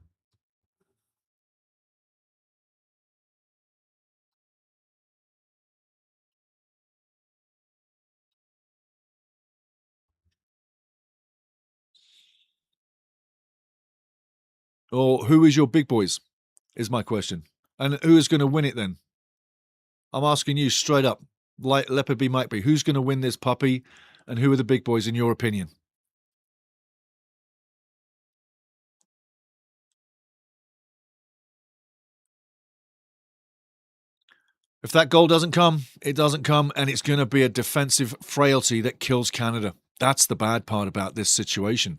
Speaker 1: Or who is your big boys, is my question. And who is going to win it then? I'm asking you straight up, like Leopard B might be. Who's going to win this puppy and who are the big boys in your opinion? If that goal doesn't come, it doesn't come, and it's going to be a defensive frailty that kills Canada. That's the bad part about this situation.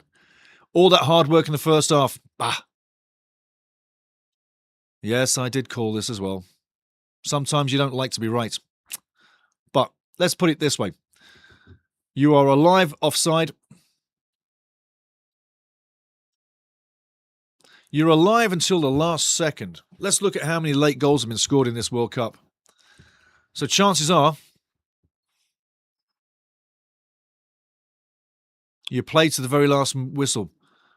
Speaker 1: All that hard work in the first half. Yes, I did call this as well. Sometimes you don't like to be right. But let's put it this way. You are alive offside. You're alive until the last second. Let's look at how many late goals have been scored in this World Cup. So chances are you play to the very last whistle.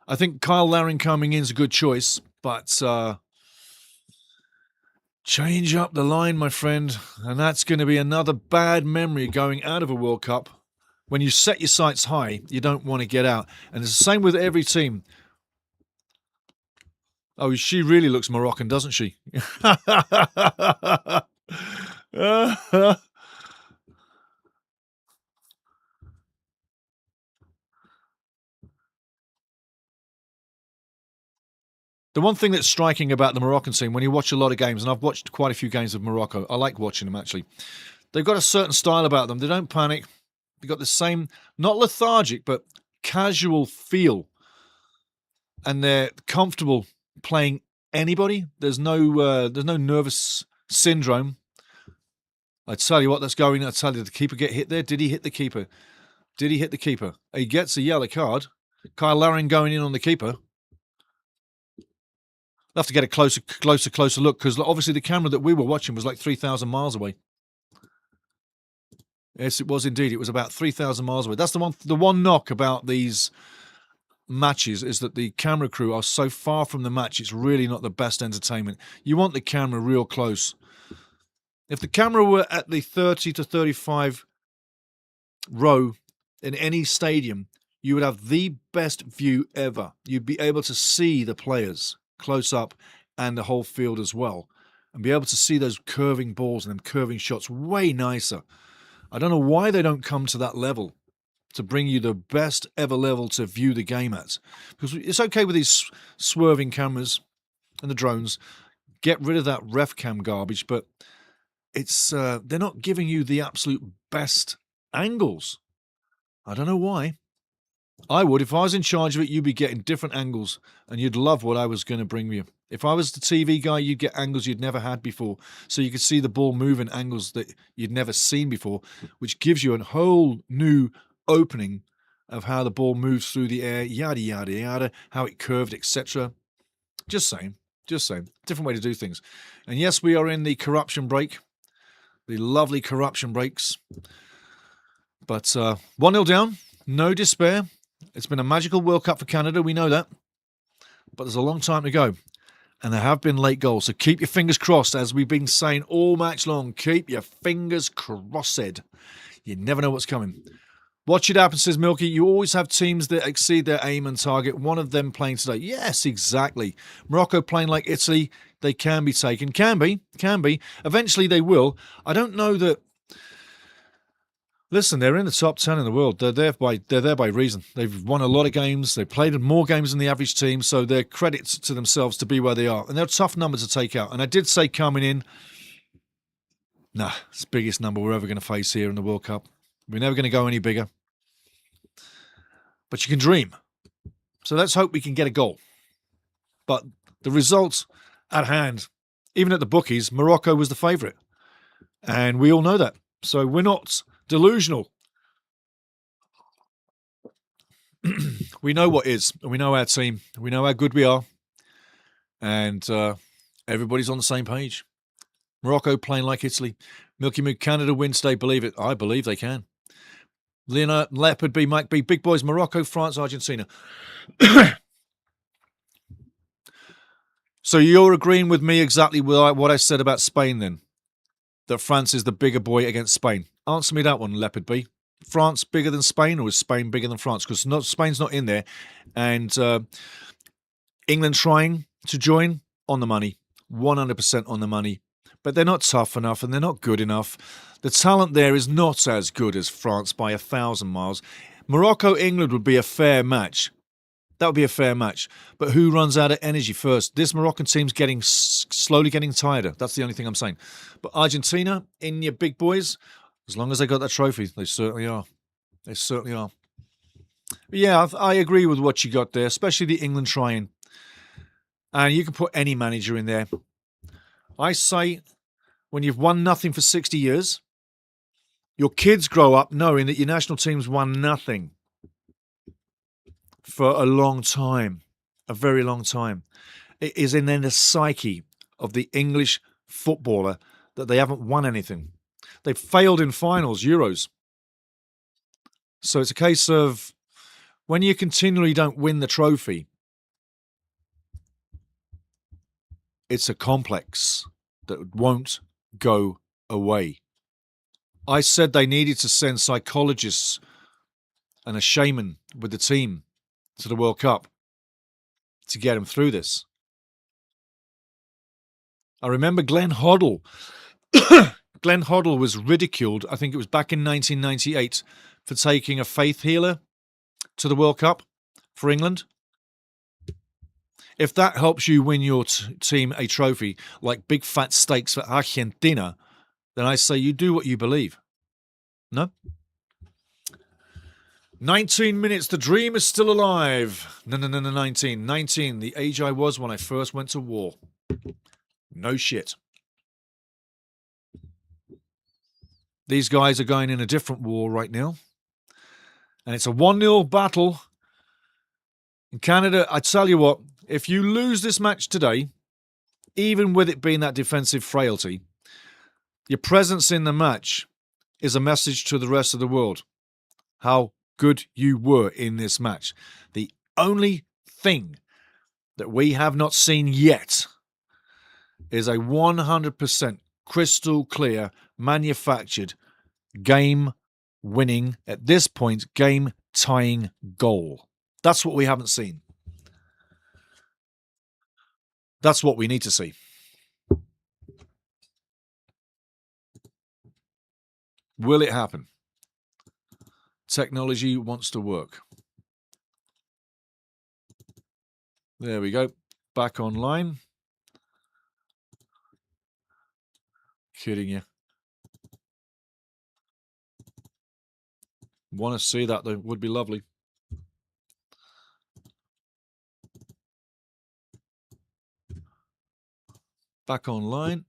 Speaker 1: I think Kyle Larin coming in is a good choice, but change up the line, my friend, and that's going to be another bad memory going out of a World Cup. When you set your sights high, you don't want to get out. And it's the same with every team. Oh, she really looks Moroccan, doesn't she? The one thing that's striking about the Moroccan team, when you watch a lot of games, and I've watched quite a few games of Morocco, I like watching them actually, they've got a certain style about them. They don't panic. They've got the same, not lethargic, but casual feel. And they're comfortable playing anybody. There's no nervous syndrome. I tell you what, that's going. I tell you, did the keeper get hit there? Did he hit the keeper? Did he hit the keeper? He gets a yellow card. Kyle Larin going in on the keeper. I'll have to get a closer look, because obviously the camera that we were watching was like 3,000 miles away. Yes, it was indeed. It was about 3,000 miles away. That's the one knock about these matches, is that the camera crew are so far from the match, it's really not the best entertainment. You want the camera real close. If the camera were at the 30 to 35 row in any stadium, you would have the best view ever. You'd be able to see the players close up and the whole field as well, and be able to see those curving balls and them curving shots way nicer. I don't know why they don't come to that level to bring you the best ever level to view the game at. Because it's okay with these swerving cameras and the drones. Get rid of that ref cam garbage, but it's they're not giving you the absolute best angles. I don't know why. I would. If I was in charge of it, you'd be getting different angles, and you'd love what I was going to bring you. If I was the TV guy, you'd get angles you'd never had before, so you could see the ball moving angles that you'd never seen before, which gives you a whole new opening of how the ball moves through the air, yada, yada, yada, how it curved, etc. Just saying. Different way to do things. And yes, we are in the corruption break, the lovely corruption breaks. But 1-0 down, no despair. It's been a magical World Cup for Canada, we know that. But there's a long time to go. And there have been late goals, so keep your fingers crossed, as we've been saying all match long. Keep your fingers crossed. You never know what's coming. Watch it happen, says Milky. You always have teams that exceed their aim and target. One of them playing today. Yes, exactly. Morocco playing like Italy. They can be taken. Can be. Eventually they will. I don't know that... Listen, they're in the top 10 in the world. They're there by reason. They've won a lot of games. They've played more games than the average team, so they're credits to themselves to be where they are. And they're a tough number to take out. And I did say coming in, it's the biggest number we're ever going to face here in the World Cup. We're never going to go any bigger. But you can dream. So let's hope we can get a goal. But the results at hand, even at the bookies, Morocco was the favourite. And we all know that. So we're not delusional. We know what is, and we know our team. We know how good we are. And everybody's on the same page. Morocco playing like Italy. Milky Moo, Canada win today, believe it. I believe they can. Leonard, Leopard B, Mike B, Big Boys, Morocco, France, Argentina. So you're agreeing with me exactly with what I said about Spain then? That France is the bigger boy against Spain. Answer me that one, Leopard B. France bigger than Spain, or is Spain bigger than France? Because Spain's not in there. And England trying to join, on the money. 100% on the money. But they're not tough enough and they're not good enough. The talent there is not as good as France by 1,000 miles. Morocco-England would be a fair match. That would be a fair match. But who runs out of energy first? This Moroccan team's slowly getting tireder. That's the only thing I'm saying. But Argentina, in your big boys, as long as they got that trophy, they certainly are. They certainly are. But yeah, I agree with what you got there, especially the England trying. And you can put any manager in there. I say, when you've won nothing for 60 years, your kids grow up knowing that your national team's won nothing for a long time, a very long time. It is in the psyche of the English footballer that they haven't won anything. They've failed in finals, Euros. So it's a case of when you continually don't win the trophy, it's a complex that won't go away. I said they needed to send psychologists and a shaman with the team to the World Cup to get them through this. I remember Glenn Hoddle. Glenn Hoddle was ridiculed, I think it was back in 1998, for taking a faith healer to the World Cup for England. If that helps you win your team a trophy, like big fat steaks for Argentina, then I say you do what you believe. No? 19 minutes, the dream is still alive. No, 19. 19, the age I was when I first went to war. No shit. These guys are going in a different war right now. And it's a 1-0 battle. In Canada, I tell you what, if you lose this match today, even with it being that defensive frailty, your presence in the match is a message to the rest of the world how good you were in this match. The only thing that we have not seen yet is a 100% crystal clear, manufactured, game-winning, at this point, game-tying goal. That's what we haven't seen. That's what we need to see. Will it happen? Technology wants to work. There we go. Back online. Kidding you. Want to see that, though. Would be lovely. Back online.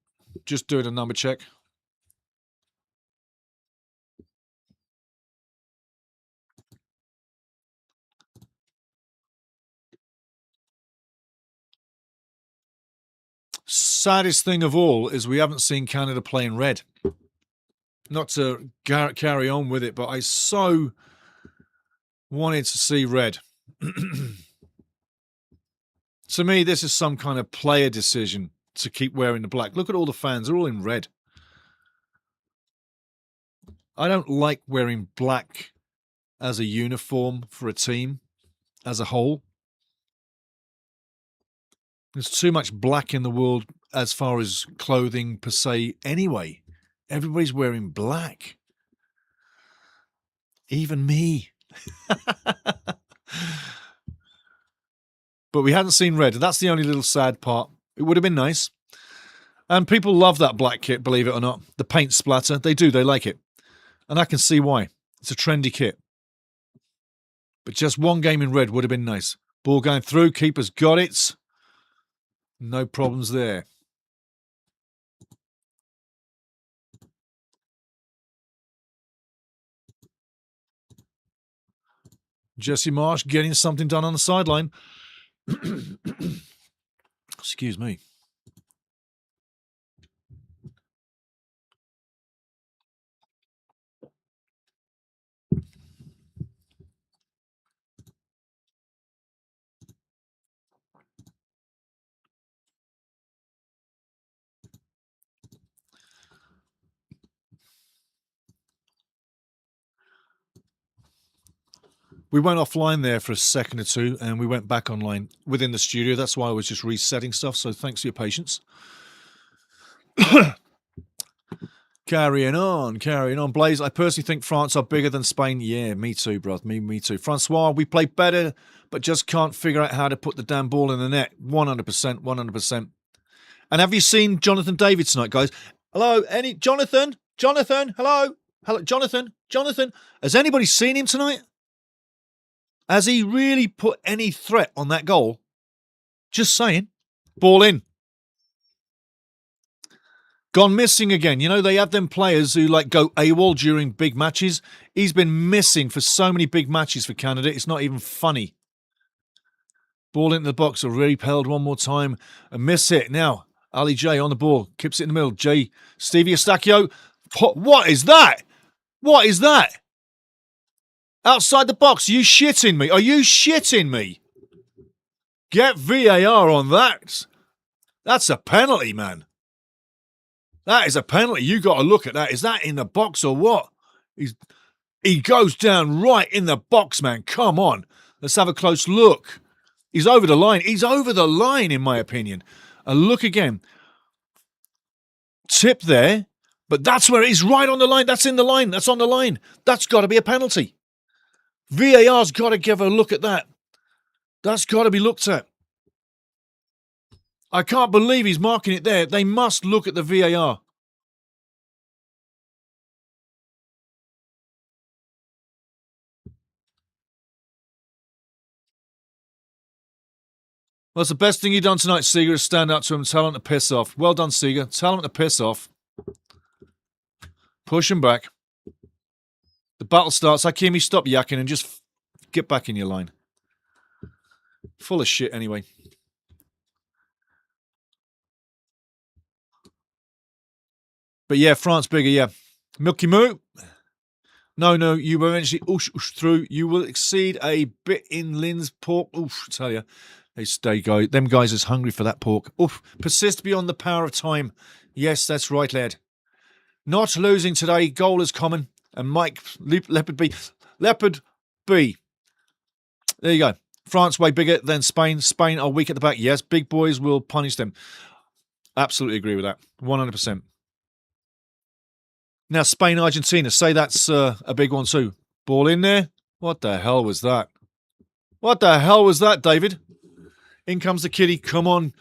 Speaker 1: Just doing a number check. Saddest thing of all is we haven't seen Canada play in red. Not to carry on with it, but I so wanted to see red. To me, this is some kind of player decision to keep wearing the black. Look at all the fans. They're all in red. I don't like wearing black as a uniform for a team as a whole. There's too much black in the world as far as clothing per se anyway. Everybody's wearing black. Even me. But we hadn't seen red. And that's the only little sad part. It would have been nice. And people love that black kit, believe it or not. The paint splatter. They do. They like it. And I can see why. It's a trendy kit. But just one game in red would have been nice. Ball going through. Keeper's got it. No problems there. Jesse Marsh getting something done on the sideline. Excuse me. We went offline there for a second or two, and we went back online within the studio. That's why I was just resetting stuff, so thanks for your patience. Carrying on. Blaze, I personally think France are bigger than Spain. Yeah, me too, bruv. Me too. Francois, we play better, but just can't figure out how to put the damn ball in the net. 100%. And have you seen Jonathan David tonight, guys? Hello, any Jonathan? Hello, Jonathan. Has anybody seen him tonight? Has he really put any threat on that goal? Just saying. Ball in. Gone missing again. You know, they have them players who like go AWOL during big matches. He's been missing for so many big matches for Canada. It's not even funny. Ball into the box. Already held one more time. A miss hit. Now, Ali J on the ball. Keeps it in the middle. J. Stevie Eustachio. What is that? What is that? Outside the box. Are you shitting me? Are you shitting me? Get VAR on that. That's a penalty, man. That is a penalty. You got to look at that. Is that in the box or what? He goes down right in the box, man. Come on. Let's have a close look. He's over the line. He's over the line, in my opinion. A look again. Tip there. But that's where he's right on the line. That's in the line. That's on the line. That's got to be a penalty. VAR's got to give a look at that. That's got to be looked at. I can't believe he's marking it there. They must look at the VAR. Well, it's the best thing you've done tonight, Seeger, is stand up to him and tell him to piss off. Well done, Seeger. Tell him to piss off. Push him back. The battle starts. Hakimi, stop yakking and just get back in your line. Full of shit anyway. But yeah, France bigger, yeah. Milky Moo. No, you will eventually through. You will exceed a bit in Lynn's pork. Oof, I tell you. Them guys is hungry for that pork. Oof, persist beyond the power of time. Yes, that's right, lad. Not losing today. Goal is common. And Mike, Leopard B. There you go. France way bigger than Spain. Spain are weak at the back. Yes, big boys will punish them. Absolutely agree with that. 100%. Now, Spain, Argentina. Say that's a big one too. Ball in there. What the hell was that? What the hell was that, David? In comes the kiddie. Come on,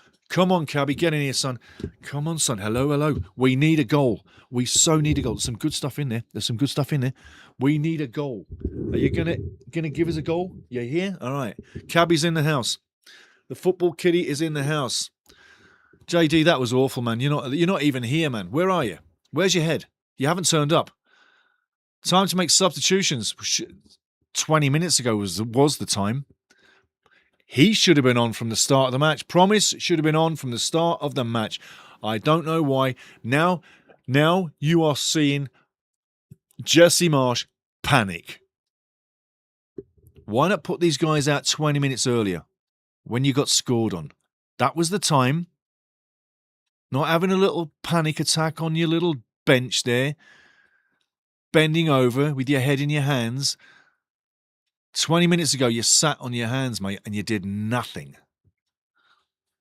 Speaker 1: Cabby. Get in here, son. Come on, son. Hello. We need a goal. We so need a goal. There's some good stuff in there. We need a goal. Are you gonna give us a goal? You here? All right. Cabby's in the house. The football kiddie is in the house. JD, that was awful, man. You're not even here, man. Where are you? Where's your head? You haven't turned up. Time to make substitutions. 20 minutes ago was the time. He should have been on from the start of the match. Promise should have been on from the start of the match. I don't know why. Now you are seeing Jesse Marsch panic. Why not put these guys out 20 minutes earlier when you got scored on? That was the time. Not having a little panic attack on your little bench there, bending over with your head in your hands. 20 minutes ago, you sat on your hands, mate, and you did nothing.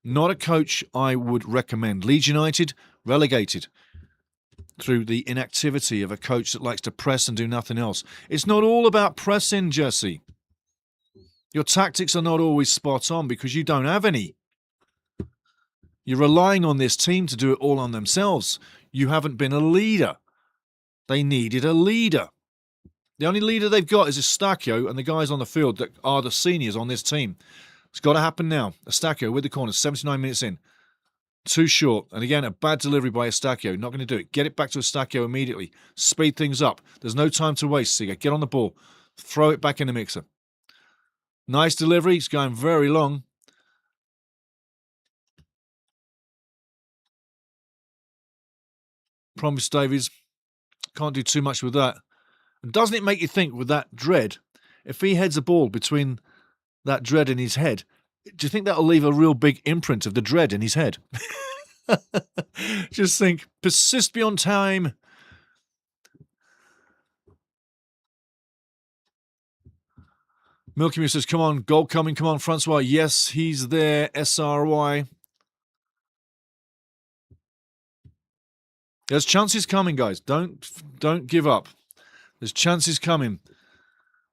Speaker 1: Not a coach I would recommend. Leeds United, relegated through the inactivity of a coach that likes to press and do nothing else. It's not all about pressing, Jesse. Your tactics are not always spot on because you don't have any. You're relying on this team to do it all on themselves. You haven't been a leader. They needed a leader. The only leader they've got is Eustachio and the guys on the field that are the seniors on this team. It's got to happen now. Eustachio with the corner, 79 minutes in. Too short. And again, a bad delivery by Eustachio. Not going to do it. Get it back to Eustachio immediately. Speed things up. There's no time to waste, Siga. Get on the ball. Throw it back in the mixer. Nice delivery. It's going very long. Promise Davies. Can't do too much with that. And doesn't it make you think with that dread, if he heads a ball between that dread and his head, do you think that'll leave a real big imprint of the dread in his head? Just think, persist beyond time. Milky Moo says, come on, goal coming, come on, Francois. Yes, he's there, SRY. There's chances coming, guys. Don't give up. There's chances coming.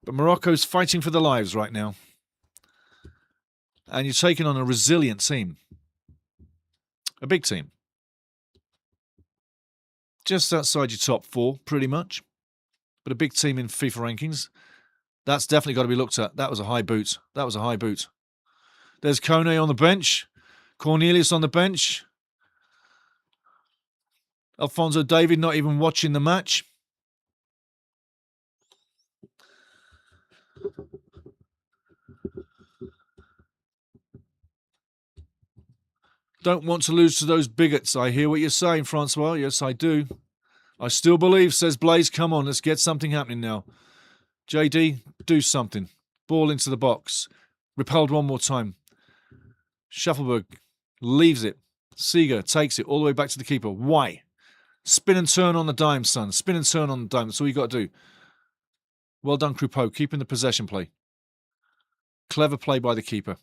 Speaker 1: But Morocco's fighting for their lives right now. And you're taking on a resilient team. A big team. Just outside your top four, pretty much. But a big team in FIFA rankings. That's definitely got to be looked at. That was a high boot. There's Kone on the bench. Cornelius on the bench. Alphonso David not even watching the match. Don't want to lose to those bigots. I hear what you're saying, Francois. Yes, I do. I still believe, says Blaze. Come on, let's get something happening now. JD, do something. Ball into the box. Repelled one more time. Shuffleberg leaves it. Seeger takes it all the way back to the keeper. Why? Spin and turn on the dime, son. Spin and turn on the dime. That's all you got to do. Well done, Croupeau. Keeping the possession play. Clever play by the keeper.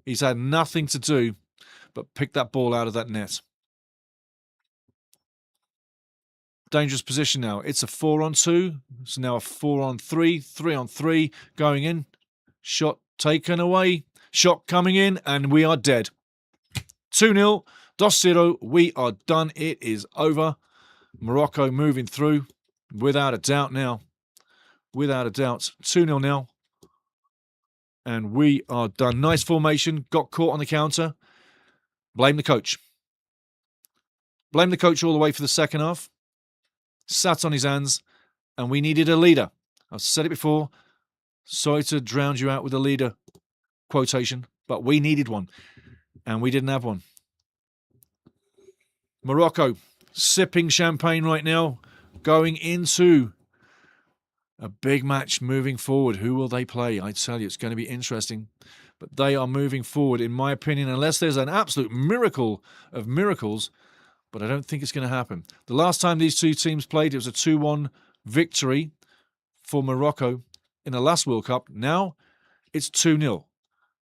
Speaker 1: He's had nothing to do but pick that ball out of that net. Dangerous position now. It's a 4-on-2. It's now a 4-on-3. 3-on-3 going in. Shot taken away. Shot coming in. And we are dead. 2-0. 2-0. We are done. It is over. Morocco moving through. Without a doubt now. Without a doubt. 2-0 now. And we are done. Nice formation. Got caught on the counter. Blame the coach. Blame the coach all the way for the second half. Sat on his hands. And we needed a leader. I've said it before. Sorry to drown you out with a leader quotation. But we needed one. And we didn't have one. Morocco sipping champagne right now, going into a big match moving forward. Who will they play? I tell you, it's going to be interesting. But they are moving forward, in my opinion, unless there's an absolute miracle of miracles. But I don't think it's going to happen. The last time these two teams played, it was a 2-1 victory for Morocco in the last World Cup. Now it's 2-0.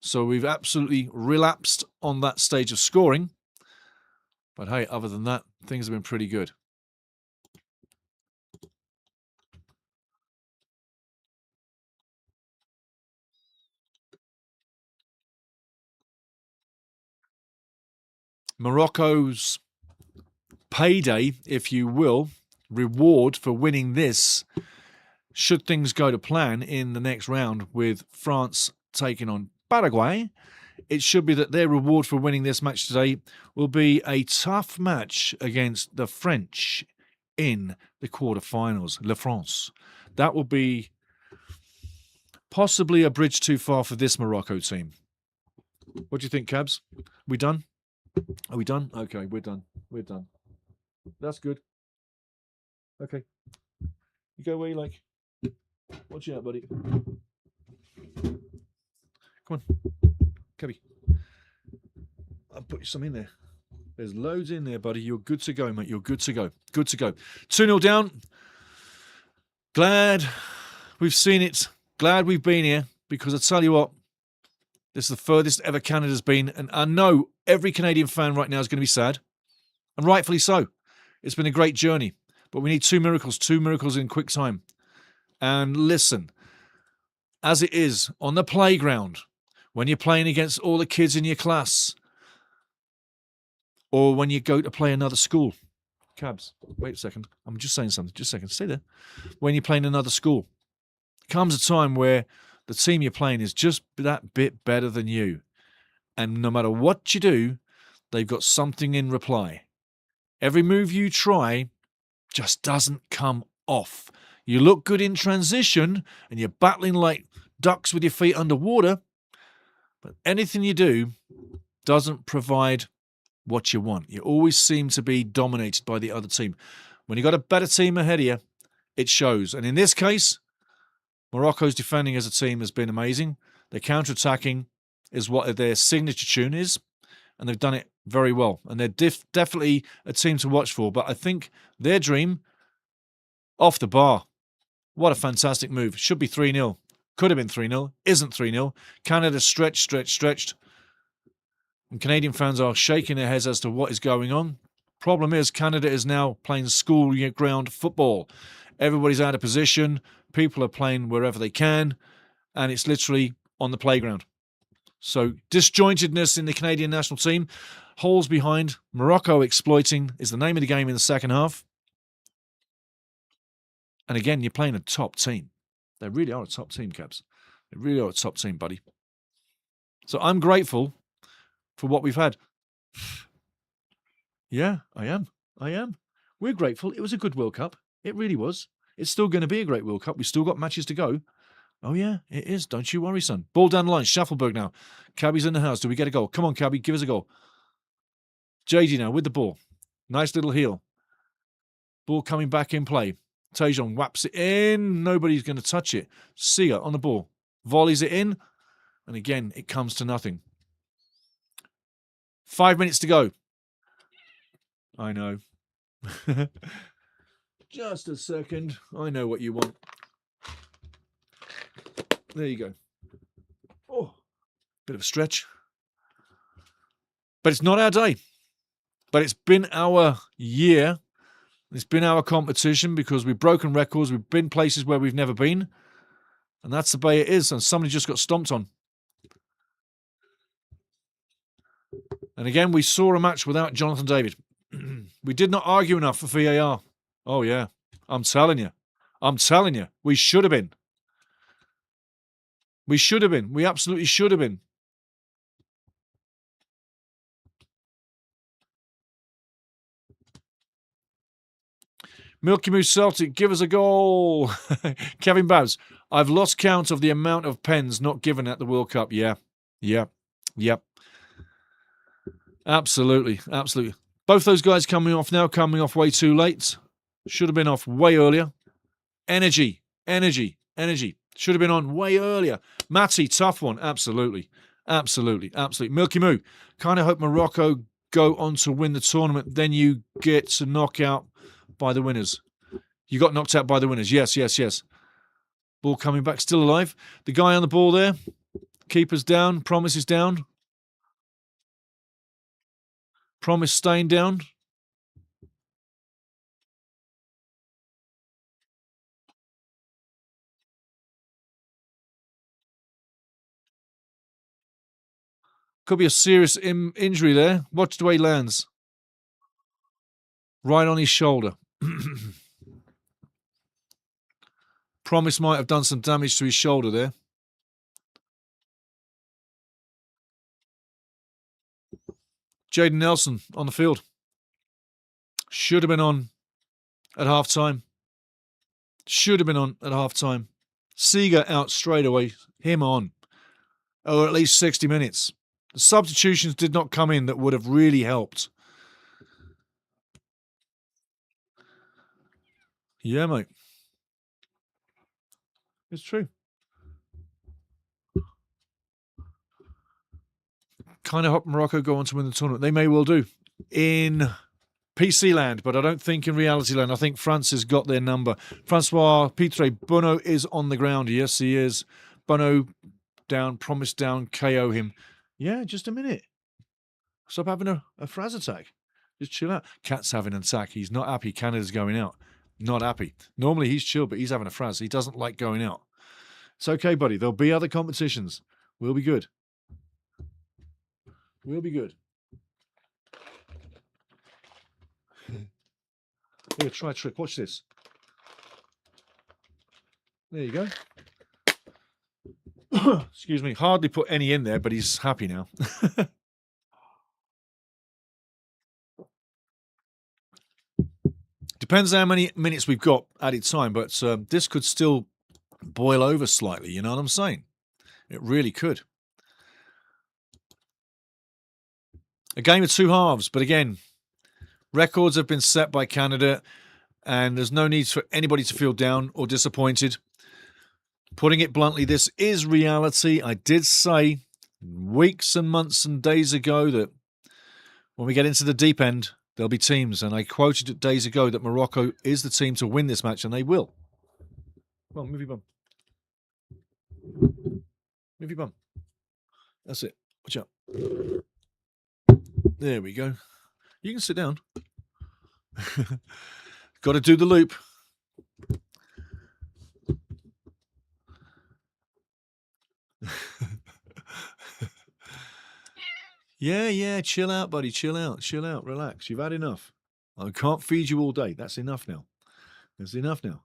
Speaker 1: So we've absolutely relapsed on that stage of scoring. But hey, other than that, things have been pretty good. Morocco's payday, if you will, reward for winning this, should things go to plan in the next round with France taking on Paraguay, it should be that their reward for winning this match today will be a tough match against the French in the quarterfinals, La France. That will be possibly a bridge too far for this Morocco team. What do you think, Cabs? We done? Are we done? Okay, we're done. We're done. That's good. Okay. You go where you like. Watch out, buddy. Come on. Cabby. I'll put you some in there. There's loads in there, buddy. You're good to go, mate. You're good to go. Good to go. 2-0 down. Glad we've seen it. Glad we've been here, because I tell you what, this is the furthest ever Canada's been, and I know every Canadian fan right now is going to be sad, and rightfully so. It's been a great journey, but we need two miracles in quick time. And listen, as it is on the playground, when you're playing against all the kids in your class, or when you go to play another school. Cabs, wait a second. I'm just saying something. Just a second. Stay there. When you're playing another school, comes a time where the team you're playing is just that bit better than you. And no matter what you do, they've got something in reply. Every move you try just doesn't come off. You look good in transition and you're battling like ducks with your feet underwater, but anything you do doesn't provide what you want. You always seem to be dominated by the other team. When you've got a better team ahead of you, it shows. And in this case, Morocco's defending as a team has been amazing. Their counter-attacking is what their signature tune is, and they've done it very well. And they're definitely a team to watch for. But I think their dream, off the bar. What a fantastic move. Should be 3-0. Could have been 3-0. Isn't 3-0. Canada stretched. And Canadian fans are shaking their heads as to what is going on. Problem is, Canada is now playing school ground football. Everybody's out of position. People are playing wherever they can. And it's literally on the playground. So disjointedness in the Canadian national team. Holes behind. Morocco exploiting is the name of the game in the second half. And again, you're playing a top team. They really are a top team, Cabs. They really are a top team, buddy. So I'm grateful for what we've had. Yeah, I am. We're grateful. It was a good World Cup. It really was. It's still going to be a great World Cup. We've still got matches to go. Oh, yeah, it is. Don't you worry, son. Ball down the line. Shuffleberg now. Cabby's in the house. Do we get a goal? Come on, Cabby. Give us a goal. JD now with the ball. Nice little heel. Ball coming back in play. Tejon whaps it in. Nobody's going to touch it. Sia on the ball. Volleys it in. And again, it comes to nothing. 5 minutes to go. I know. Just a second. I know what you want. There you go. Oh, bit of a stretch. But it's not our day. But it's been our year. It's been our competition because we've broken records. We've been places where we've never been. And that's the way it is. And somebody just got stomped on. And again, we saw a match without Jonathan David. We did not argue enough for VAR. Oh, yeah. I'm telling you. We should have been. We absolutely should have been. Milky Moose Celtic, give us a goal. Kevin Babs, I've lost count of the amount of pens not given at the World Cup. Yeah. Absolutely. Both those guys coming off now, coming off way too late. Should have been off way earlier. Energy. Should have been on way earlier. Matty, tough one. Absolutely. Milky Moo. Kind of hope Morocco go on to win the tournament. Then you get to knock out by the winners. You got knocked out by the winners. Yes. Ball coming back, still alive. The guy on the ball there. Keeper's down. Promise is down. Promise staying down. Could be a serious injury there. Watch the way he lands. Right on his shoulder. Promise might have done some damage to his shoulder there. Jaden Nelson on the field. Should have been on at half-time. Seeger out straight away. Him on. Or at least 60 minutes. The substitutions did not come in that would have really helped. Yeah, mate. It's true. Kind of hope Morocco go on to win the tournament. They may well do in PC land, but I don't think in reality land. I think France has got their number. Francois Pitre, Bono is on the ground. Yes, he is. Bono down, Promise down, KO him. Yeah, just a minute. Stop having a Fraz attack. Just chill out. Cat's having an attack. He's not happy. Canada's going out. Not happy. Normally he's chill, but he's having a Fraz. He doesn't like going out. It's okay, buddy. There'll be other competitions. We'll be good. We'll be good. Here, try a trick. Watch this. There you go. Excuse me. Hardly put any in there, but he's happy now. Depends how many minutes we've got added time, but this could still boil over slightly. You know what I'm saying? It really could. A game of two halves, but again, records have been set by Canada, and there's no need for anybody to feel down or disappointed. Putting it bluntly, this is reality. I did say weeks and months and days ago that when we get into the deep end, there'll be teams, and I quoted it days ago that Morocco is the team to win this match, and they will. Come on, move your bum. Move your bum. That's it. Watch out. There we go. You can sit down. Got to do the loop. Yeah, chill out, buddy. Chill out, relax. You've had enough. I can't feed you all day. That's enough now. That's enough now.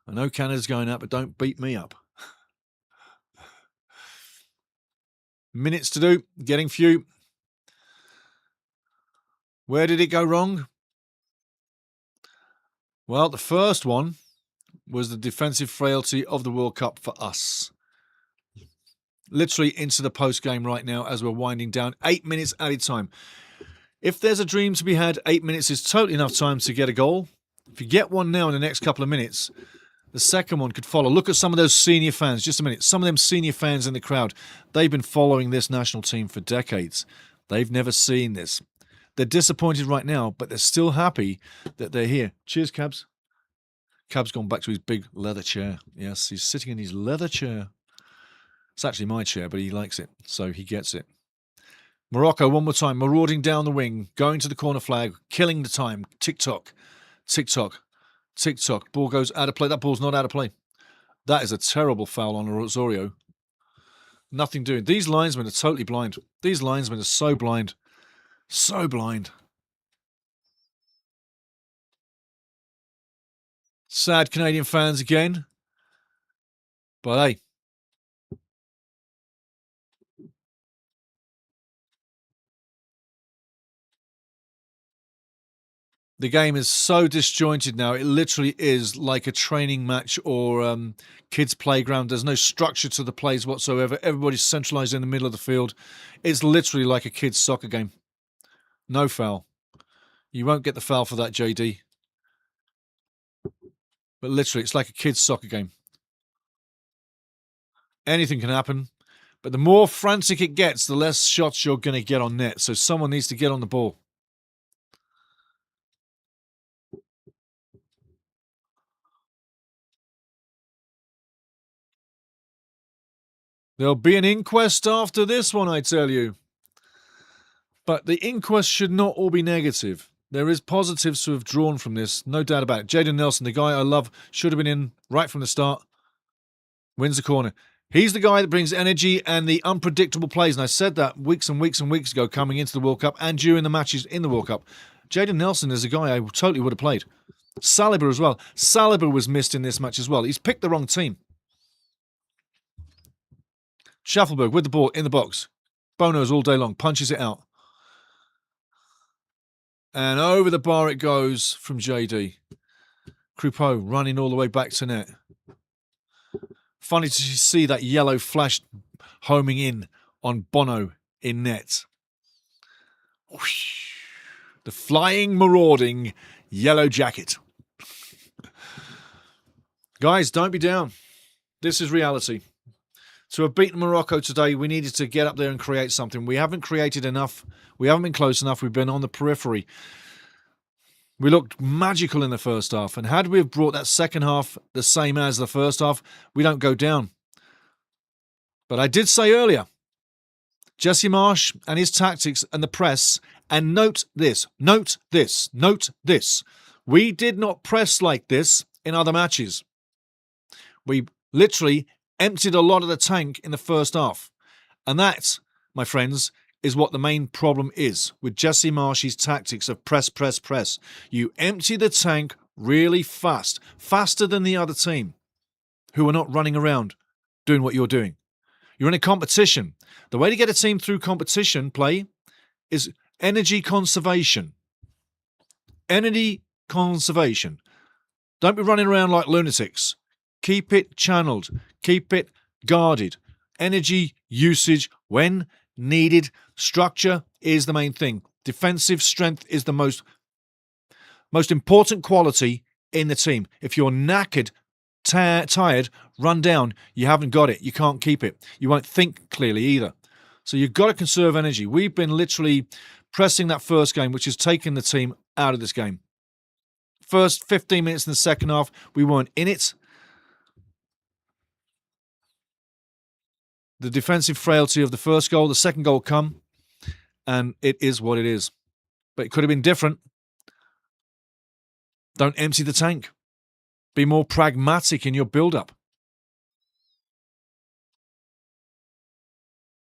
Speaker 1: I know Canada's going up, but don't beat me up. Minutes to do, getting few. Where did it go wrong? Well, the first one was the defensive frailty of the World Cup for us. Literally into the post-game right now as we're winding down. 8 minutes added time. If there's a dream to be had, 8 minutes is totally enough time to get a goal. If you get one now in the next couple of minutes, the second one could follow. Look at some of those senior fans. Just a minute. Some of them senior fans in the crowd, they've been following this national team for decades. They've never seen this. They're disappointed right now, but they're still happy that they're here. Cheers, Cabs. Cab's gone back to his big leather chair. Yes, he's sitting in his leather chair. It's actually my chair, but he likes it, so he gets it. Morocco, one more time, marauding down the wing, going to the corner flag, killing the time. Tick-tock, tick-tock, tick-tock. Ball goes out of play. That ball's not out of play. That is a terrible foul on Osorio. Nothing doing. These linesmen are totally blind. These linesmen are so blind. So blind. Sad Canadian fans again. But hey. The game is so disjointed now. It literally is like a training match or kids' playground. There's no structure to the plays whatsoever. Everybody's centralised in the middle of the field. It's literally like a kids' soccer game. No foul. You won't get the foul for that, JD. But literally, it's like a kid's soccer game. Anything can happen. But the more frantic it gets, the less shots you're going to get on net. So someone needs to get on the ball. There'll be an inquest after this one, I tell you. But the inquest should not all be negative. There is positives to have drawn from this, no doubt about it. Jaden Nelson, the guy I love, should have been in right from the start. Wins the corner. He's the guy that brings energy and the unpredictable plays. And I said that weeks and weeks and weeks ago coming into the World Cup and during the matches in the World Cup. Jaden Nelson is a guy I totally would have played. Saliba as well. Saliba was missed in this match as well. He's picked the wrong team. Schaffelberg with the ball in the box. Bono's all day long. Punches it out. And over the bar it goes from JD. Croupeau running all the way back to net. Funny to see that yellow flash homing in on Bono in net. Whoosh. The flying, marauding yellow jacket. Guys, don't be down. This is reality. To have beaten Morocco today, we needed to get up there and create something. We haven't created enough. We haven't been close enough. We've been on the periphery. We looked magical in the first half. And had we have brought that second half the same as the first half, we don't go down. But I did say earlier, Jesse Marsch and his tactics and the press, and note this. We did not press like this in other matches. We literally emptied a lot of the tank in the first half. And that, my friends, is what the main problem is with Jesse Marsch's tactics of press. You empty the tank really fast, faster than the other team, who are not running around doing what you're doing. You're in a competition. The way to get a team through competition play is energy conservation. Energy conservation. Don't be running around like lunatics. Keep it channeled. Keep it guarded. Energy usage when needed. Structure is the main thing. Defensive strength is the most important quality in the team. If you're knackered, tired, run down, you haven't got it. You can't keep it. You won't think clearly either. So you've got to conserve energy. We've been literally pressing that first game, which has taken the team out of this game. First 15 minutes in the second half, we weren't in it. The defensive frailty of the first goal, the second goal come, and it is what it is. But it could have been different. Don't empty the tank. Be more pragmatic in your build-up.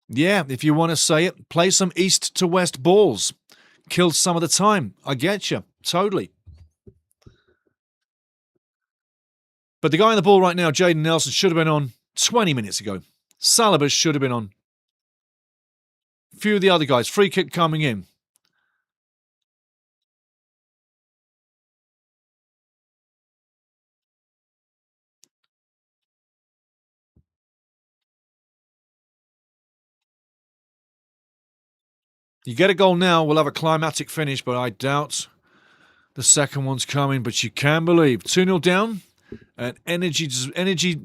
Speaker 1: Yeah, if you want to say it, play some east to west balls. Kill some of the time. I get you. Totally. But the guy on the ball right now, Jaden Nelson, should have been on 20 minutes ago. Saliba should have been on. A few of the other guys. Free kick coming in. You get a goal now, we'll have a climatic finish, but I doubt the second one's coming. But you can believe. 2-0 down. An energy-sucking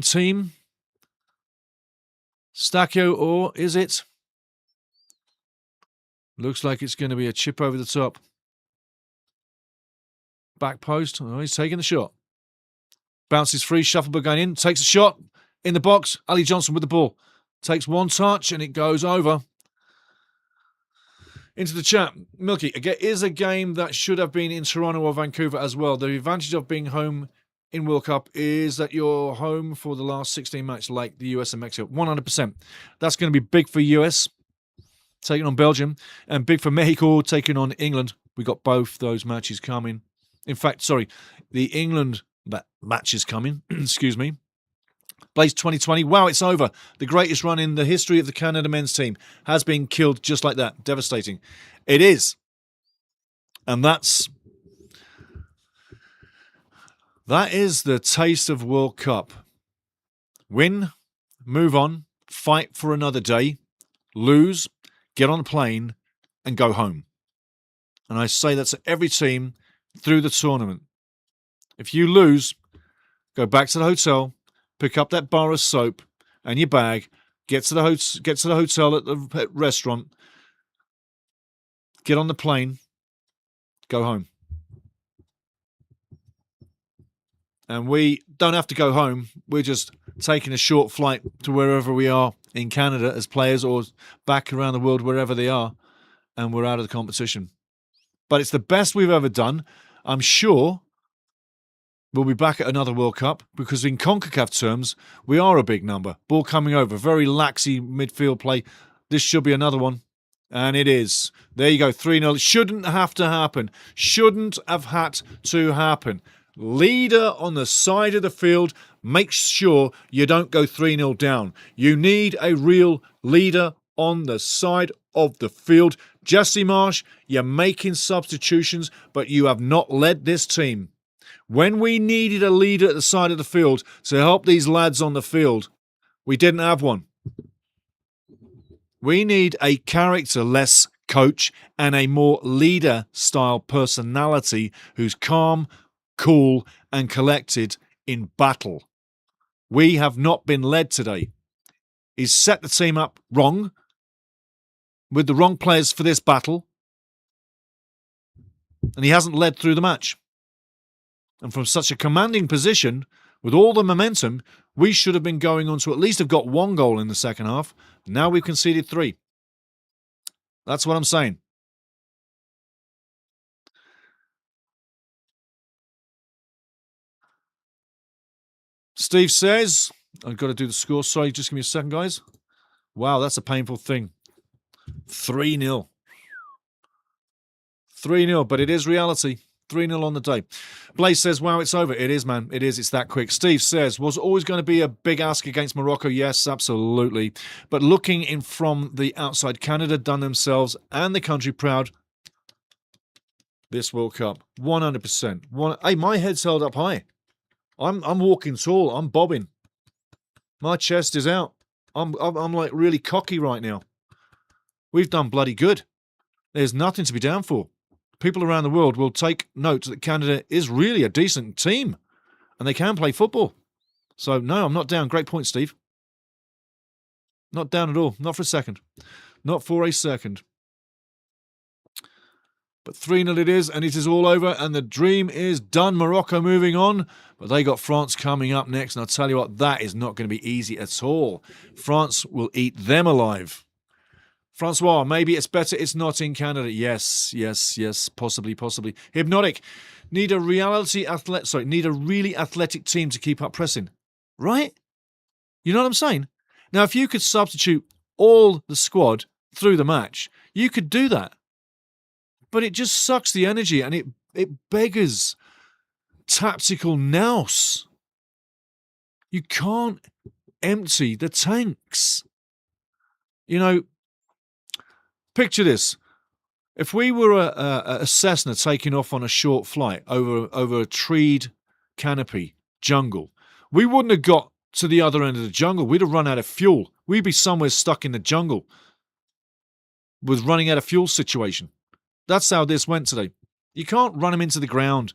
Speaker 1: team. Stacchio, or is it? Looks like it's going to be a chip over the top. Back post. Oh, he's taking the shot. Bounces free. Schaffelberg going in. Takes a shot in the box. Ali Johnson with the ball. Takes one touch and it goes over. Into the chat. Milky, it is a game that should have been in Toronto or Vancouver as well. The advantage of being home in World Cup is that you're home for the last 16 matches like the US and Mexico. 100%. That's going to be big for US, taking on Belgium, and big for Mexico, taking on England. We got both those matches coming. In fact, the England match is coming. Excuse me. Blaze 2020. Wow, it's over. The greatest run in the history of the Canada men's team has been killed just like that. Devastating. It is. And that is the taste of World Cup. Win, move on, fight for another day, lose, get on a plane, and go home. And I say that to every team through the tournament. If you lose, go back to the hotel, pick up that bar of soap and your bag, get to the hotel at the restaurant, get on the plane, go home. And we don't have to go home. We're just taking a short flight to wherever we are in Canada as players or back around the world, wherever they are, and we're out of the competition. But it's the best we've ever done. I'm sure we'll be back at another World Cup because in CONCACAF terms, we are a big number. Ball coming over, very laxy midfield play. This should be another one. And it is. There you go, 3-0. Shouldn't have to happen. Shouldn't have had to happen. Leader on the side of the field. Make sure you don't go 3-0 down. You need a real leader on the side of the field. Jesse Marsch, you're making substitutions, but you have not led this team. When we needed a leader at the side of the field to help these lads on the field, we didn't have one. We need a character-less coach and a more leader-style personality who's calm, cool and collected in battle. We have not been led today. He's set the team up wrong, with the wrong players for this battle, and he hasn't led through the match. And from such a commanding position, with all the momentum, we should have been going on to at least have got one goal in the second half. Now we've conceded 3. That's what I'm saying. Steve says, I've got to do the score. Sorry, just give me a second, guys. Wow, that's a painful thing. 3-0. 3-0, but it is reality. 3-0 on the day. Blaze says, wow, it's over. It is, man. It is. It's that quick. Steve says, was always going to be a big ask against Morocco? Yes, absolutely. But looking in from the outside, Canada done themselves and the country proud this World Cup. 100%. Hey, my head's held up high. I'm walking tall. I'm bobbing. My chest is out. I'm like really cocky right now. We've done bloody good. There's nothing to be down for. People around the world will take note that Canada is really a decent team and they can play football. So, no, I'm not down. Great point, Steve. Not down at all. Not for a second. Not for a second. But 3-0 it is, and it is all over, and the dream is done. Morocco moving on, but they got France coming up next, and I'll tell you what, that is not going to be easy at all. France will eat them alive. Francois, maybe it's better it's not in Canada. Yes, possibly. Hypnotic, need a really athletic team to keep up pressing. Right? You know what I'm saying? Now, if you could substitute all the squad through the match, you could do that. But it just sucks the energy and it beggars tactical nous. You can't empty the tanks. You know, picture this. If we were a Cessna taking off on a short flight over a treed canopy jungle, we wouldn't have got to the other end of the jungle. We'd have run out of fuel. We'd be somewhere stuck in the jungle with running out of fuel situation. That's how this went today. You can't run him into the ground.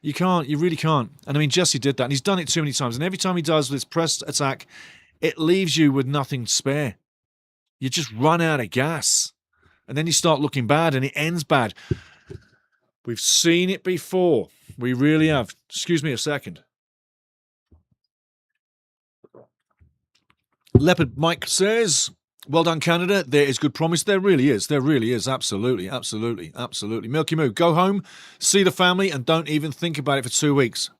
Speaker 1: You can't. You really can't. And I mean, Jesse did that, and he's done it too many times. And every time he does with his pressed attack, it leaves you with nothing to spare. You just run out of gas. And then you start looking bad, and it ends bad. We've seen it before. We really have. Excuse me a second. Leopard Mike says, well done, Canada. There is good promise. There really is. There really is. Absolutely. Milky Moo, go home, see the family, and don't even think about it for 2 weeks.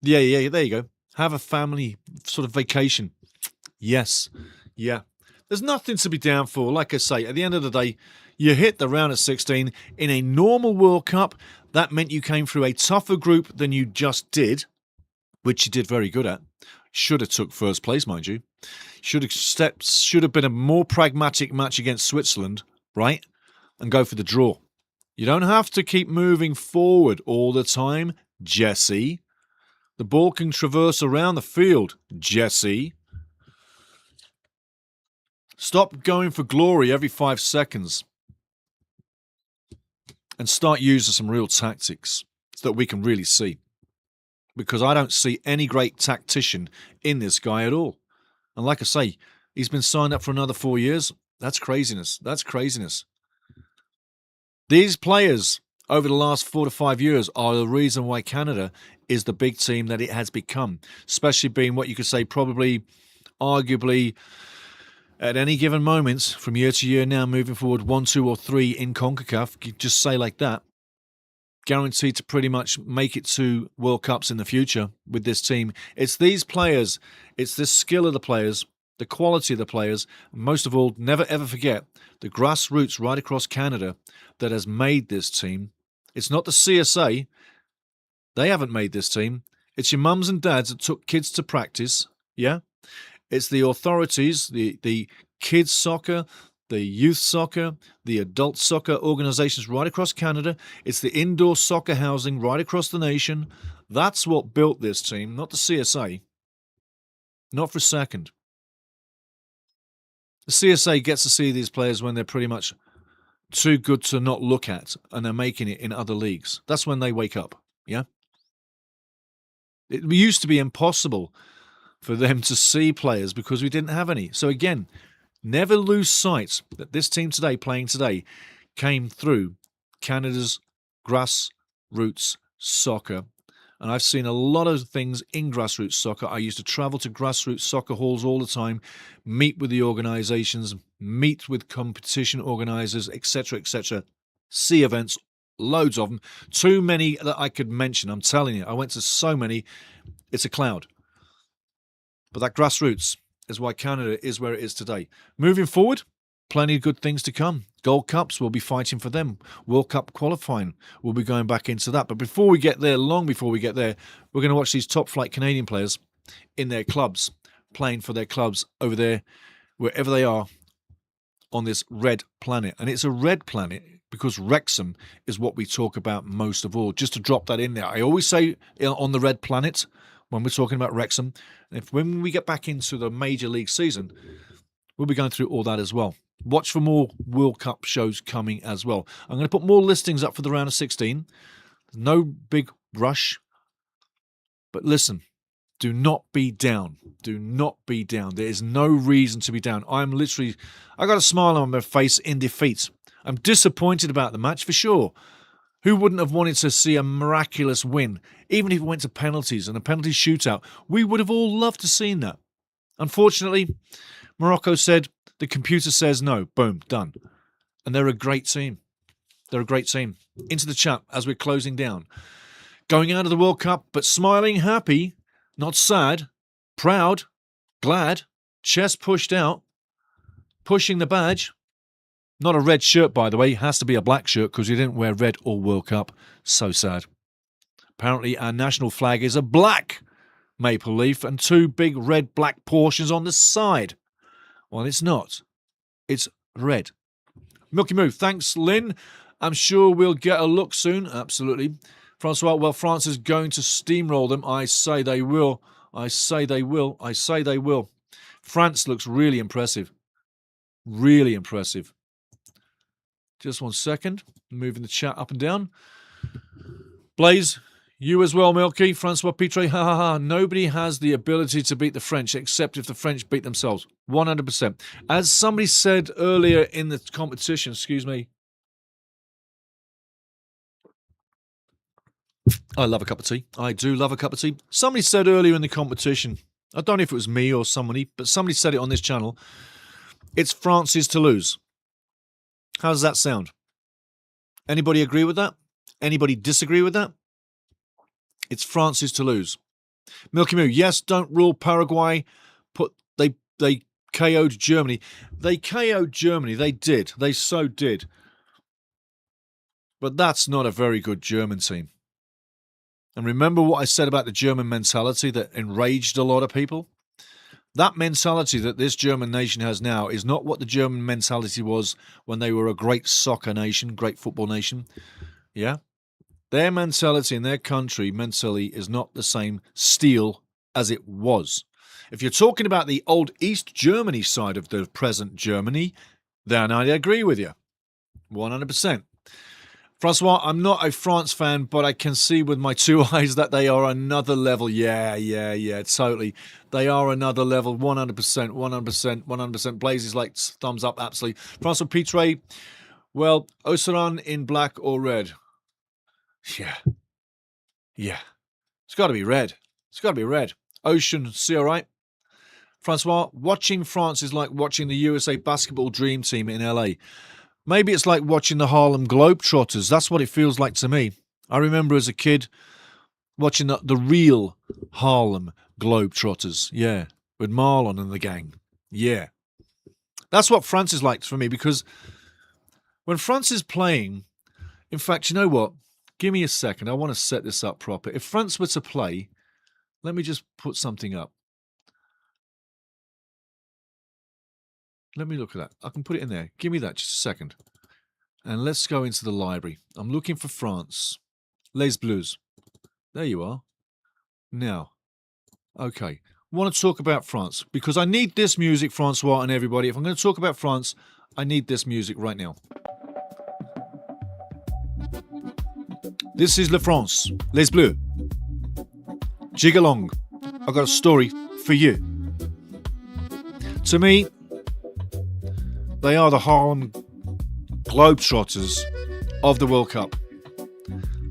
Speaker 1: Yeah, there you go. Have a family sort of vacation. Yes. Yeah. There's nothing to be down for. Like I say, at the end of the day, you hit the round of 16. In a normal World Cup, that meant you came through a tougher group than you just did, which you did very good at. Should have took first place, mind you. Should have been a more pragmatic match against Switzerland, right? And go for the draw. You don't have to keep moving forward all the time, Jesse. The ball can traverse around the field, Jesse. Stop going for glory every 5 seconds. and start using some real tactics so that we can really see. Because I don't see any great tactician in this guy at all. And like I say, he's been signed up for another 4 years. That's craziness. That's craziness. These players over the last 4 to 5 years are the reason why Canada is the big team that it has become, especially being what you could say probably, arguably, at any given moment from year to year now moving forward, 1, 2 or 3 in CONCACAF, just say like that, guaranteed to pretty much make it to World Cups in the future with this team. It's these players, it's the skill of the players, the quality of the players, and most of all, never ever forget the grassroots right across Canada that has made this team. It's not the CSA. They haven't made this team. It's your mums and dads that took kids to practice, yeah? It's the authorities, the kids soccer, the youth soccer, the adult soccer organizations right across Canada. It's the indoor soccer housing right across the nation. That's what built this team, not the CSA. Not for a second. The CSA gets to see these players when they're pretty much too good to not look at and they're making it in other leagues. That's when they wake up, yeah? It used to be impossible for them to see players because we didn't have any. So again, never lose sight that this team today, playing today, came through Canada's grassroots soccer. And I've seen a lot of things in grassroots soccer. I used to travel to grassroots soccer halls all the time, meet with the organizations, meet with competition organizers, etc., see events, loads of them. Too many that I could mention. I'm telling you, I went to so many, it's a cloud. But that grassroots is why Canada is where it is today. Moving forward, plenty of good things to come. Gold Cups, we'll be fighting for them. World Cup qualifying, we'll be going back into that. But before we get there, long before we get there, we're going to watch these top-flight Canadian players in their clubs, playing for their clubs over there, wherever they are on this red planet. And it's a red planet because Wrexham is what we talk about most of all. Just to drop that in there. I always say on the red planet when we're talking about Wrexham. When we get back into the Major League season, we'll be going through all that as well. Watch for more World Cup shows coming as well. I'm going to put more listings up for the round of 16. No big rush. But listen, do not be down. Do not be down. There is no reason to be down. I got a smile on my face in defeat. I'm disappointed about the match for sure. Who wouldn't have wanted to see a miraculous win? Even if it went to penalties and a penalty shootout, we would have all loved to seen that. Unfortunately, Morocco said, the computer says no. Boom, done. And they're a great team. They're a great team. Into the chat as we're closing down. Going out of the World Cup, but smiling, happy, not sad, proud, glad, chest pushed out, pushing the badge. Not a red shirt, by the way. It has to be a black shirt because he didn't wear red all World Cup. So sad. Apparently our national flag is a black maple leaf and 2 big red-black portions on the side. Well, it's not. It's red. Milky Moo, thanks, Lynn. I'm sure we'll get a look soon. Absolutely. Francois, well, France is going to steamroll them. I say they will. I say they will. I say they will. France looks really impressive. Really impressive. Just 1 second. Moving the chat up and down. Blaze, you as well, Milky. Francois Pitre, ha ha ha. Nobody has the ability to beat the French except if the French beat themselves. 100%. As somebody said earlier in the competition, excuse me. I love a cup of tea. I do love a cup of tea. Somebody said earlier in the competition, I don't know if it was me or somebody, but somebody said it on this channel, it's France's to lose. How does that sound? Anybody agree with that? Anybody disagree with that? It's France's to lose. Milky Moo, yes, don't rule Paraguay. They KO'd Germany. They KO'd Germany. They did. They so did. But that's not a very good German team. And remember what I said about the German mentality that enraged a lot of people? That mentality that this German nation has now is not what the German mentality was when they were a great soccer nation, great football nation. Yeah? Their mentality in their country mentally is not the same steel as it was. If you're talking about the old East Germany side of the present Germany, then I agree with you. 100%. Francois, I'm not a France fan, but I can see with my two eyes that they are another level. Yeah, totally. They are another level, 100%, 100%, 100%. Blazes like thumbs up, absolutely. Francois Pitre, well, Ocean in black or red? Yeah. It's got to be red. Ocean, see all right? Francois, watching France is like watching the USA basketball dream team in LA. Maybe it's like watching the Harlem Globetrotters. That's what it feels like to me. I remember as a kid watching the real Harlem Globetrotters. Yeah, with Marlon and the gang. Yeah. That's what France is like for me, because when France is playing, in fact, you know what? Give me a second. I want to set this up proper. If France were to play, let me just put something up. Let me look at that. I can put it in there. Give me that just a second. And let's go into the library. I'm looking for France. Les Bleus. There you are. Now, okay. I want to talk about France because I need this music, Francois and everybody. If I'm going to talk about France, I need this music right now. This is La France. Les Bleus. Jig along. I've got a story for you. To me, they are the Harlem Globetrotters of the World Cup.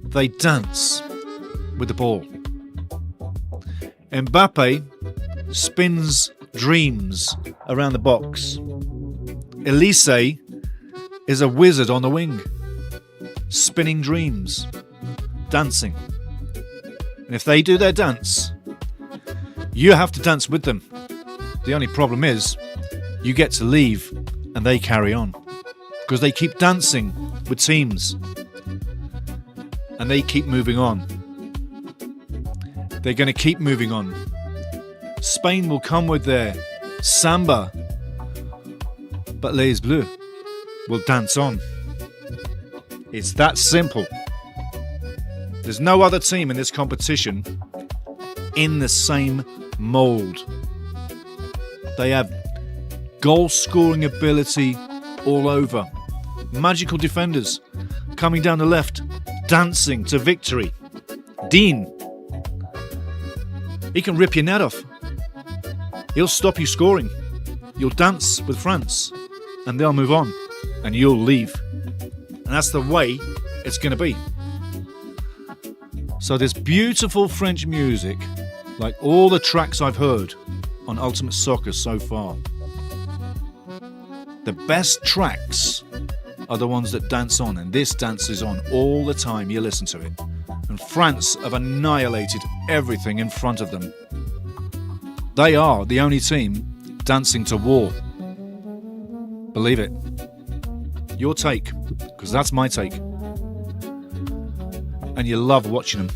Speaker 1: They dance with the ball. Mbappe spins dreams around the box. Elise is a wizard on the wing, spinning dreams, dancing. And if they do their dance, you have to dance with them. The only problem is, you get to leave and they carry on. Because they keep dancing with teams. And they keep moving on. They're going to keep moving on. Spain will come with their samba. But Les Bleus will dance on. It's that simple. There's no other team in this competition in the same mould. They have goal-scoring ability all over. Magical defenders coming down the left, dancing to victory. Dean, he can rip your net off. He'll stop you scoring. You'll dance with France, and they'll move on, and you'll leave. And that's the way it's going to be. So this beautiful French music, like all the tracks I've heard on Ultimate Soccer so far, the best tracks are the ones that dance on, and this dances on all the time you listen to it. And France have annihilated everything in front of them. They are the only team dancing to war. Believe it. Your take, because that's my take. And you love watching them.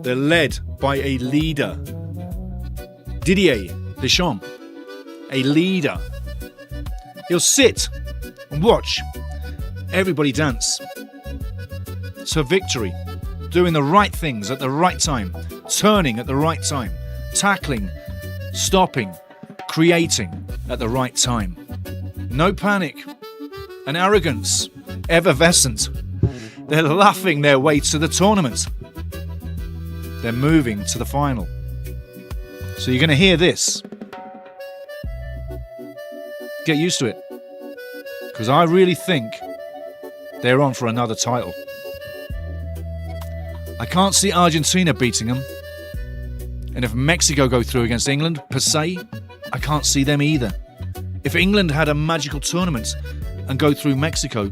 Speaker 1: They're led by a leader, Didier Deschamps, a leader. He'll sit and watch everybody dance to victory, doing the right things at the right time, turning at the right time, tackling, stopping, creating at the right time. No panic and arrogance, effervescent. They're laughing their way to the tournament. They're moving to the final. So you're going to hear this. Get used to it. Because I really think they're on for another title. I can't see Argentina beating them. And if Mexico go through against England, per se, I can't see them either. If England had a magical tournament and go through Mexico,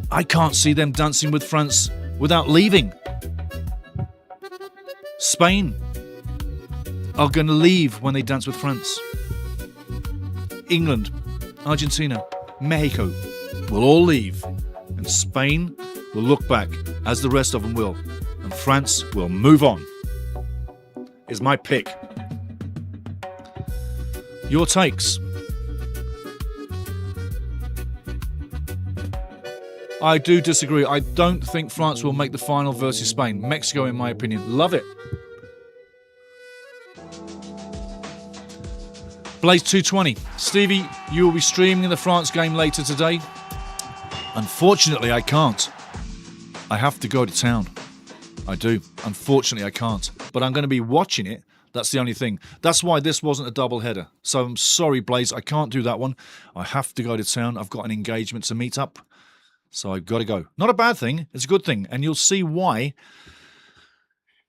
Speaker 1: I can't see them dancing with France without leaving. Spain are going to leave when they dance with France. England, Argentina, Mexico will all leave, and Spain will look back, as the rest of them will, and France will move on. Is my pick. Your takes. I do disagree. I don't think France will make the final versus Spain. Mexico, in my opinion. Love it. Blaze 220. Stevie, you will be streaming the France game later today. Unfortunately, I can't. I have to go to town. I do. Unfortunately, I can't. But I'm going to be watching it. That's the only thing. That's why this wasn't a double header. So I'm sorry, Blaze, I can't do that one. I have to go to town. I've got an engagement to meet up. So I've got to go. Not a bad thing. It's a good thing. And you'll see why.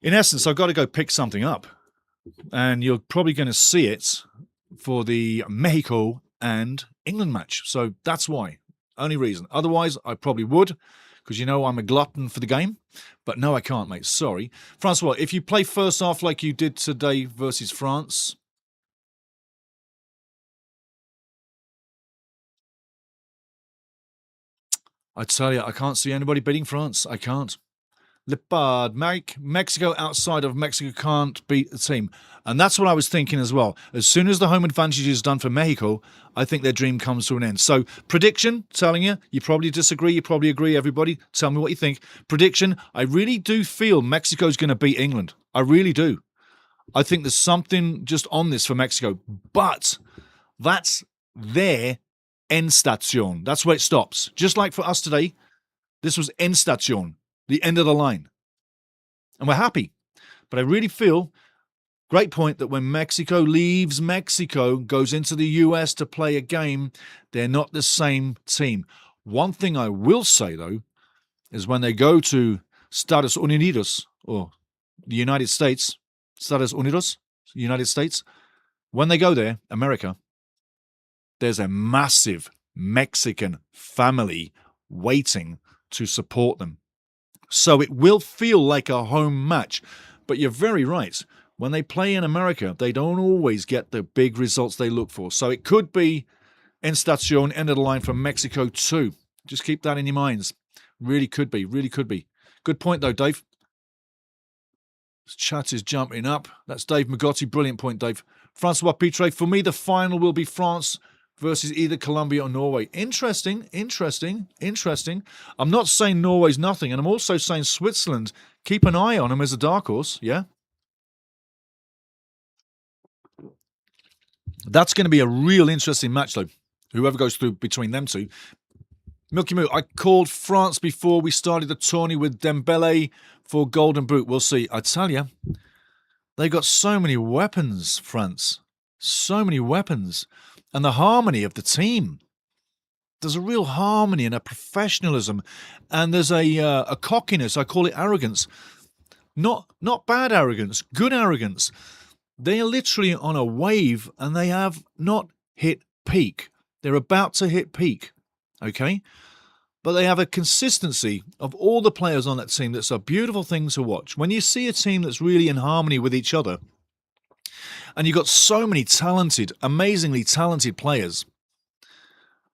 Speaker 1: In essence, I've got to go pick something up. And you're probably going to see it for the Mexico and England match. So that's why. Only reason. Otherwise, I probably would, because you know I'm a glutton for the game. But no, I can't, mate. Sorry. Francois, if you play first half like you did today versus France... I tell you, I can't see anybody beating France. I can't. Lipard, Mexico outside of Mexico can't beat the team. And that's what I was thinking as well. As soon as the home advantage is done for Mexico, I think their dream comes to an end. So, prediction, telling you probably disagree, you probably agree, everybody. Tell me what you think. Prediction, I really do feel Mexico's going to beat England. I really do. I think there's something just on this for Mexico. But that's their end station. That's where it stops. Just like for us today, this was end station. The end of the line. And we're happy. But I really feel, great point, that when Mexico leaves Mexico, goes into the US to play a game, they're not the same team. One thing I will say, though, is when they go to Estados Unidos, or the United States, Estados Unidos, United States, when they go there, America, there's a massive Mexican family waiting to support them. So it will feel like a home match. But you're very right. When they play in America, they don't always get the big results they look for. So it could be en station, end of the line from Mexico too. Just keep that in your minds. Really could be. Really could be. Good point though, Dave. This chat is jumping up. That's Dave Magotti. Brilliant point, Dave. Francois Pitre. For me, the final will be France versus either Colombia or Norway. Interesting. I'm not saying Norway's nothing, and I'm also saying Switzerland, keep an eye on them as a dark horse, yeah? That's going to be a real interesting match, though, whoever goes through between them two. Milky Moo, I called France before we started the tourney with Dembele for Golden Boot. We'll see. I tell you, they got so many weapons, France. So many weapons. And the harmony of the team. There's a real harmony and a professionalism. And there's a cockiness. I call it arrogance. Not bad arrogance. Good arrogance. They are literally on a wave and they have not hit peak. They're about to hit peak. Okay? But they have a consistency of all the players on that team that's a beautiful thing to watch. When you see a team that's really in harmony with each other, and you've got so many talented, amazingly talented players,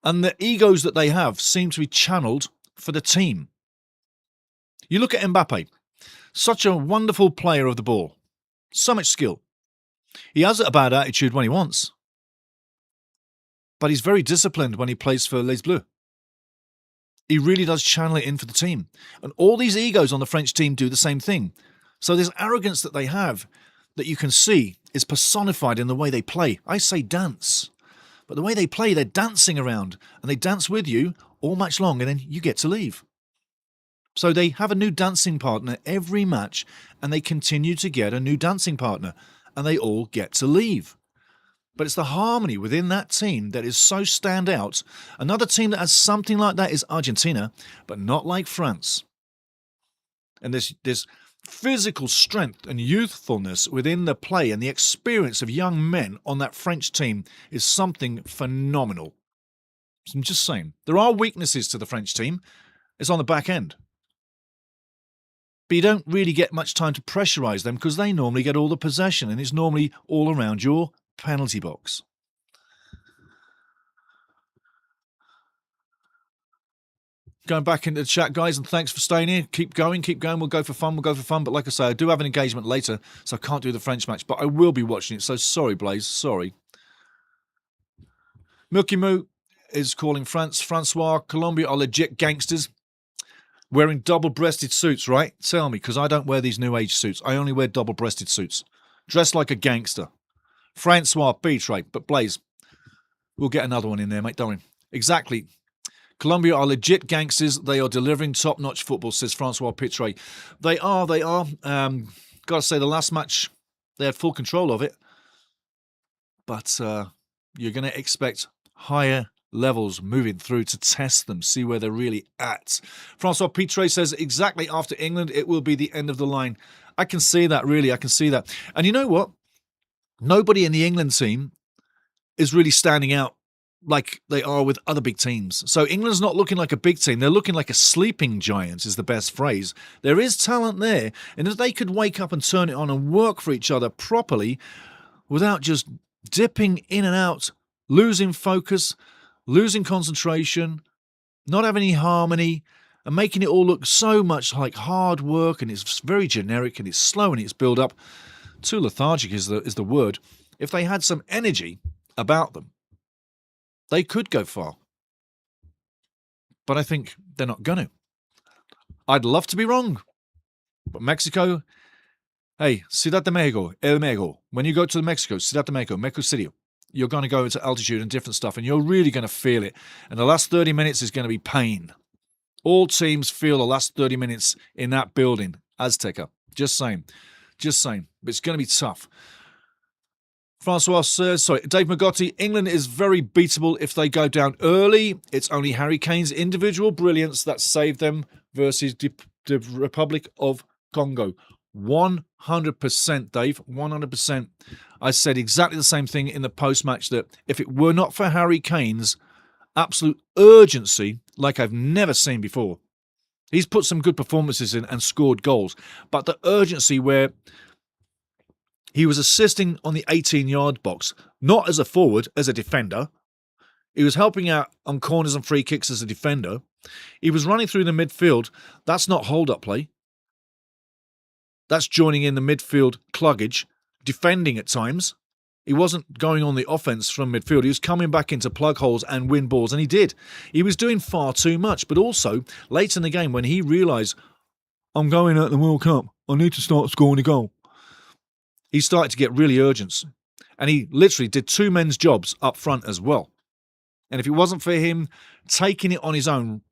Speaker 1: and the egos that they have seem to be channeled for the team. You look at Mbappe, such a wonderful player of the ball, so much skill. He has a bad attitude when he wants, but he's very disciplined when he plays for Les Bleus. He really does channel it in for the team. And all these egos on the French team do the same thing. So this arrogance that they have that you can see is personified in the way they play. I say dance. But the way they play, they're dancing around. And they dance with you all match long, and then you get to leave. So they have a new dancing partner every match, and they continue to get a new dancing partner. And they all get to leave. But it's the harmony within that team that is so stand out. Another team that has something like that is Argentina, but not like France. And this physical strength and youthfulness within the play and the experience of young men on that French team is something phenomenal. I'm just saying. There are weaknesses to the French team. It's on the back end. But you don't really get much time to pressurise them because they normally get all the possession and it's normally all around your penalty box. Going back into the chat, guys, and thanks for staying here. Keep going. We'll go for fun. But like I say, I do have an engagement later, so I can't do the French match, but I will be watching it. So sorry, Blaze. Sorry. Milky Moo is calling Francois, Colombia are legit gangsters. Wearing double-breasted suits, right? Tell me, because I don't wear these new age suits. I only wear double-breasted suits. Dressed like a gangster. Francois, Pitre, but Blaze, we'll get another one in there, mate, don't we? Exactly. Colombia are legit gangsters. They are delivering top-notch football, says Francois Pitre. They are. Got to say, the last match, they had full control of it. But you're going to expect higher levels moving through to test them, see where they're really at. Francois Pitre says, exactly after England, it will be the end of the line. I can see that, really. I can see that. And you know what? Nobody in the England team is really standing out like they are with other big teams. So England's not looking like a big team. They're looking like a sleeping giant is the best phrase. There is talent there. And if they could wake up and turn it on and work for each other properly without just dipping in and out, losing focus, losing concentration, not having any harmony, and making it all look so much like hard work, and it's very generic and it's slow and it's build up. Too lethargic is the word. If they had some energy about them, they could go far. But I think they're not going to. I'd love to be wrong. But Mexico, hey, Ciudad de Mexico, El Mexico. When you go to Mexico, Ciudad de Mexico, Mexico City, you're going to go into altitude and different stuff, and you're really going to feel it. And the last 30 minutes is going to be pain. All teams feel the last 30 minutes in that building, Azteca. Just saying. But it's going to be tough. Francois says, Dave Magotti, England is very beatable if they go down early. It's only Harry Kane's individual brilliance that saved them versus the Republic of Congo. 100%, Dave, 100%. I said exactly the same thing in the post-match, that if it were not for Harry Kane's absolute urgency, like I've never seen before, he's put some good performances in and scored goals, but the urgency where he was assisting on the 18-yard box, not as a forward, as a defender. He was helping out on corners and free kicks as a defender. He was running through the midfield. That's not hold-up play. That's joining in the midfield cluggage, defending at times. He wasn't going on the offense from midfield. He was coming back into plug holes and win balls, and he did. He was doing far too much. But also, late in the game, when he realised, I'm going at the World Cup, I need to start scoring a goal, he started to get really urgent. And he literally did two men's jobs up front as well. And if it wasn't for him taking it on his own,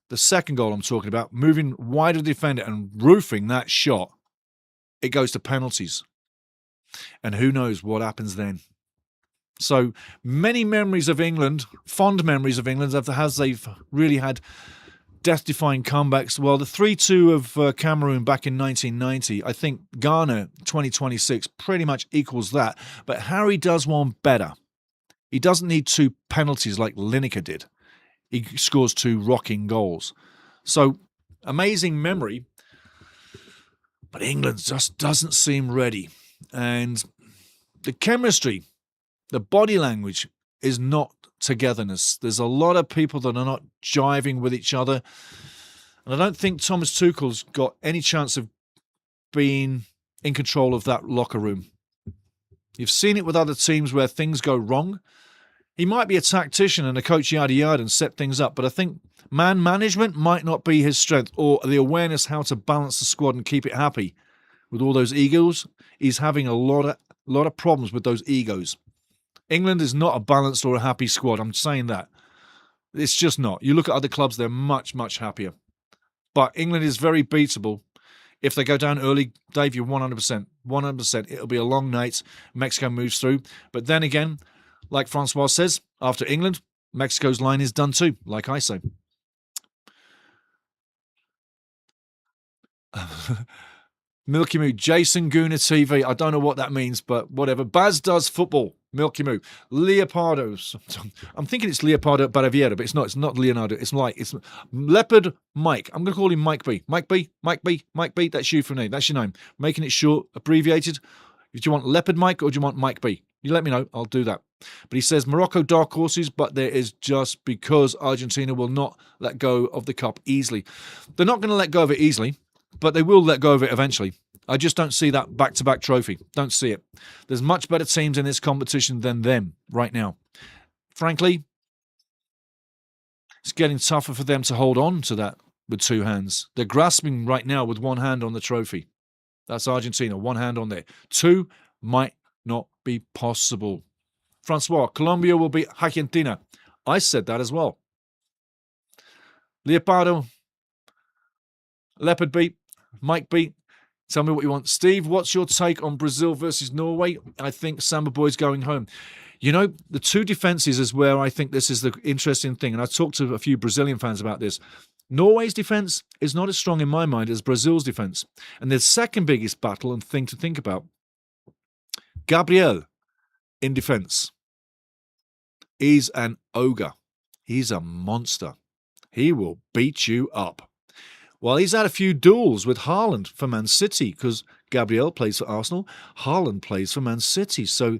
Speaker 1: the second goal I'm talking about, moving wide of the defender and roofing that shot, it goes to penalties. And who knows what happens then. So many memories of England, fond memories of England, as they've really had death-defying comebacks. Well, the 3-2 of Cameroon back in 1990, I think Ghana 2026 pretty much equals that. But Harry does one better. He doesn't need two penalties like Lineker did. He scores two rocking goals. So, amazing memory. But England just doesn't seem ready. And the chemistry, the body language is not togetherness. There's a lot of people that are not jiving with each other. And I don't think Thomas Tuchel's got any chance of being in control of that locker room. You've seen it with other teams where things go wrong. He might be a tactician and a coach yada yada and set things up, but I think man management might not be his strength, or the awareness how to balance the squad and keep it happy. With all those egos, he's having a lot of problems with those egos. England is not a balanced or a happy squad. I'm saying that. It's just not. You look at other clubs, they're much, much happier. But England is very beatable. If they go down early, Dave, you're 100%. 100%. It'll be a long night. Mexico moves through. But then again, like Francois says, after England, Mexico's line is done too, like I say. Milky Moo, Jason Gooner TV. I don't know what that means, but whatever. Baz does football. Milky Moo. Leopardo. I'm thinking it's Leopardo Baraviera, but it's not. It's not Leonardo. It's Leopard Mike. I'm going to call him Mike B. Mike B. Mike B. Mike B. That's you for me. That's your name. Making it short, abbreviated. Do you want Leopard Mike or do you want Mike B? You let me know. I'll do that. But he says Morocco dark horses, but there is just because Argentina will not let go of the cup easily. They're not going to let go of it easily, but they will let go of it eventually. I just don't see that back-to-back trophy. Don't see it. There's much better teams in this competition than them right now. Frankly, it's getting tougher for them to hold on to that with two hands. They're grasping right now with one hand on the trophy. That's Argentina, one hand on there. Two might not be possible. Francois, Colombia will beat Argentina. I said that as well. Leopardo, Leopard beat, Mike beat. Tell me what you want. Steve, what's your take on Brazil versus Norway? I think Samba Boy's going home. You know, the two defenses is where I think this is the interesting thing. And I talked to a few Brazilian fans about this. Norway's defense is not as strong in my mind as Brazil's defense. And the second biggest battle and thing to think about, Gabriel in defense. He's an ogre. He's a monster. He will beat you up. Well, he's had a few duels with Haaland for Man City because Gabriel plays for Arsenal. Haaland plays for Man City. So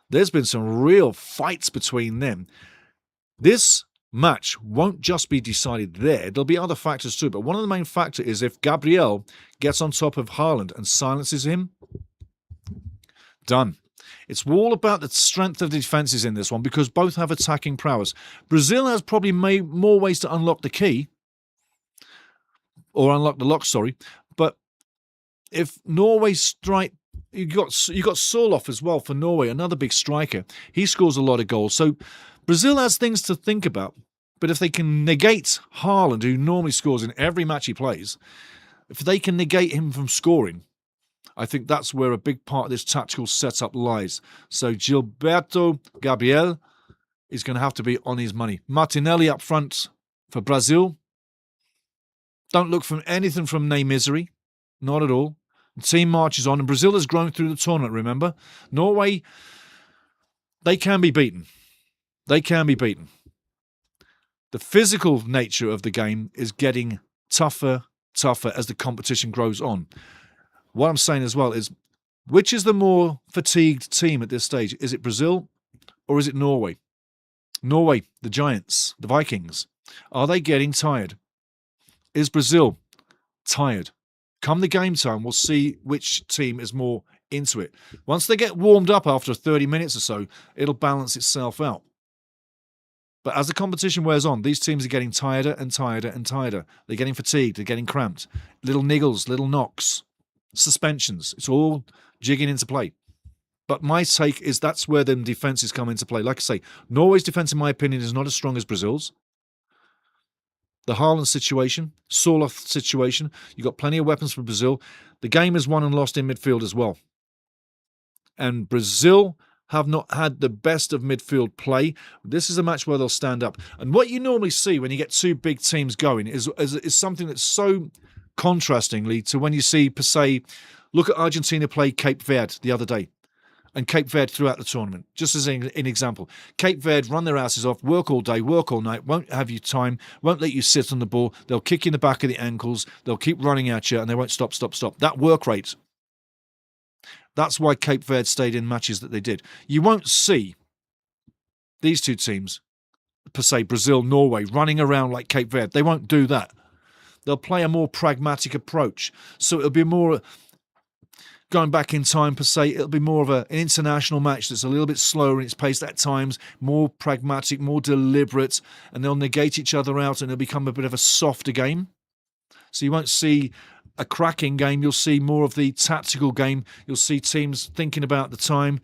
Speaker 1: there's been some real fights between them. This match won't just be decided there. There'll be other factors too. But one of the main factors is if Gabriel gets on top of Haaland and silences him, done. It's all about the strength of the defences in this one because both have attacking prowess. Brazil has probably made more ways to unlock the key. Or unlock the lock, sorry. But if Norway strike, you got Sorloth as well for Norway, another big striker. He scores a lot of goals. So Brazil has things to think about. But if they can negate Haaland, who normally scores in every match he plays, if they can negate him from scoring, I think that's where a big part of this tactical setup lies. So Gilberto Gabriel is going to have to be on his money. Martinelli up front for Brazil. Don't look for anything from Ney Misery. Not at all. The team marches on, and Brazil has grown through the tournament, remember? Norway, they can be beaten. They can be beaten. The physical nature of the game is getting tougher as the competition grows on. What I'm saying as well is, which is the more fatigued team at this stage? Is it Brazil or is it Norway? Norway, the Giants, the Vikings, are they getting tired? Is Brazil tired? Come the game time, we'll see which team is more into it. Once they get warmed up after 30 minutes or so, it'll balance itself out. But as the competition wears on, these teams are getting tireder and tireder and tireder. They're getting fatigued, they're getting cramped. Little niggles, little knocks, suspensions. It's all jigging into play. But my take is that's where them defences come into play. Like I say, Norway's defence, in my opinion, is not as strong as Brazil's. The Haaland situation, Sorloth situation, you've got plenty of weapons for Brazil. The game is won and lost in midfield as well. And Brazil have not had the best of midfield play. This is a match where they'll stand up. And what you normally see when you get two big teams going is something that's so contrastingly to when you see, per se, look at Argentina play Cape Verde the other day. And Cape Verde throughout the tournament, just as an example. Cape Verde run their asses off, work all day, work all night, won't have you time, won't let you sit on the ball. They'll kick you in the back of the ankles. They'll keep running at you, and they won't stop. That work rate. That's why Cape Verde stayed in matches that they did. You won't see these two teams, per se, Brazil, Norway, running around like Cape Verde. They won't do that. They'll play a more pragmatic approach. So it'll be more... Going back in time, per se, it'll be more of an international match that's a little bit slower in its pace at times, more pragmatic, more deliberate, and they'll negate each other out and it'll become a bit of a softer game. So you won't see a cracking game. You'll see more of the tactical game. You'll see teams thinking about the time,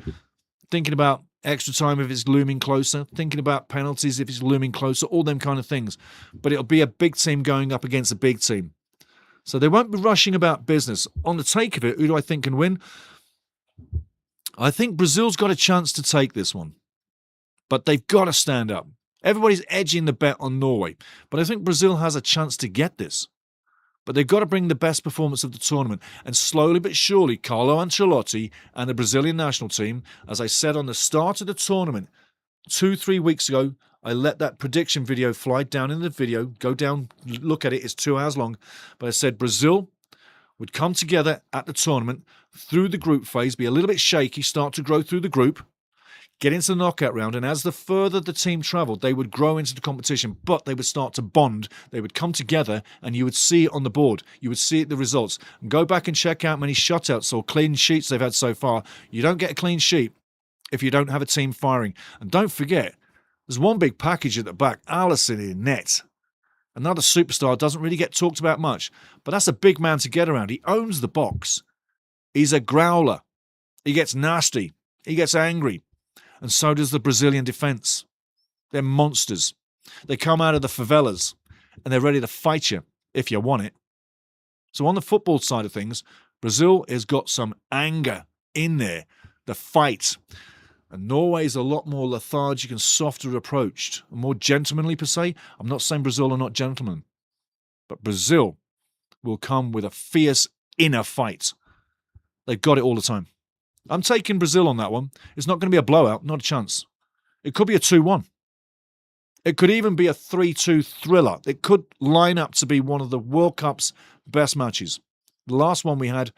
Speaker 1: thinking about extra time if it's looming closer, thinking about penalties if it's looming closer, all them kind of things. But it'll be a big team going up against a big team. So they won't be rushing about business. On the take of it, who do I think can win? I think Brazil's got a chance to take this one. But they've got to stand up. Everybody's edging the bet on Norway. But I think Brazil has a chance to get this. But they've got to bring the best performance of the tournament. And slowly but surely, Carlo Ancelotti and the Brazilian national team, as I said on the start of the tournament, 2-3 weeks ago, I let that prediction video fly down in the video. Go down, look at it. It's 2 hours long. But I said Brazil would come together at the tournament through the group phase, be a little bit shaky, start to grow through the group, get into the knockout round. And as the further the team travelled, they would grow into the competition, but they would start to bond. They would come together and you would see it on the board. You would see it, the results. And go back and check out many shutouts or clean sheets they've had so far. You don't get a clean sheet if you don't have a team firing. And don't forget, there's one big package at the back, Alisson in net. Another superstar, doesn't really get talked about much, but that's a big man to get around. He owns the box. He's a growler. He gets nasty. He gets angry. And so does the Brazilian defence. They're monsters. They come out of the favelas and they're ready to fight you if you want it. So on the football side of things, Brazil has got some anger in there, the fight. And Norway is a lot more lethargic and softer approached, more gentlemanly per se. I'm not saying Brazil are not gentlemen, but Brazil will come with a fierce inner fight. They've got it all the time. I'm taking Brazil on that one. It's not going to be a blowout, not a chance. It could be a 2-1. It could even be a 3-2 thriller. It could line up to be one of the World Cup's best matches. The last one we had,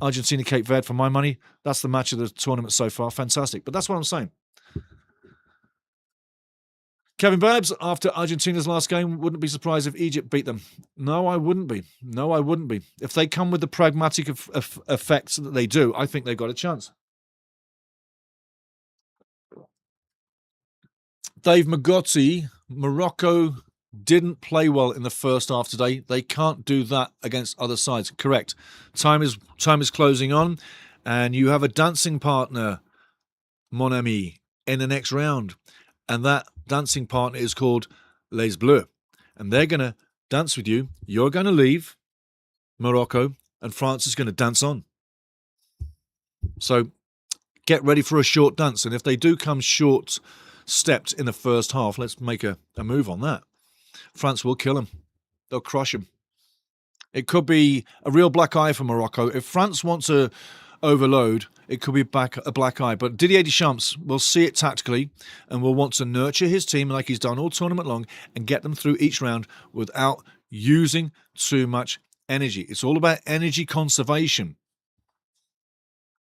Speaker 1: Argentina, Cape Verde, for my money, that's the match of the tournament so far. Fantastic. But that's what I'm saying. Kevin Babs, after Argentina's last game, wouldn't be surprised if Egypt beat them. No, I wouldn't be. No, I wouldn't be. If they come with the pragmatic effects that they do, I think they've got a chance. Dave Magotti, Morocco didn't play well in the first half today. They can't do that against other sides. Correct. Time is closing on, and you have a dancing partner, mon ami, in the next round. And that dancing partner is called Les Bleus. And they're going to dance with you. You're going to leave Morocco, and France is going to dance on. So get ready for a short dance. And if they do come short-stepped in the first half, let's make a move on that. France will kill them. They'll crush them. It could be a real black eye for Morocco. If France wants to overload, it could be a black eye. But Didier Deschamps will see it tactically and will want to nurture his team like he's done all tournament long and get them through each round without using too much energy. It's all about energy conservation.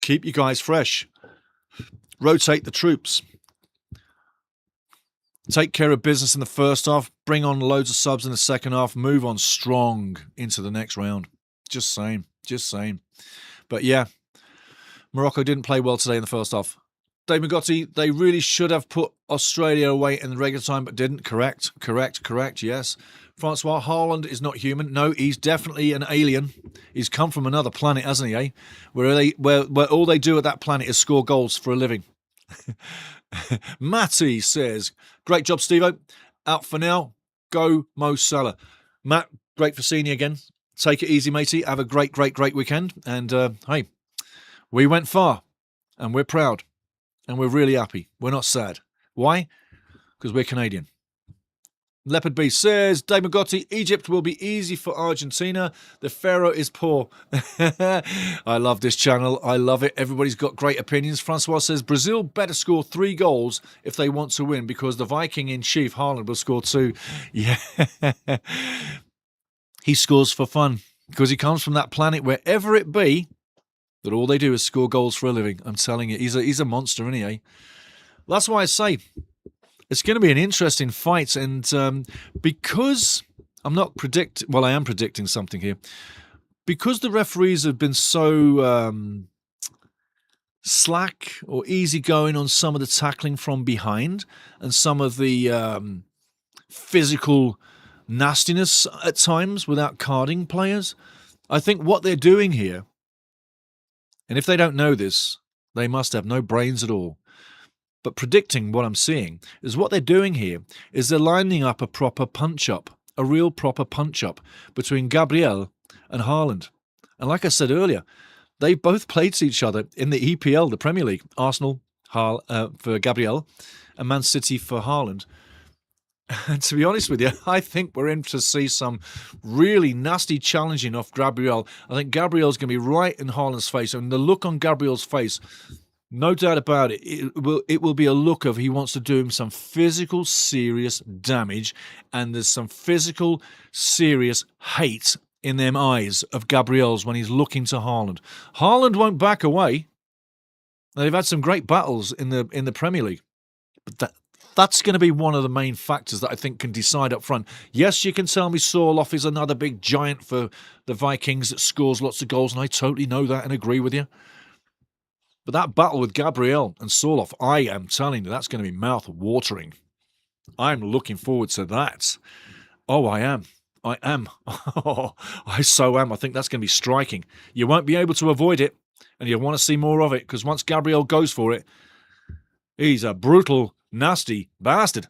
Speaker 1: Keep you guys fresh. Rotate the troops. Take care of business in the first half. Bring on loads of subs in the second half. Move on strong into the next round. Just saying. Just saying. But yeah, Morocco didn't play well today in the first half. Dave Magotti, they really should have put Australia away in the regular time, but didn't. Correct, yes. Francois Haaland is not human. No, he's definitely an alien. He's come from another planet, hasn't he, eh? Where all they do at that planet is score goals for a living. Matty says, great job, Steve-O. Out for now. Go Mo Salah. Matt, great for seeing you again. Take it easy, matey. Have a great weekend. And hey, we went far and we're proud and we're really happy. We're not sad. Why? Because we're Canadian. Leopard B says, Dave Magotti, Egypt will be easy for Argentina. The Pharaoh is poor. I love this channel. I love it. Everybody's got great opinions. Francois says, Brazil better score 3 goals if they want to win because the Viking in chief, Haaland, will score 2. Yeah. He scores for fun because he comes from that planet, wherever it be, that all they do is score goals for a living. I'm telling you, he's a monster, isn't he, eh? That's why I say, it's going to be an interesting fight, and because I am predicting something here. Because the referees have been so slack or easygoing on some of the tackling from behind and some of the physical nastiness at times without carding players, I think what they're doing here, and if they don't know this, they must have no brains at all. But predicting what I'm seeing is what they're doing here is they're lining up a proper punch-up, a real proper punch-up between Gabriel and Haaland. And like I said earlier, they both played each other in the EPL, the Premier League. Arsenal for Gabriel and Man City for Haaland. And to be honest with you, I think we're in to see some really nasty challenging off Gabriel. I think Gabriel's going to be right in Haaland's face. And the look on Gabriel's face, no doubt about it, it will be a look of he wants to do him some physical, serious damage. And there's some physical, serious hate in them eyes of Gabriel's when he's looking to Haaland. Haaland won't back away. They've had some great battles in the Premier League. But that's going to be one of the main factors that I think can decide up front. Yes, you can tell me Sorloth is another big giant for the Vikings that scores lots of goals, and I totally know that and agree with you. But that battle with Gabriel and Sorloth, I am telling you, that's going to be mouth-watering. I'm looking forward to that. Oh, I am. Oh, I so am. I think that's going to be striking. You won't be able to avoid it, and you'll want to see more of it, because once Gabriel goes for it, he's a brutal, nasty bastard.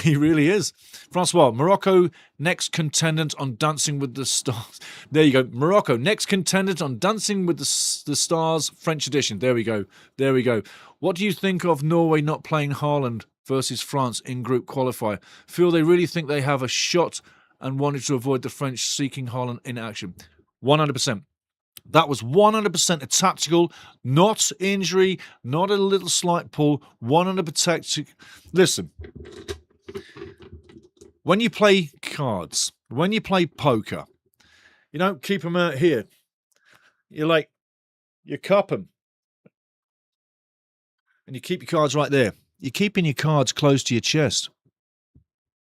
Speaker 1: He really is. Francois, Morocco, next contendant on Dancing with the Stars. There you go. Morocco, next contendant on Dancing with the Stars, French edition. There we go. There we go. What do you think of Norway not playing Haaland versus France in group qualifier? Feel they really think they have a shot and wanted to avoid the French seeking Haaland in action? 100%. That was 100% a tactical, not injury, not a little slight pull, 100%. Listen, when you play cards, when you play poker, you don't keep them out here. You cup them. And you keep your cards right there. You're keeping your cards close to your chest.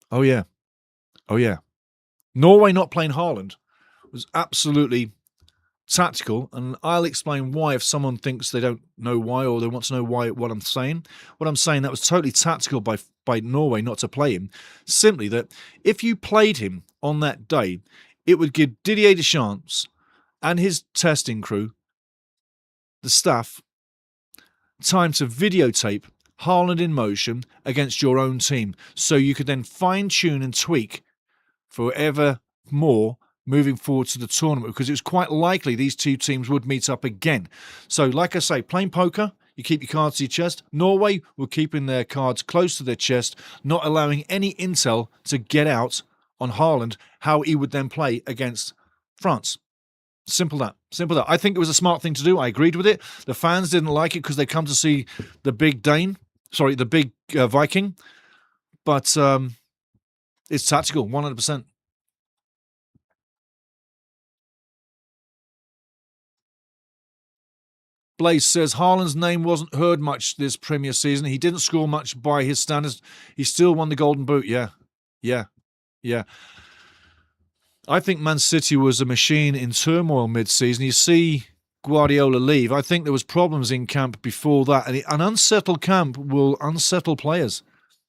Speaker 1: Oh, yeah. Oh, yeah. Norway not playing Haaland was absolutely tactical, and I'll explain why if someone thinks they don't know why or they want to know why what I'm saying. What I'm saying, that was totally tactical by Norway not to play him. Simply that if you played him on that day, it would give Didier Deschamps and his testing crew, the staff, time to videotape Haaland in motion against your own team, so you could then fine-tune and tweak forever more moving forward to the tournament, because it was quite likely these two teams would meet up again. So, like I say, playing poker, you keep your cards to your chest. Norway were keeping their cards close to their chest, not allowing any intel to get out on Haaland, how he would then play against France. Simple that. Simple that. I think it was a smart thing to do. I agreed with it. The fans didn't like it because they come to see the big Viking. But it's tactical, 100%. Blaze says Haaland's name wasn't heard much this Premier season. He didn't score much by his standards. He still won the Golden Boot. Yeah. I think Man City was a machine in turmoil mid-season. You see Guardiola leave. I think there was problems in camp before that. And an unsettled camp will unsettle players.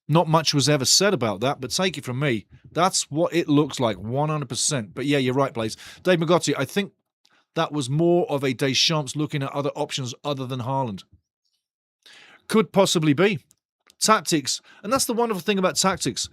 Speaker 1: Not much was ever said about that, but take it from me, that's what it looks like, 100%. But yeah, you're right, Blaze. Dave Magotti, I think that was more of a Deschamps looking at other options other than Haaland. Could possibly be. Tactics, and that's the wonderful thing about tactics.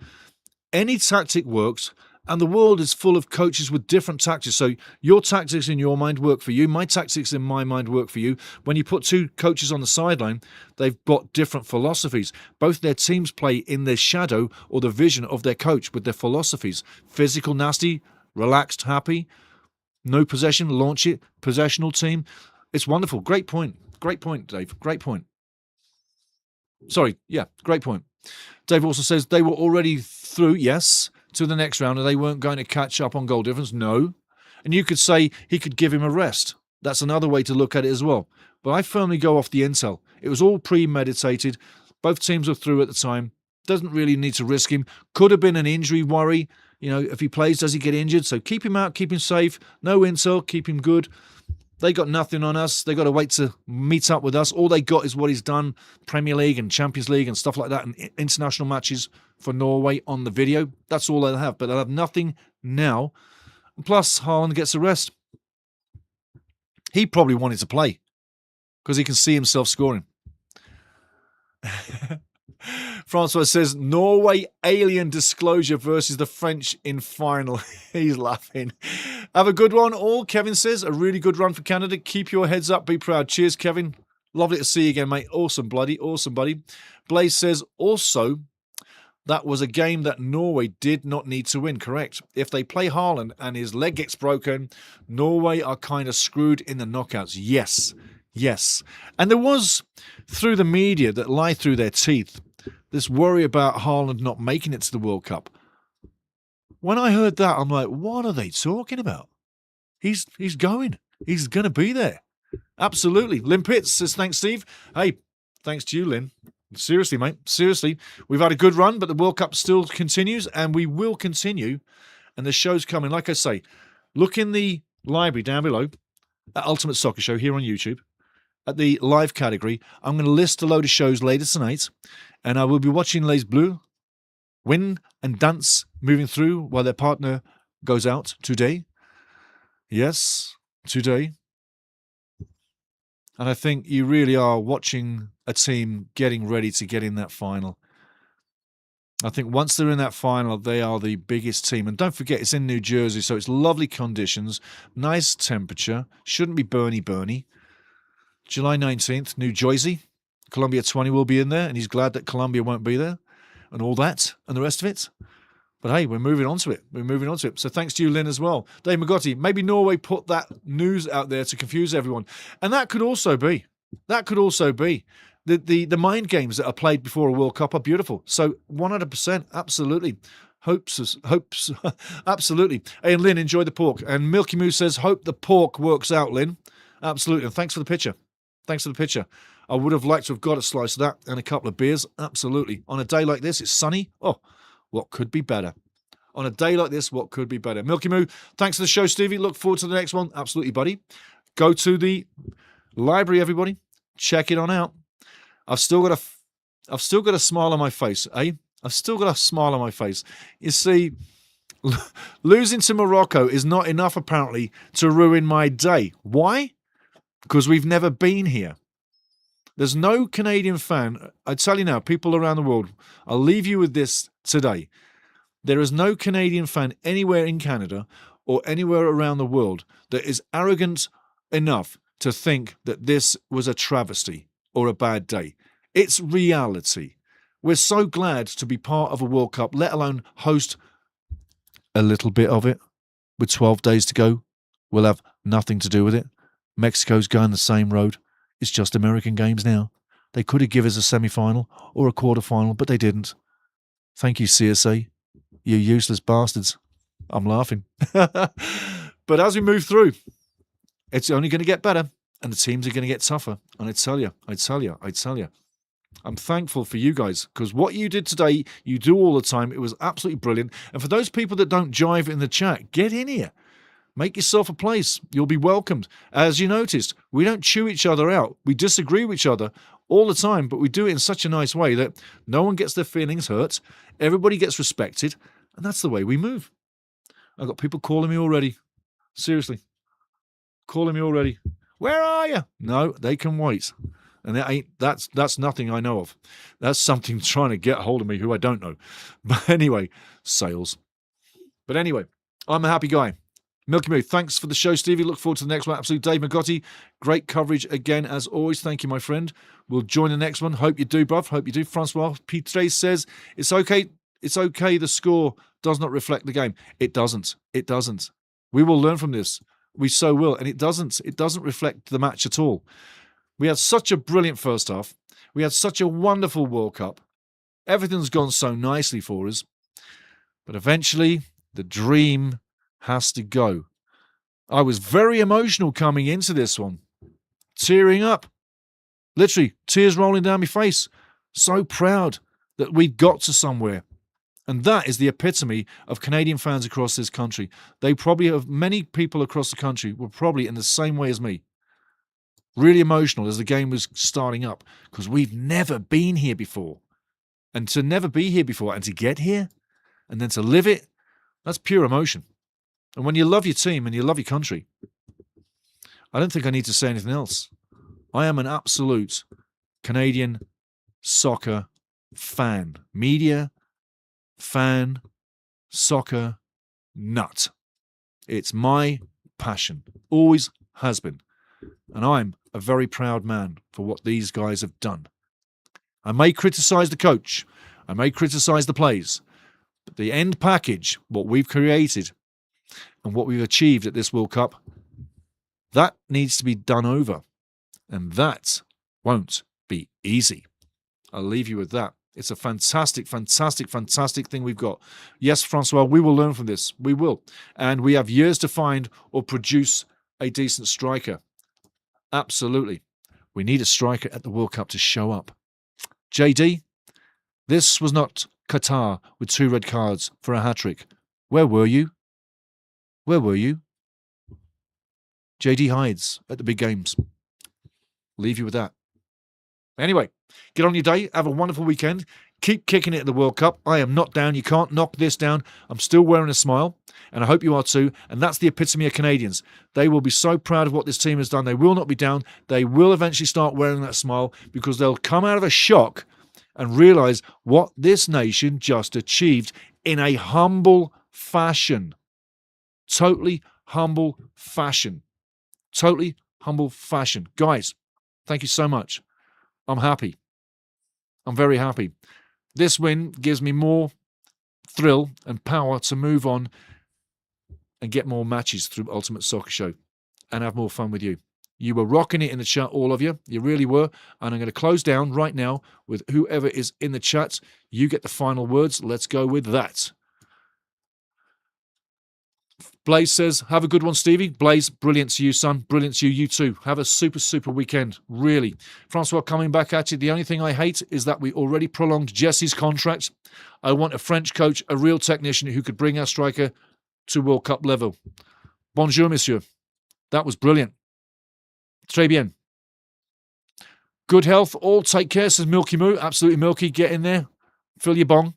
Speaker 1: Any tactic works, and the world is full of coaches with different tactics. So your tactics in your mind work for you. My tactics in my mind work for you. When you put two coaches on the sideline, they've got different philosophies. Both their teams play in their shadow or the vision of their coach with their philosophies. Physical, nasty, relaxed, happy. No possession, launch it. Possessional team. It's wonderful. Great point. Great point, Dave. Great point. Sorry. Yeah, great point. Dave also says they were already through, yes, to the next round, and they weren't going to catch up on goal difference. No. And you could say he could give him a rest. That's another way to look at it as well. But I firmly go off the intel. It was all premeditated. Both teams were through at the time. Doesn't really need to risk him. Could have been an injury worry. You know, if he plays, does he get injured? So keep him out, keep him safe. No intel, keep him good. They got nothing on us. They got to wait to meet up with us. All they got is what he's done, Premier League and Champions League and stuff like that, and international matches for Norway on the video. That's all they'll have. But they'll have nothing now. Plus, Haaland gets a rest. He probably wanted to play because he can see himself scoring. Francois says, Norway alien disclosure versus the French in final. He's laughing. Have a good one all. Kevin says, a really good run for Canada. Keep your heads up. Be proud. Cheers, Kevin. Lovely to see you again, mate. Awesome, bloody. Awesome, buddy. Blaze says, also, that was a game that Norway did not need to win. Correct. If they play Haaland and his leg gets broken, Norway are kind of screwed in the knockouts. Yes. And there was, through the media that lie through their teeth, this worry about Haaland not making it to the World Cup. When I heard that, I'm like, what are they talking about? He's going. He's going to be there. Absolutely. Lynn Pitts says, thanks, Steve. Hey, thanks to you, Lynn. Seriously, mate. Seriously. We've had a good run, but the World Cup still continues, and we will continue. And the show's coming. Like I say, look in the library down below at Ultimate Soccer Show here on YouTube. At the live category, I'm going to list a load of shows later tonight, and I will be watching Les Bleus win and dance moving through while their partner goes out today. Yes, today. And I think you really are watching a team getting ready to get in that final. I think once they're in that final, they are the biggest team. And don't forget, it's in New Jersey, so it's lovely conditions, nice temperature, shouldn't be burny. July 19th, New Jersey. Columbia 20 will be in there, and he's glad that Columbia won't be there and all that and the rest of it. But hey, we're moving on to it. So thanks to you, Lynn, as well. Dave Magotti, maybe Norway put that news out there to confuse everyone. And that could also be. The mind games that are played before a World Cup are beautiful. So 100%, absolutely. Hopes, absolutely. Hey, and Lynn, enjoy the pork. And Milky Moo says, hope the pork works out, Lynn. Absolutely. And thanks for the picture. I would have liked to have got a slice of that and a couple of beers. Absolutely. On a day like this, it's sunny. Oh, what could be better? On a day like this, what could be better? Milky Moo, thanks for the show, Stevie. Look forward to the next one. Absolutely, buddy. Go to the library, everybody. Check it on out. I've still got a smile on my face, eh? I've still got a smile on my face. You see, losing to Morocco is not enough, apparently, to ruin my day. Why? Because we've never been here. There's no Canadian fan. I tell you now, people around the world, I'll leave you with this today. There is no Canadian fan anywhere in Canada or anywhere around the world that is arrogant enough to think that this was a travesty or a bad day. It's reality. We're so glad to be part of a World Cup, let alone host a little bit of it. With 12 days to go, we'll have nothing to do with it. Mexico's going the same road. It's just American games now. They could have given us a semi-final or a quarter-final, but they didn't. Thank you, CSA. You useless bastards. I'm laughing. But as we move through, it's only going to get better, and the teams are going to get tougher. And I tell you, I'm thankful for you guys, because what you did today, you do all the time. It was absolutely brilliant. And for those people that don't jive in the chat, get in here. Make yourself a place. You'll be welcomed. As you noticed, we don't chew each other out. We disagree with each other all the time, but we do it in such a nice way that no one gets their feelings hurt. Everybody gets respected. And that's the way we move. I've got people calling me already. Seriously. Calling me already. Where are you? No, they can wait. And that's nothing I know of. That's something trying to get hold of me who I don't know. But anyway, sales. But anyway, I'm a happy guy. Milky Moo, thanks for the show, Stevie. Look forward to the next one. Absolute Dave Magotti. Great coverage again, as always. Thank you, my friend. We'll join the next one. Hope you do, bruv. Hope you do. Francois Pitre says, it's okay. It's okay. The score does not reflect the game. It doesn't. We will learn from this. We so will. And it doesn't reflect the match at all. We had such a brilliant first half. We had such a wonderful World Cup. Everything's gone so nicely for us. But eventually, the dream has to go. I was very emotional coming into this one. Tearing up. Literally, tears rolling down my face. So proud that we'd got to somewhere. And that is the epitome of Canadian fans across this country. They probably have, many people across the country were probably in the same way as me. Really emotional as the game was starting up, because we've never been here before. And to never be here before and to get here and then to live it, that's pure emotion. And when you love your team and you love your country, I don't think I need to say anything else. I am an absolute Canadian soccer fan. Media, fan, soccer, nut. It's my passion. Always has been. And I'm a very proud man for what these guys have done. I may criticise the coach. I may criticise the plays. But the end package, what we've created and what we've achieved at this World Cup, that needs to be done over. And that won't be easy. I'll leave you with that. It's a fantastic, fantastic, fantastic thing we've got. Yes, Francois, we will learn from this. We will. And we have years to find or produce a decent striker. Absolutely. We need a striker at the World Cup to show up. JD, this was not Qatar with 2 red cards for a hat-trick. Where were you? Where were you? JD hides at the big games. Leave you with that. Anyway, get on your day. Have a wonderful weekend. Keep kicking it at the World Cup. I am not down. You can't knock this down. I'm still wearing a smile, and I hope you are too. And that's the epitome of Canadians. They will be so proud of what this team has done. They will not be down. They will eventually start wearing that smile, because they'll come out of a shock and realize what this nation just achieved in a humble fashion. Totally humble fashion. Totally humble fashion. Guys, thank you so much. I'm happy. I'm very happy. This win gives me more thrill and power to move on and get more matches through Ultimate Soccer Show and have more fun with you. You were rocking it in the chat, all of you. You really were. And I'm going to close down right now with whoever is in the chat. You get the final words. Let's go with that. Blaze says, have a good one, Stevie. Blaze, brilliant to you, son. Brilliant to you. You too. Have a super, super weekend. Really. Francois, coming back at you. The only thing I hate is that we already prolonged Jesse's contract. I want a French coach, a real technician who could bring our striker to World Cup level. Bonjour, monsieur. That was brilliant. Très bien. Good health. All take care, says Milky Moo. Absolutely, Milky. Get in there. Fill your bong.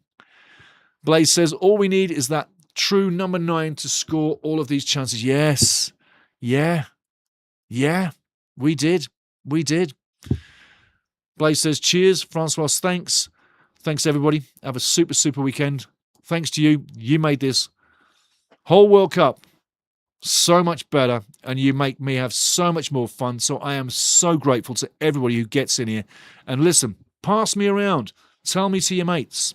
Speaker 1: Blaze says, all we need is that true number 9 to score all of these chances. Yes. Yeah. Yeah. We did. We did. Blaze says, cheers. Francois, thanks. Thanks, everybody. Have a super, super weekend. Thanks to you. You made this whole World Cup so much better, and you make me have so much more fun. So I am so grateful to everybody who gets in here. And listen, pass me around. Tell me to your mates.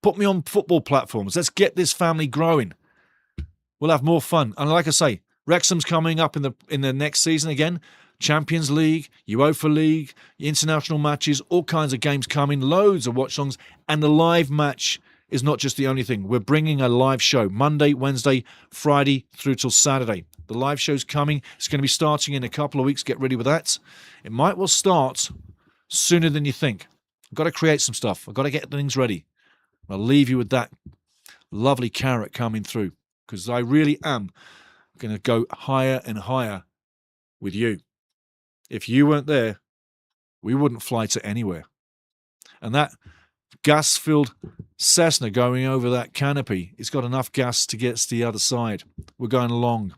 Speaker 1: Put me on football platforms. Let's get this family growing. We'll have more fun. And like I say, Wrexham's coming up in the next season again. Champions League, UEFA League, international matches, all kinds of games coming, loads of watch songs, and the live match is not just the only thing. We're bringing a live show Monday, Wednesday, Friday through till Saturday. The live show's coming. It's going to be starting in a couple of weeks. Get ready with that. It might well start sooner than you think. I've got to create some stuff. I've got to get things ready. I'll leave you with that lovely carrot coming through, because I really am going to go higher and higher with you. If you weren't there, we wouldn't fly to anywhere. And that gas-filled Cessna going over that canopy, it's got enough gas to get to the other side. We're going along.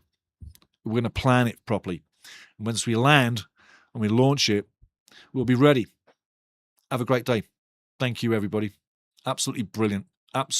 Speaker 1: We're going to plan it properly. And once we land and we launch it, we'll be ready. Have a great day. Thank you, everybody. Absolutely brilliant. Absolutely.